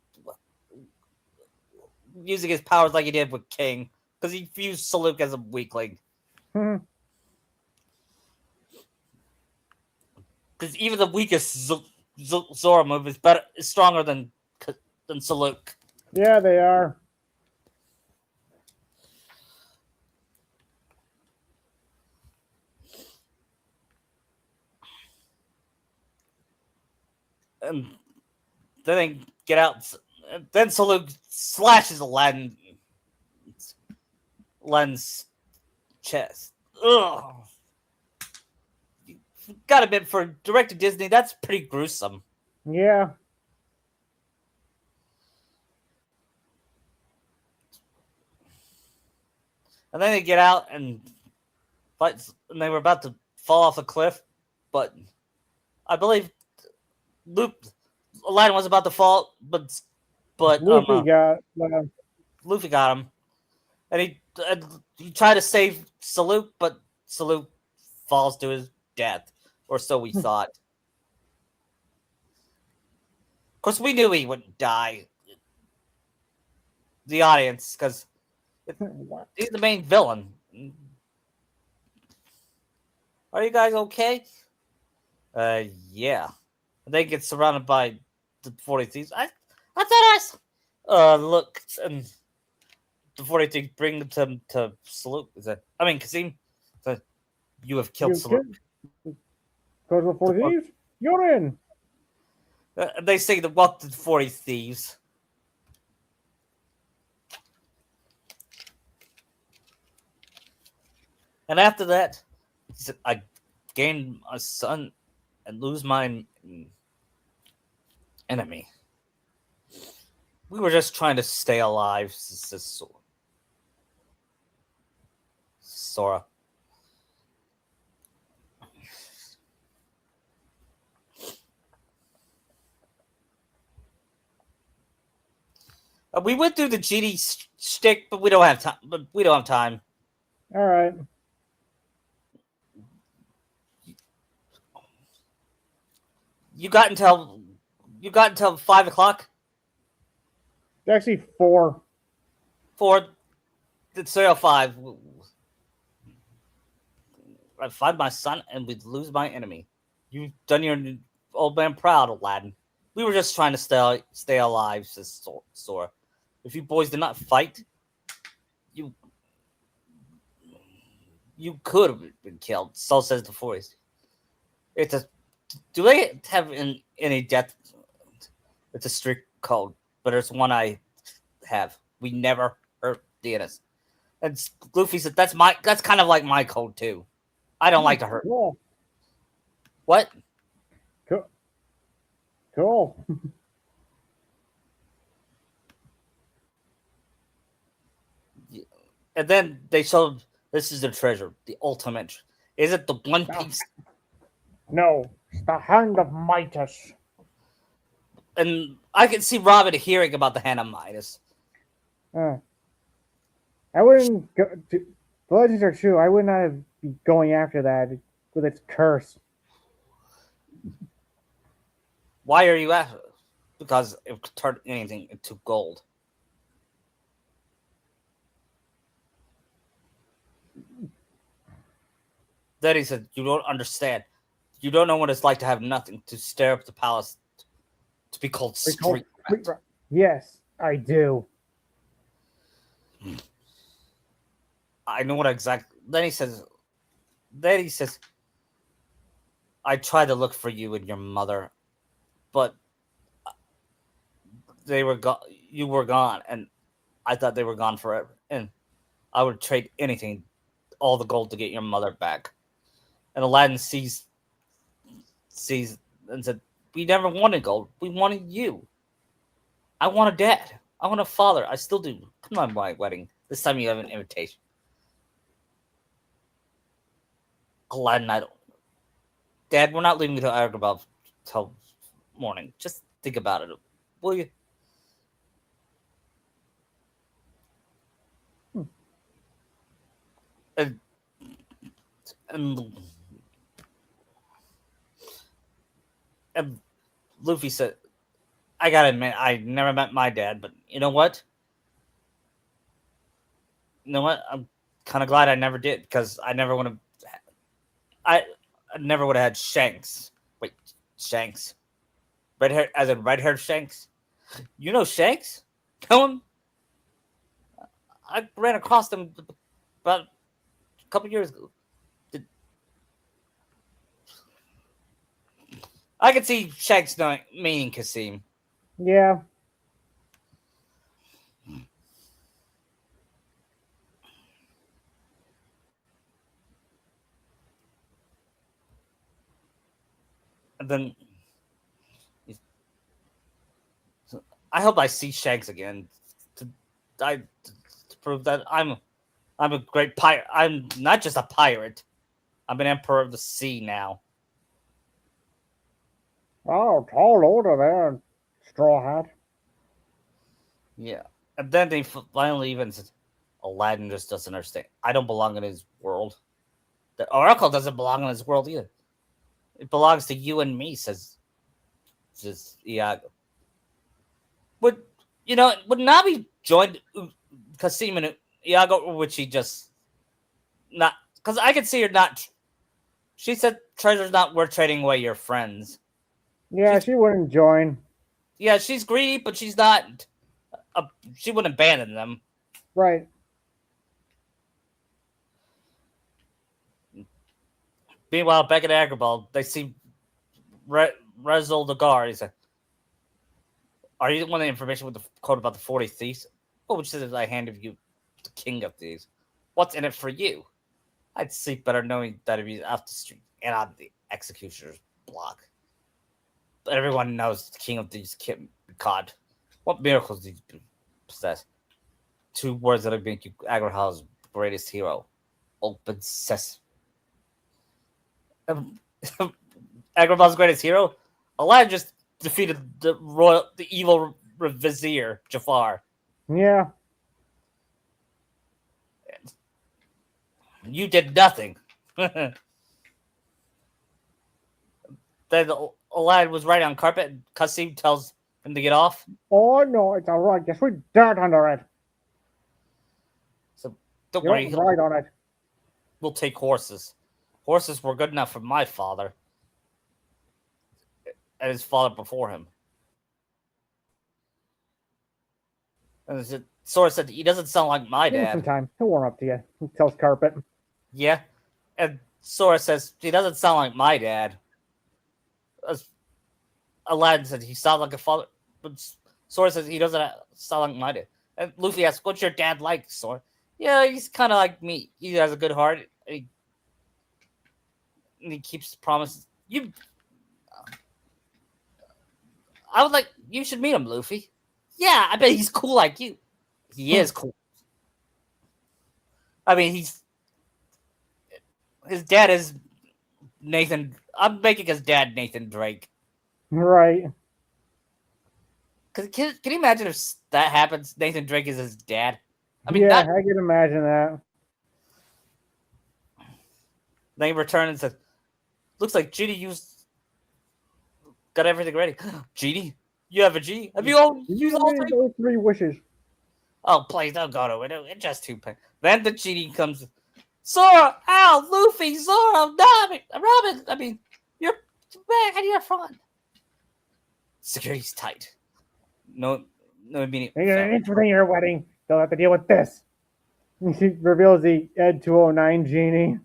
using his powers like he did with King, because he views Saluk as a weakling. Because even the weakest Zoro move is stronger than Saluk. Yeah, they are. And then they get out. Then Saluk slashes Aladdin's chest. Ugh. Gotta admit, for direct to Disney, that's pretty gruesome. Yeah. And then they get out and fight, and they were about to fall off a cliff, but I believe Aladdin was about to fall, but Luffy Luffy got him, and he tried to save Saluk, but Saluk falls to his death, or so we thought. Of course, we knew he wouldn't die. The audience, because he's the main villain. Are you guys okay? Yeah. They get surrounded by the 40 Thieves. I thought I look, and the 40 Thieves bring them to Saluk. Kasim, you have killed Saluk. Because of 40 Thieves? You're in. They say the what the 40 Thieves. And after that, he said, I gained a son and lose my enemy. We were just trying to stay alive, says Sora. We went through the GD shtick, but we don't have time. But we don't have time. All right. You got until 5 o'clock It's actually 4. for the serial 5. I find my son and we lose my enemy. You've done your old man proud, Aladdin. We were just trying to stay alive, says Sora. If you boys did not fight, you could have been killed. So says the forest. Do they have any death? It's a strict code, but there's one I have. We never hurt the innocent. And Luffy said that's kind of like my code too. I don't like to hurt. Cool. What? Cool. And then they showed this is the treasure, the ultimate. Is it the one piece? No, it's the hand of Midas. And I can see Robin hearing about the hand of Midas. I wouldn't go. The legends are true. I would not have be going after that with its curse. Why are you after? Because it could turn anything into gold. Then he said, "You don't understand. You don't know what it's like to have nothing, to stare up the palace, to be called street rat." Yes, I do. I know what exactly. Then he says, I tried to look for you and your mother, but they were gone. You were gone, and I thought they were gone forever. And I would trade anything, all the gold, to get your mother back." And Aladdin sees and said, "We never wanted gold. We wanted you. I want a dad. I want a father. I still do. Come on, my wedding. This time you have an invitation." Aladdin, I don't. Dad, we're not leaving to Agrabah till morning. Just think about it, will you? And, and Luffy said, "I gotta admit, I never met my dad, but you know what? I'm kind of glad I never did, because I never would have. I never would have had Shanks. Wait, Shanks, red hair, as in red haired Shanks. You know Shanks? Know him? I ran across him about a couple years ago. I could see Shanks meaning Kasim. Yeah. And then I hope I see Shanks again to prove that I'm a great pirate. I'm not just a pirate. I'm an emperor of the sea now. Oh, tall order there, Straw Hat. Yeah. And then they finally even said, Aladdin just doesn't understand. I don't belong in his world. The Oracle doesn't belong in his world either. It belongs to you and me, says Iago. Would Nabi join Kasim and Iago, or would she just not? Because I could see her not. She said treasure's not worth trading away your friends. Yeah, she wouldn't join. Yeah, she's greedy, but she's not. She wouldn't abandon them. Right. Meanwhile, back at Agrabah, they see Rezul the guard. He said, "Are you the one of the information with the code about the 40 thieves?" "Oh, which says I handed you the king of thieves. What's in it for you?" I'd sleep better knowing that he'd be off the street and on the executioner's block. But everyone knows the king of thieves can't be caught. What miracles do you possess? 2 words that'll make you Agrahal's greatest hero. Open sesame. Agrahal's greatest hero? Aladdin just defeated the evil vizier, Jafar. Yeah. You did nothing. Then Aladdin was riding on carpet, and Qasim tells him to get off. Oh no, it's all right. Just we dirt under it. So don't You worry, don't ride on it. we'll take horses. Horses were good enough for my father and his father before him. And Sora said, he doesn't sound like my Give him some dad. time. He'll warm up to you. He tells Carpet. Yeah. And Sora says, he doesn't sound like my dad. Aladdin said, he sounds like a father. But Sora says, he doesn't sound like my dad. And Luffy asks, what's your dad like, Sora? Yeah, he's kind of like me. He has a good heart. And he keeps promises. I would like, you should meet him, Luffy. Yeah, I bet he's cool like you. He is cool. I mean, his dad is Nathan. I'm making his dad Nathan Drake. Right. Cause can you imagine if that happens? Nathan Drake is his dad. I mean, yeah, I can imagine that. Then he returned and said, "Looks like Genie got everything ready." Genie, you have a Genie? Have you all used all 3? Those 3 wishes. Oh, please don't go to it. It's just too pain. Then the Genie comes. Sora, Al, Luffy, Zoro, Robin. I mean, you're back and you're front. Security's tight. No immediate. They're gonna intervene your wedding. They'll have to deal with this. He reveals the Ed 209 genie.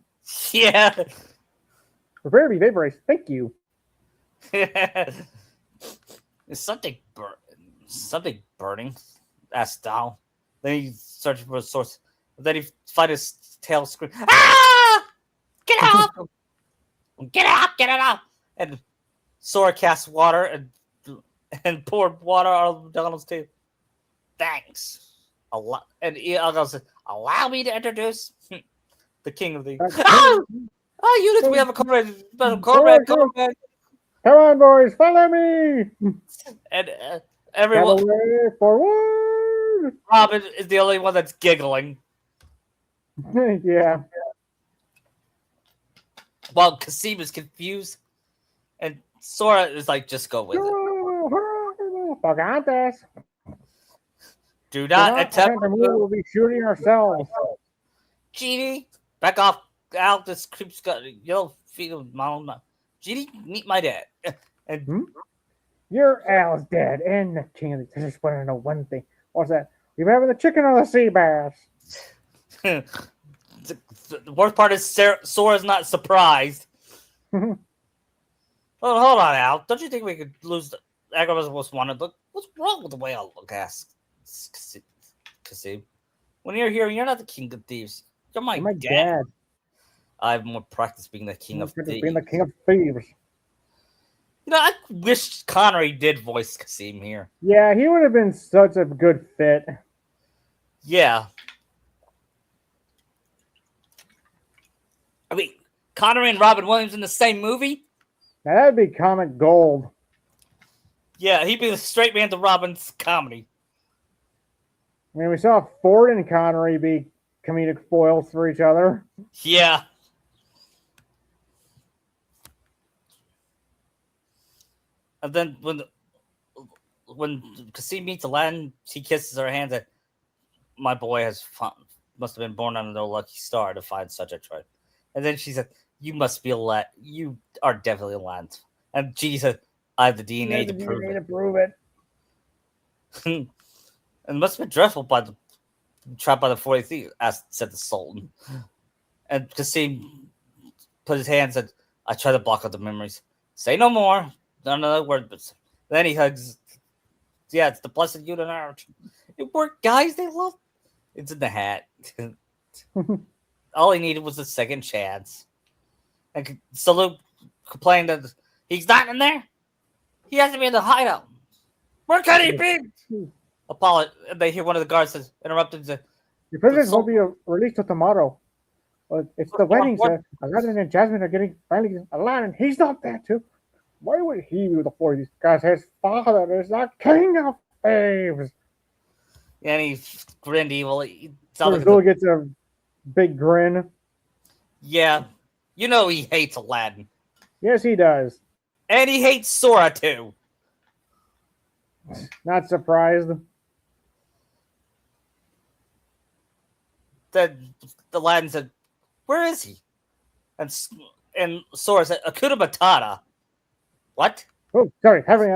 Yeah. Prepare to be vaporized. Thank you. Is something burning? Asked Dal. Then he searched for a source. Then he find his tail scream. Ah! Get out! Get out! Get it out! And Sora casts water and poured water on Donald's tail. Thanks. And Algon said, allow me to introduce the king of the... Oh, Eunice, we have a comrade. Comrade. Come on, boys, follow me. And everyone... Away forward. Robin is the only one that's giggling. Yeah. While Qasim is confused. And Sora is like, just go with it. Pocahontas. Do not attempt to move. We'll be shooting ourselves. Genie, back off. Al, this creep's got yellow feet of mom. Genie, meet my dad. And Your Al's dead. And the king. I just want to know one thing. What's that? You having the chicken or the sea bass? The worst part is Sora's not surprised. Hold on, Al. Don't you think we could lose Agrabah's most wanted? Look, what's wrong with the way I look? Asked Qasim. When you're here, you're not the king of thieves. You're my dad. I have more practice being the king of thieves. Being the king of thieves. You know, I wish Connery did voice Qasim here. Yeah, he would have been such a good fit. Yeah. I mean, Connery and Robin Williams in the same movie? Now that'd be comic gold. Yeah, he'd be the straight man to Robin's comedy. I mean, we saw Ford and Connery be comedic foils for each other. Yeah. And then when Qasim meets Aladdin, he kisses her hand that my boy must have been born under a lucky star to find such a treasure. And then she said, "You must be Aladdin. You are definitely Aladdin." And Genie said, "I have the DNA to prove it." And it must have been dreadful trapped by the 40 thieves, said the Sultan. And Qasim put his hand and said, "I try to block out the memories. Say no more. Not another word." But then he hugs. Yeah, it's the blessed universe. It worked, guys. They love. It's in the hat. all he needed was a second chance. And Salute complained that he's not in there. He has to be in the hideout. Where can he be? Apollo. They hear one of the guards says, interrupted. The prisoners will be released tomorrow. But it's the wedding, sir. Aladdin and Jasmine are getting finally. Aladdin, he's not there too. Why would he be the 40s? Because his father is the king of thieves. And he grinned evilly. Still gets a big grin. Yeah. You know he hates Aladdin. Yes, he does. And he hates Sora, too. Not surprised. Then Aladdin said, where is he? And Sora said, Akuta Matata. What? Oh, sorry. Having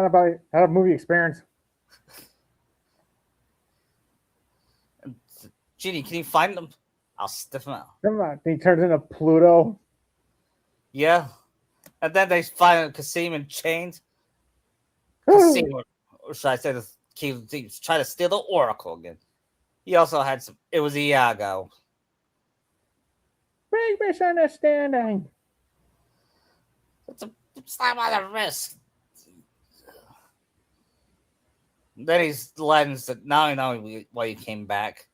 had a movie experience. Genie, can you find them? I'll stiff him out. Come on. He turns into Pluto. Yeah. And then they find Kasim in chains. Kasim, or should I say the King of Thieves, try to steal the Oracle again. He also had some. It was Iago. Big misunderstanding. It's a slap on the wrist. Then he's Aladdin said, now I know why you came back.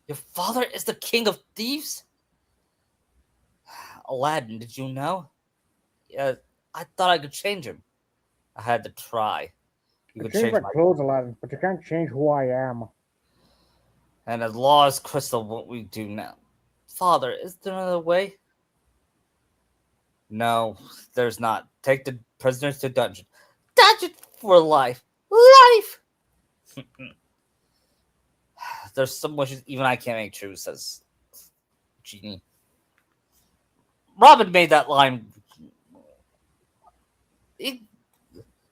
Your father is the king of thieves? Aladdin, did you know? Yeah, I thought I could change him. I had to try. You could change my clothes, Aladdin, but you can't change who I am. And as law is crystal, what we do now. Father, is there another way? No, there's not. Take the prisoners to dungeon. Dungeon for life. Life! There's some wishes even I can't make true, says Genie. Robin made that line.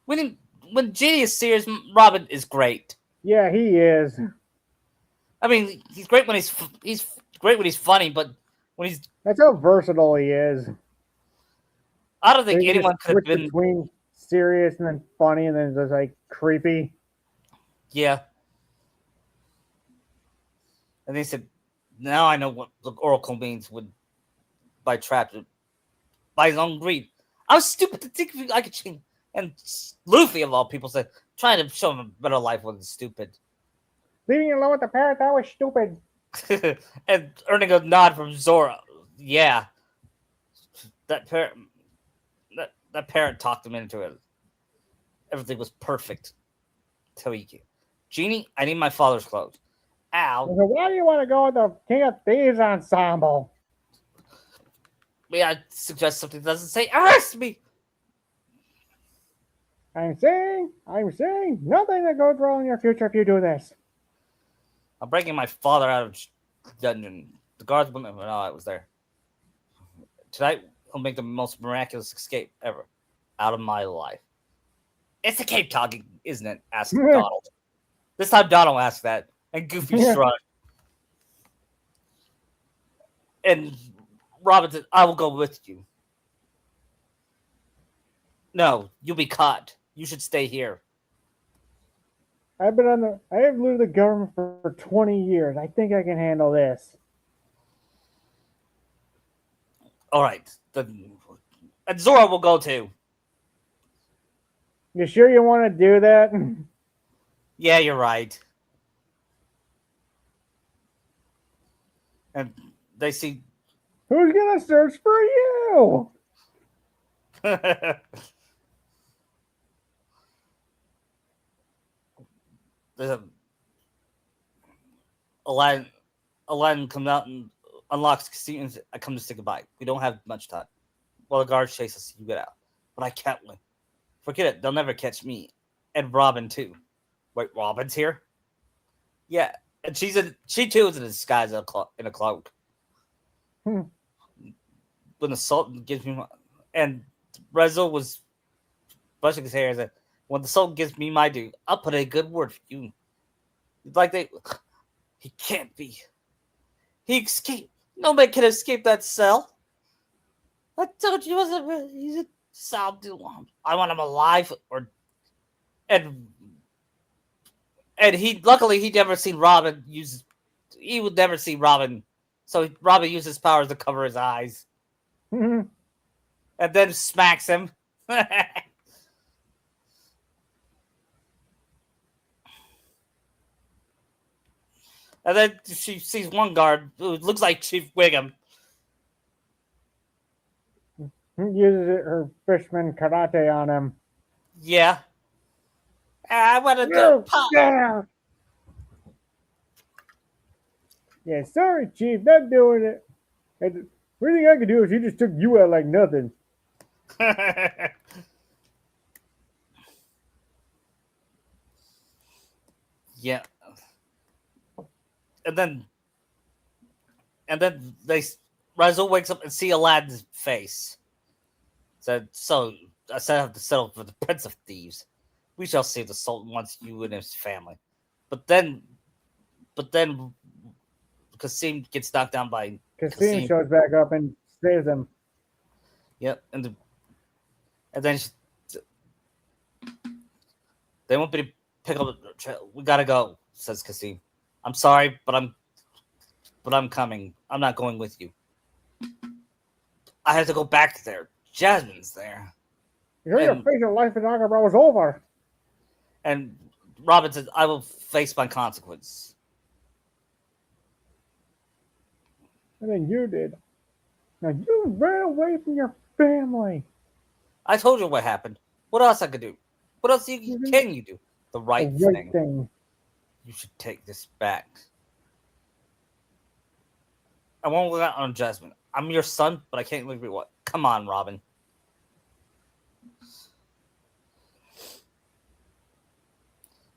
When Genie is serious, Robin is great. Yeah, he is. I mean, he's great when he's great when he's funny, but when he's that's how versatile he is. I don't think anyone could have been between serious and then funny and then just like creepy. Yeah. And they said, now I know what the Oracle means by trapped by his own greed. I was stupid to think I could change. And Luffy, of all people, said, trying to show him a better life wasn't stupid. Leaving you alone with the parrot, that was stupid. And earning a nod from Zora. Yeah. That parrot talked him into it. Everything was perfect. Till he came. Genie, I need my father's clothes. Ow. So why do you want to go with the King of Thieves ensemble? May I suggest something that doesn't say arrest me? I'm saying nothing that goes wrong in your future if you do this. I'm breaking my father out of dungeon. The guards wouldn't know I was there. Tonight, he'll make the most miraculous escape ever out of my life. It's the Cape talking, isn't it? Asked Donald. This time Donald asked that, and Goofy shrugged. And Robin said, I will go with you. No, you'll be caught. You should stay here. I have lived the government for 20 years. I think I can handle this. All right. And Zora will go too. You sure you want to do that? Yeah, you're right. And they see... Who's going to search for you? There's Aladdin comes out and unlocks the casino and says, I come to say goodbye. We don't have much time. Well, the guards chase us, you get out. But I can't win. Forget it. They'll never catch me. And Robin, too. Wait, Robin's here? Yeah. And she too is in a disguise in a cloak. When the Sultan gives me my... And Rezo was brushing his hair and said, when the Sultan gives me my due, I'll put in a good word for you. He can't be. He escaped. No man can escape that cell. I told you he's a South. I want him alive and he luckily he'd never seen Robin use. He would never see Robin So Robin uses his powers to cover his eyes. Mhm. And then smacks him. And then she sees one guard who looks like Chief Wiggum. Uses her fishman karate on him. Yeah. I want to go You pop. there! Yeah, sorry, Chief, not doing it. And the only thing I could do is he just took you out like nothing. Yeah. And then Razzle wakes up and see Aladdin's face. Said, so I said I have to settle for the Prince of Thieves. We shall save the Sultan once you and his family. But then Kasim gets knocked down by Kasim shows back up and saves him. Yep, and then they want me to pick up. We gotta go, says Kasim. I'm sorry, but I'm coming. I'm not going with you. I have to go back there. Jasmine's there. You're your face of life in Agabra was over. And Robin says, I will face my consequence. And then you did. Now you ran away from your family. I told you what happened. What else I could do? What else can you do? The right thing. You should take this back. I won't look out on Jasmine. I'm your son, but I can't leave you what? Come on, Robin.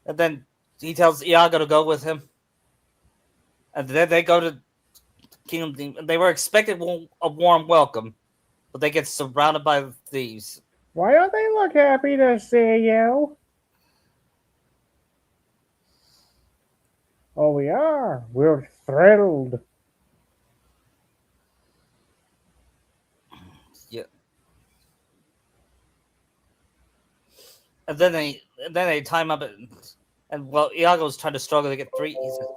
And then he tells Iago to go with him. And then they go to Kingdom. They were expecting a warm welcome, but they get surrounded by thieves. Why don't they look happy to see you? Oh, we are. We're thrilled. Yeah. And then they time up and well, Iago's trying to struggle to get three. He says,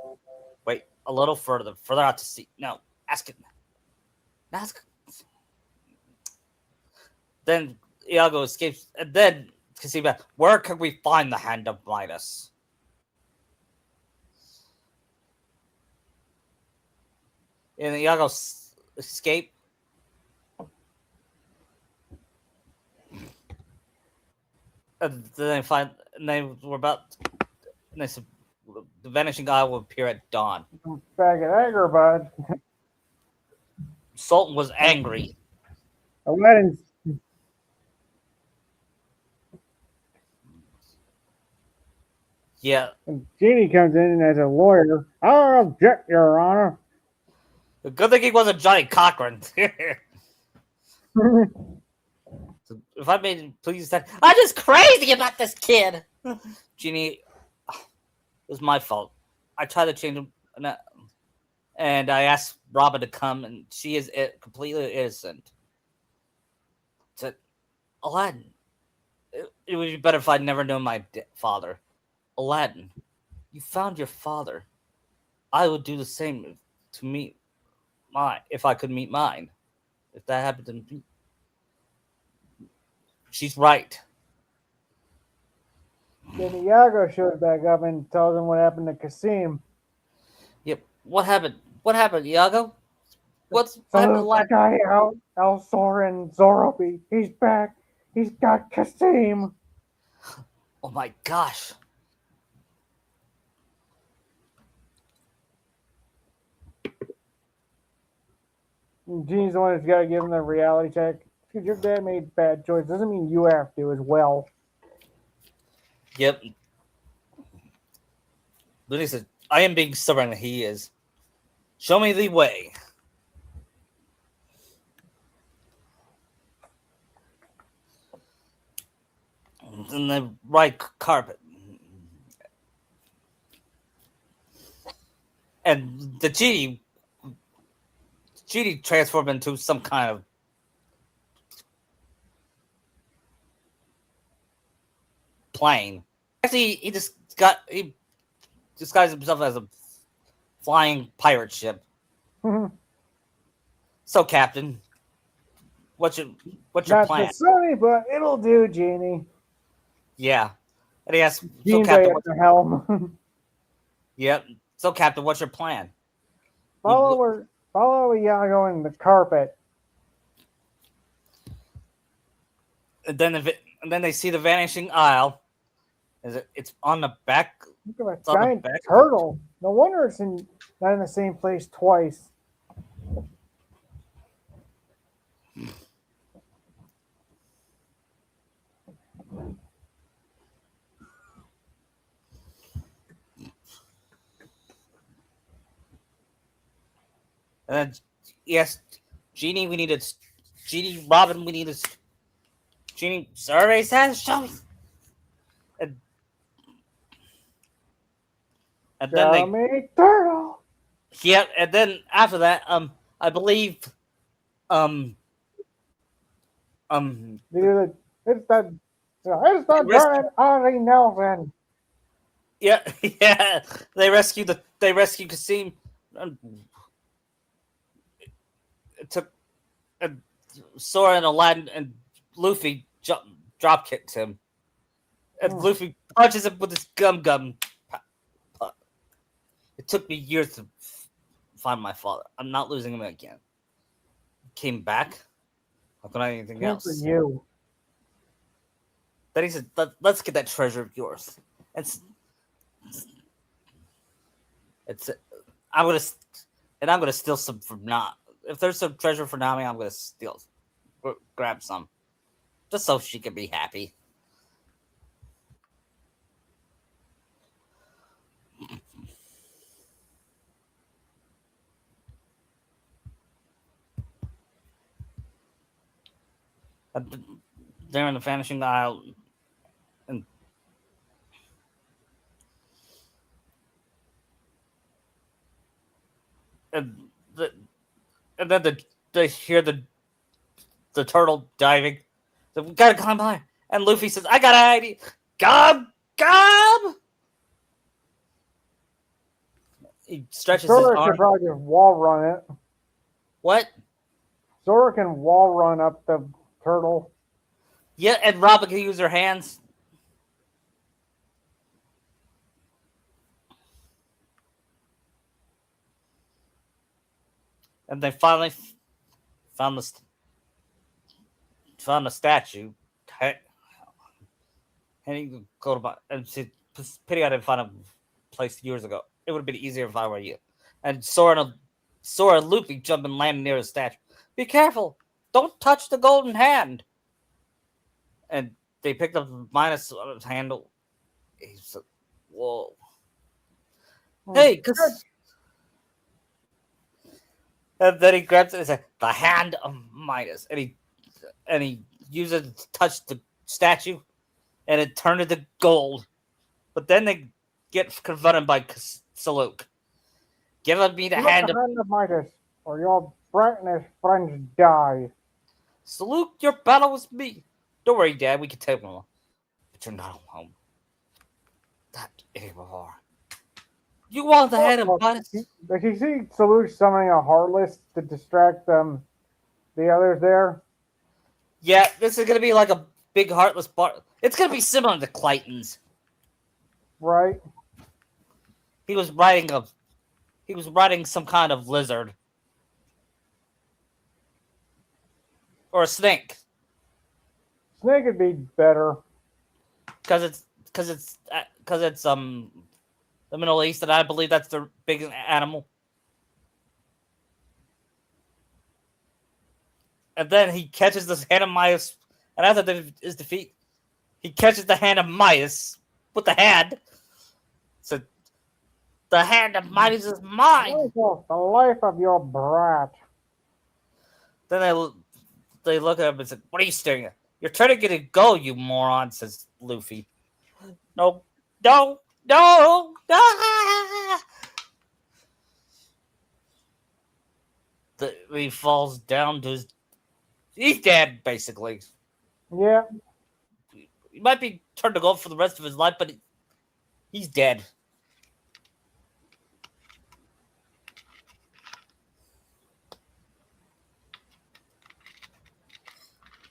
"Wait, a little further out to sea. No, ask it. Ask." Then Iago escapes, and then Cassiva, where can we find the hand of Midas? And Iago escape. And then they were about. And they said, the vanishing eye will appear at dawn. Back at Agrabah. Sultan was angry. Aladdin's. Yeah. And Genie comes in as a lawyer. I'll object, Your Honor. The good thing he wasn't Johnny Cochran. So if I made please that I'm just crazy about this kid. Genie, it was my fault. I tried to change him, and I asked Robin to come, and she is completely innocent. Said, Aladdin, it would be better if I'd never known my father. Aladdin, you found your father. I would do the same to meet if I could meet mine. If that happened to me. She's right. Then Iago shows back up and tells him what happened to Kasim. Yep. What happened? What happened, Iago? What happened to that guy out, Soren Zorobi. He's back. He's got Kasim. Oh my gosh. Genie's the one who's got to give him the reality check. Because your dad made bad choices doesn't mean you have to as well. Yep. But he said, I am being stubborn, he is. Show me the way. And the right carpet. And the genie transformed into some kind of plane. Actually, he disguised himself as a flying pirate ship. So, Captain, what's your Not plan? the sunny, but it'll do, Genie. Yeah. And he asks, so Gene Bay Captain, at the helm. yep. So, Captain, what's your plan? Follow Iago in the carpet. And then they see the vanishing isle. It's on the back. Look at It's that on the giant back. turtle. No wonder it's not in the same place twice. And then, yes, Genie, we need a Genie, Robin, we need a Genie. Survey says, show me. And, and then Show me turtle. yeah, and then after that, I believe, um, Dude, it's the giant Ozzy Nelson. yeah, yeah, they rescue Kasim. It took Sora and Aladdin and Luffy drop kicked him. And Luffy punches him with his gum. It took me years to find my father. I'm not losing him again. Came back. How can I anything else? For you. Then he said, "Let's get that treasure of yours." It's I'm gonna steal some from Nami. If there's some treasure for Nami, I'm gonna grab some, just so she can be happy. They're in the Vanishing Isle, and and then they hear the turtle diving. So we gotta climb high. And Luffy says, "I got an idea. Gob! He stretches his Sora arm. could probably just wall run it. What? Sora can wall run up the turtle. Yeah, and Robin can use her hands. And they finally found the statue. And he go to and see, pity I didn't find a place years ago. It would have been easier if I were you. And Sora and Luffy jump and land near the statue. Be careful! Don't touch the golden hand. And they picked up Minus handle. He's like, whoa. Hey, cause and then he grabs it and says, "The hand of Midas," and he uses it to touch the statue, and it turned into gold. But then they get confronted by Saluk. Give me the hand of Midas, or your brightness friends die. Saluk. Your battle was me. Don't worry, Dad. We can take them, but you're not home. That anymore. You want the hand of Midas? Like you see Salute summoning a Heartless to distract the others there. Yeah, this is gonna be like a big Heartless bar. It's gonna be similar to Clayton's. Right. He was riding some kind of lizard. Or a snake. Snake would be better. Because it's the Middle East, and I believe that's the biggest animal. And then he catches the hand of Midas, and after his defeat, he catches the hand of Midas with the hand. So the hand of Midas is mine. The life of your brat. Then they look at him and say, "What are you staring at? You're trying to get it go, you moron," says Luffy. No. He falls down to his... He's dead, basically. Yeah. He might be turned to gold for the rest of his life, but he's dead.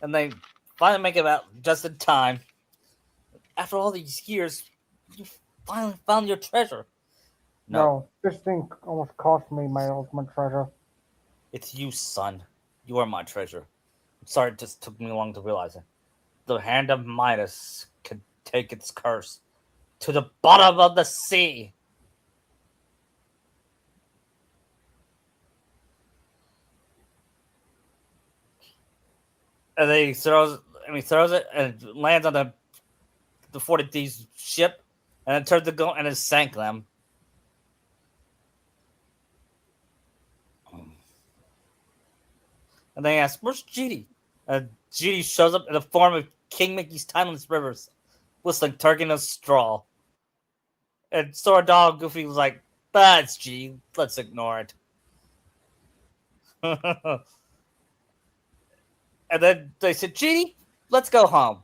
and they finally make it out just in time. After all these years, you finally found your treasure. No, No, this thing almost cost me my ultimate treasure. it's you, son. You are my treasure. I'm sorry it just took me long to realize it. The hand of Midas could take its curse to the bottom of the sea. And then he throws it, and it lands on the 40 Thieves ship, and it turned to go, and it sank them. And they ask, "Where's Genie?" And Genie shows up in the form of King Mickey's Timeless Rivers, whistling Turkey Straw. And Sora Dog Goofy was like, "That's Genie. Let's ignore it." And then they said, "Genie, let's go home.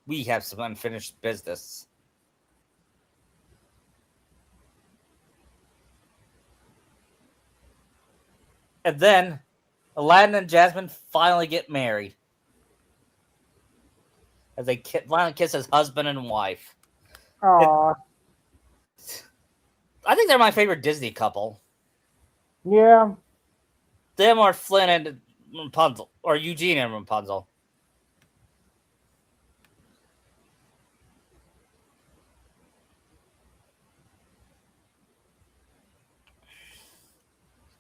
We have some unfinished business." And then Aladdin and Jasmine finally get married. As they finally kiss as husband and wife. Aw, I think they're my favorite Disney couple. yeah. Them are Flynn and Rapunzel. Or Eugene and Rapunzel.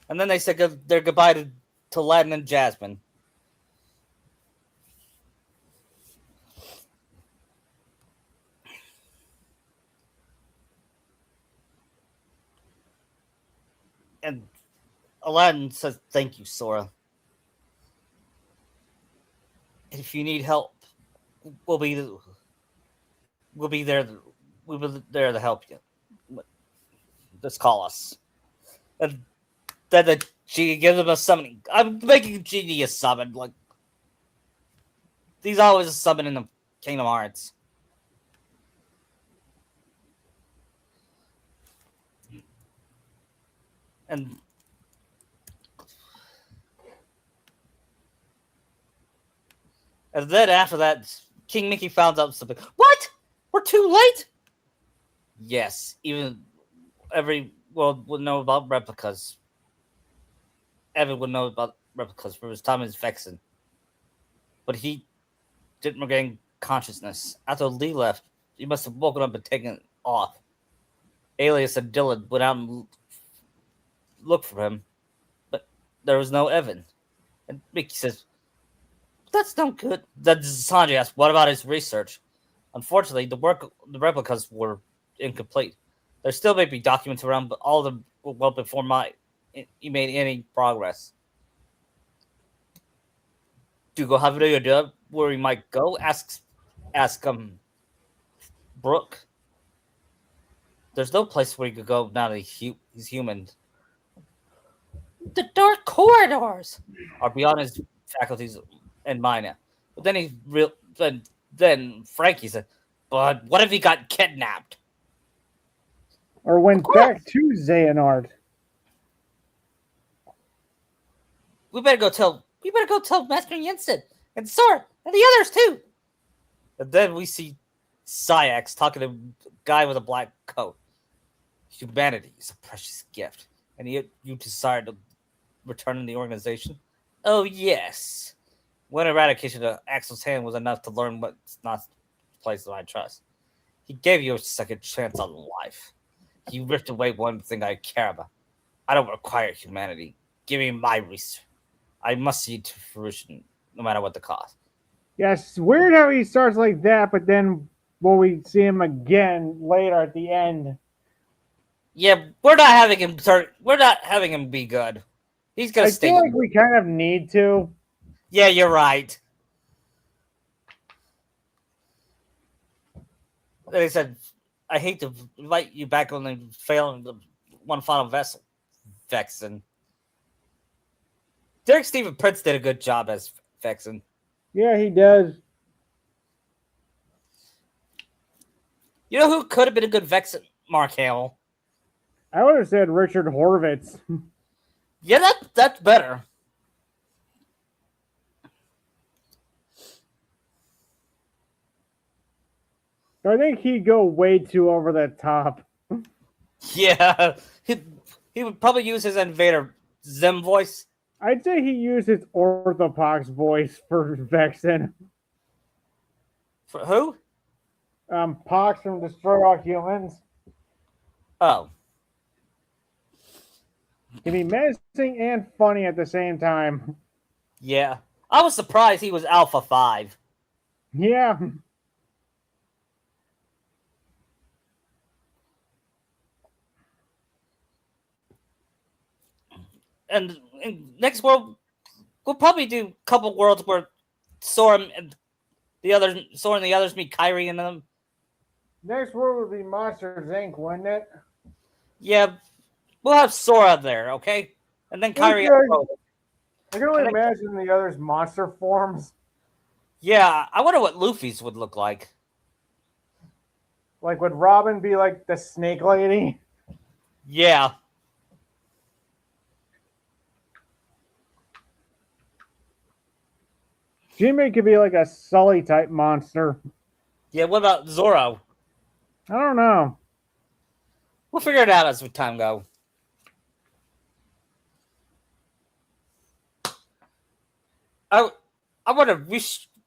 And then they said their goodbye to Aladdin and Jasmine. And Aladdin says, "Thank you, Sora. If you need help, we'll be there. We'll be there to help you. Just call us." And then she gives him a summoning. I'm making Genie a summon. Like he's always a summon in the Kingdom Hearts. And then after that, King Mickey found out something. What? We're too late? Yes, even every world would know about replicas. Evan would know about replicas for his time as Vexen. But he didn't regain consciousness. After Lee left, he must have woken up and taken off. Alias and Dylan went out and looked for him, but there was no Evan. And Mickey says, "That's no good." Then Sanjay asks, "What about his research?" Unfortunately, the replicas were incomplete. There still may be documents around, but all of them were well before he made any progress. Do you go have any idea where he might go? Ask Brooke. There's no place where he could go now that he's human. The dark corridors are beyond his faculties and mine. But then then Frankie said, "But what if he got kidnapped?" Or went back to Xehanort. We better go tell Master Jensen and Sora and the others too. And then we see Sayax talking to a guy with a black coat. Humanity is a precious gift, and you desire to return in the organization. Oh yes. When eradication of Axel's hand was enough to learn what's not place of my trust. He gave you a second chance on life. He ripped away one thing I care about. I don't require humanity. Give me my research. I must see it to fruition, no matter what the cost. Yes, weird how he starts like that, but then will we see him again later at the end? Yeah, we're not having him We're not having him be good. He's gonna I stay. feel like we kind of need to. Yeah, you're right. They said, "I hate to invite you back on the failing the one final vessel, Vexen." Derek Stephen Prince did a good job as Vexen. Yeah, he does. You know who could have been a good Vexen? Mark Hamill. I would have said Richard Horvitz. Yeah, that's better. I think he'd go way too over the top. Yeah, he would probably use his Invader Zim voice. I'd say he used his Orthopox voice for Vexen. For who? Pox from Destroy All Humans. Oh, He'd be menacing and funny at the same time. yeah. I was surprised he was Alpha 5. Yeah. And in next world, we'll probably do a couple worlds where Sora and the others meet Kyrie and them. Next world would be Monsters Inc., wouldn't it? Yeah, we'll have Sora there, okay? And then Kyrie. I can only imagine the others' monster forms. Yeah, I wonder what Luffy's would look like. Like, would Robin be like the snake lady? Yeah. Jinbei could be like a Sully type monster. Yeah, what about Zoro? I don't know. We'll figure it out as time go. I wonder,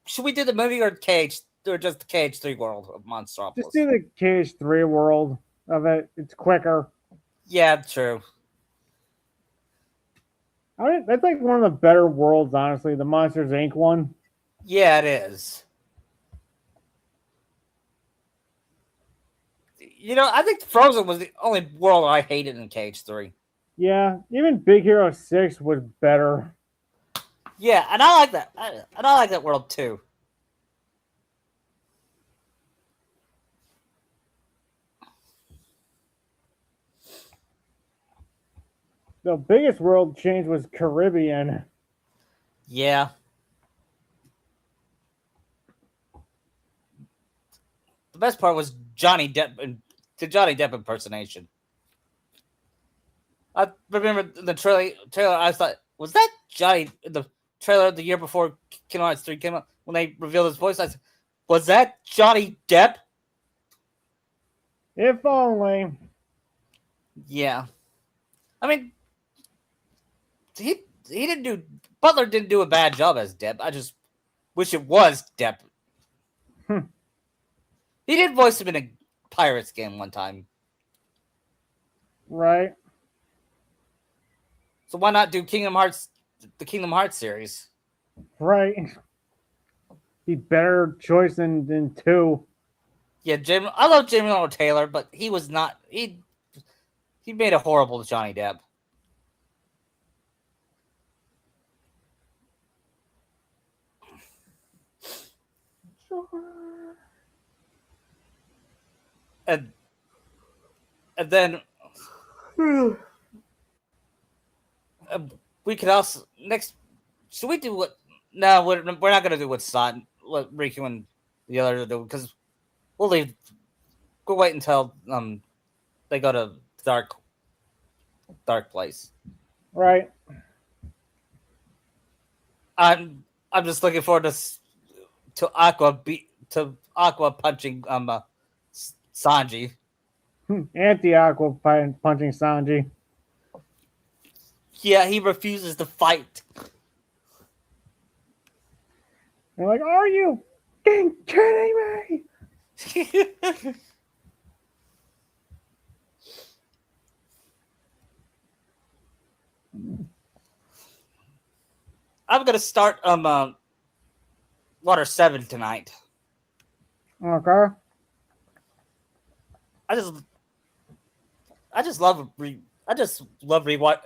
should we do the movie or just the KH3 world of Monstropolis? Just do the KH3 world of it. It's quicker. Yeah, true. I mean, that's like one of the better worlds, honestly. The Monsters Inc. one. Yeah, it is. You know, I think Frozen was the only world I hated in KH3. Yeah, even Big Hero 6 was better. Yeah, and I like that. And I like that world too. The biggest world change was Caribbean. Yeah. The best part was Johnny Depp and the Johnny Depp impersonation. I remember the trailer. I thought, was that Johnny in the trailer the year before Kingdom Hearts 3 came out when they revealed his voice? I said, was that Johnny Depp? If only. Yeah. I mean, he didn't do Butler didn't do a bad job as Depp. I just wish it was Depp. He did voice him in a Pirates game one time. Right. So why not do the Kingdom Hearts series? Right. Be better choice than 2. Yeah, I love Jamie Arnold Taylor, but he was not. He made a horrible Johnny Depp. And then we could also next. Should we do what? No, we're not going to do what Riku and the others do because we'll leave. We'll wait until they go to dark place. Right. I'm just looking forward to Aqua punching Sanji. Anti-Aqua punching Sanji. Yeah, he refuses to fight. They're like, are you kidding me? I'm gonna start Water 7 tonight. Okay. I just love rewatch.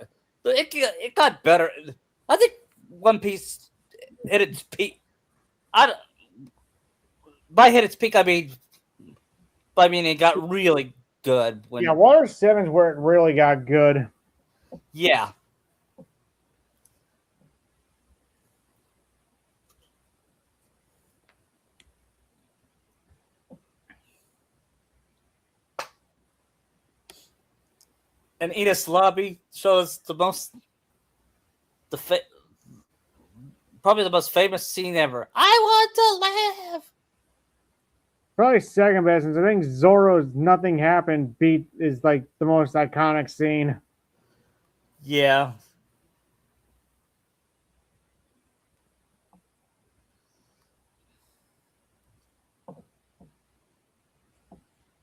It got better. I think One Piece hit its peak. By hit its peak, I mean it got really good. Yeah, Water 7's where it really got good. Yeah. And Enos Lobby shows probably the most famous scene ever. I want to live. Probably second best, since I think Zoro's "Nothing Happened" beat is like the most iconic scene. Yeah.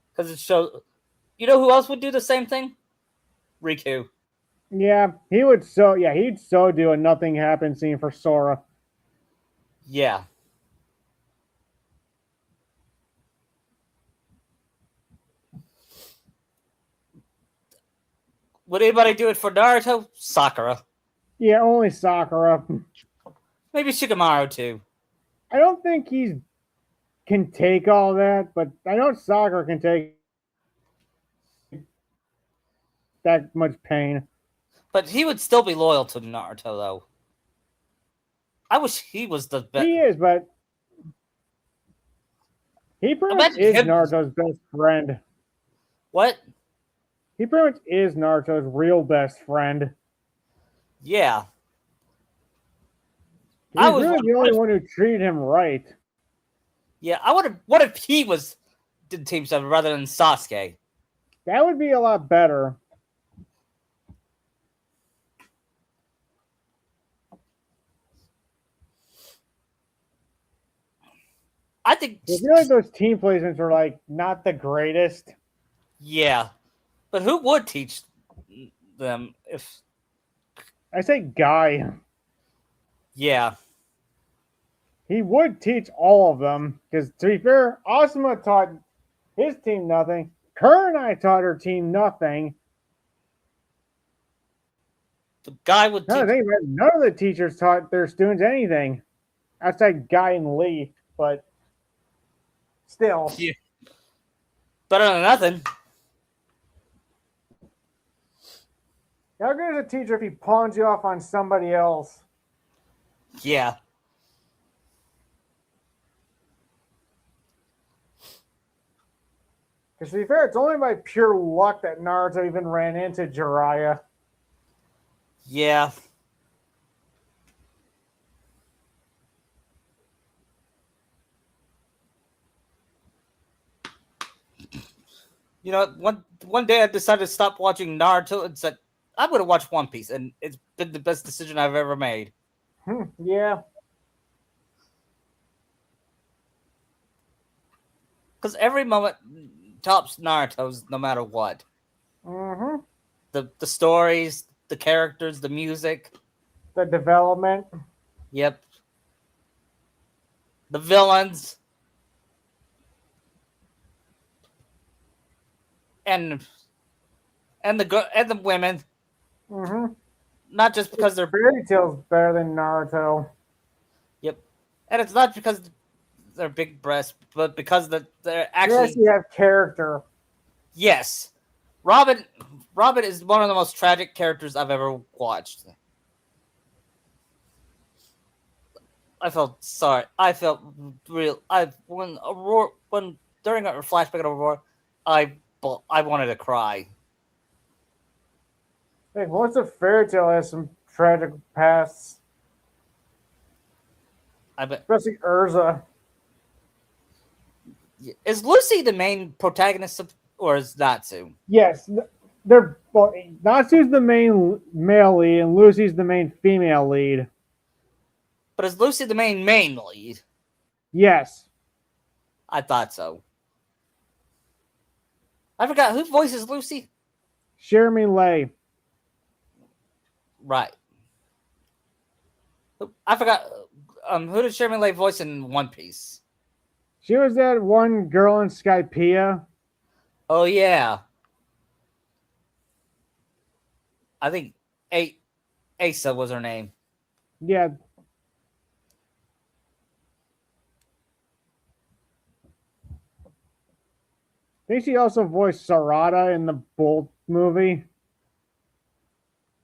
Because it shows. You know who else would do the same thing? Riku. Yeah, he would so yeah, he'd so do a "Nothing Happened" scene for Sora. Yeah. Would anybody do it for Naruto? Sakura. Yeah, only Sakura. Maybe Shikamaru too. I don't think he can take all that, but I know Sakura can take that much pain. But he would still be loyal to Naruto, though. I wish he was the best. He is, but he pretty much Imagine is him. Naruto's best friend. What? He pretty much is Naruto's real best friend. Yeah. He's I was really the only one who treated him right. Yeah, I would have. What if he was did Team 7 rather than Sasuke? That would be a lot better. I think. I feel like those team placements are like not the greatest. Yeah. But who would teach them if. I say Guy. Yeah. He would teach all of them. Because to be fair, Asuma taught his team nothing. Kurenai taught her team nothing. The guy would teach. None of the teachers taught their students anything. Outside Guy and Lee. But still. Yeah. Better than nothing. How good is a teacher if he pawns you off on somebody else? Yeah. Because to be fair, it's only by pure luck that Naruto even ran into Jiraiya. Yeah. You know, one day I decided to stop watching Naruto and said I'm going to watch One Piece, and it's been the best decision I've ever made. Yeah. Because every moment tops Naruto's, no matter what. Mm-hmm. The stories, the characters, the music, the development. Yep. The villains. And the women. Mm-hmm. Not just because they're Fairy Tail's better than Naruto. Yep. And it's not because they're big breasts, but because they're actually Yes, you have character. Yes. Robin is one of the most tragic characters I've ever watched. I felt sorry. I felt real. When during a flashback of Aurora, I wanted to cry. Like, what's a Fairy Tail has some tragic pasts? I bet. Especially Urza. Is Lucy the main protagonist or is Natsu? Yes, they're both. Natsu's the main male lead, and Lucy's the main female lead. But is Lucy the main lead? Yes. I thought so. I forgot who voices Lucy. Jeremy Lay. Right. I forgot. Who did Jeremy Lay voice in One Piece? She was that one girl in Skypiea. Oh yeah. I think Asa was her name. Yeah. I think she also voiced Sarada in the Bolt movie.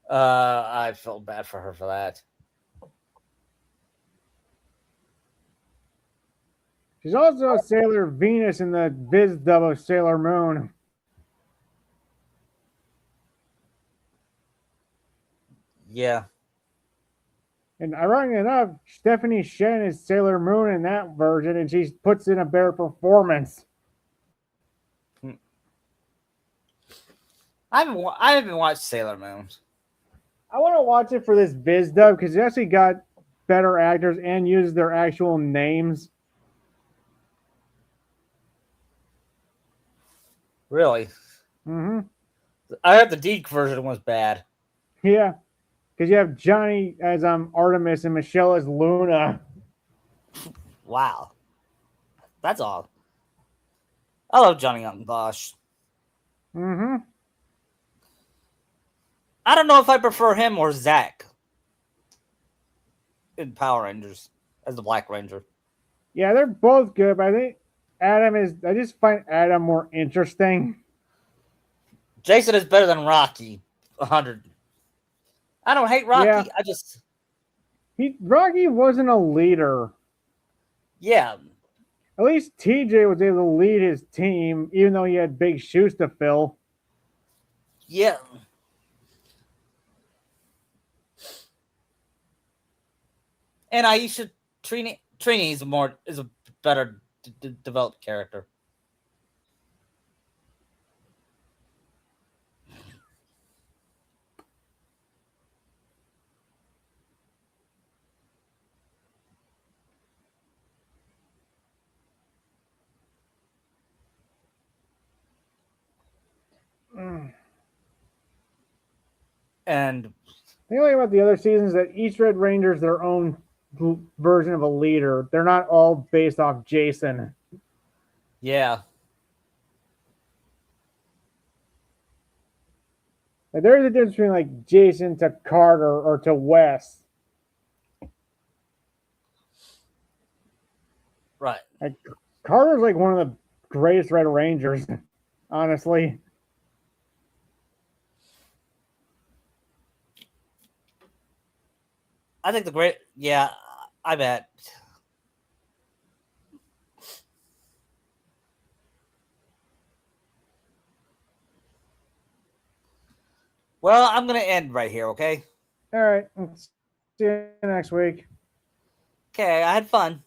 I felt bad for her for that. She's also Sailor Venus in the Viz dub of Sailor Moon. Yeah. And ironically enough, Stephanie Shen is Sailor Moon in that version, and she puts in a better performance. I haven't watched Sailor Moon. I want to watch it for this Viz dub because it actually got better actors and uses their actual names. Really? Mm-hmm. I heard the Deke version was bad. Yeah, because you have Johnny as Artemis and Michelle as Luna. Wow. That's all. I love Johnny Young Bosch. Mm-hmm. I don't know if I prefer him or Zach in Power Rangers as the Black Ranger. Yeah, they're both good, but I think Adam is. I just find Adam more interesting. Jason is better than Rocky. 100. I don't hate Rocky. Yeah. I just Rocky wasn't a leader. yeah. At least TJ was able to lead his team, even though he had big shoes to fill. Yeah. And Aisha Trini is a better developed character. And the only thing about the other seasons is that each Red Ranger is their own version of a leader. They're not all based off Jason. yeah. Like, there's a difference between like Jason to Carter or to Wes. Right. Like, Carter's like one of the greatest Red Rangers, honestly. I think I bet. Well, I'm going to end right here, okay? All right. See you next week. Okay, I had fun.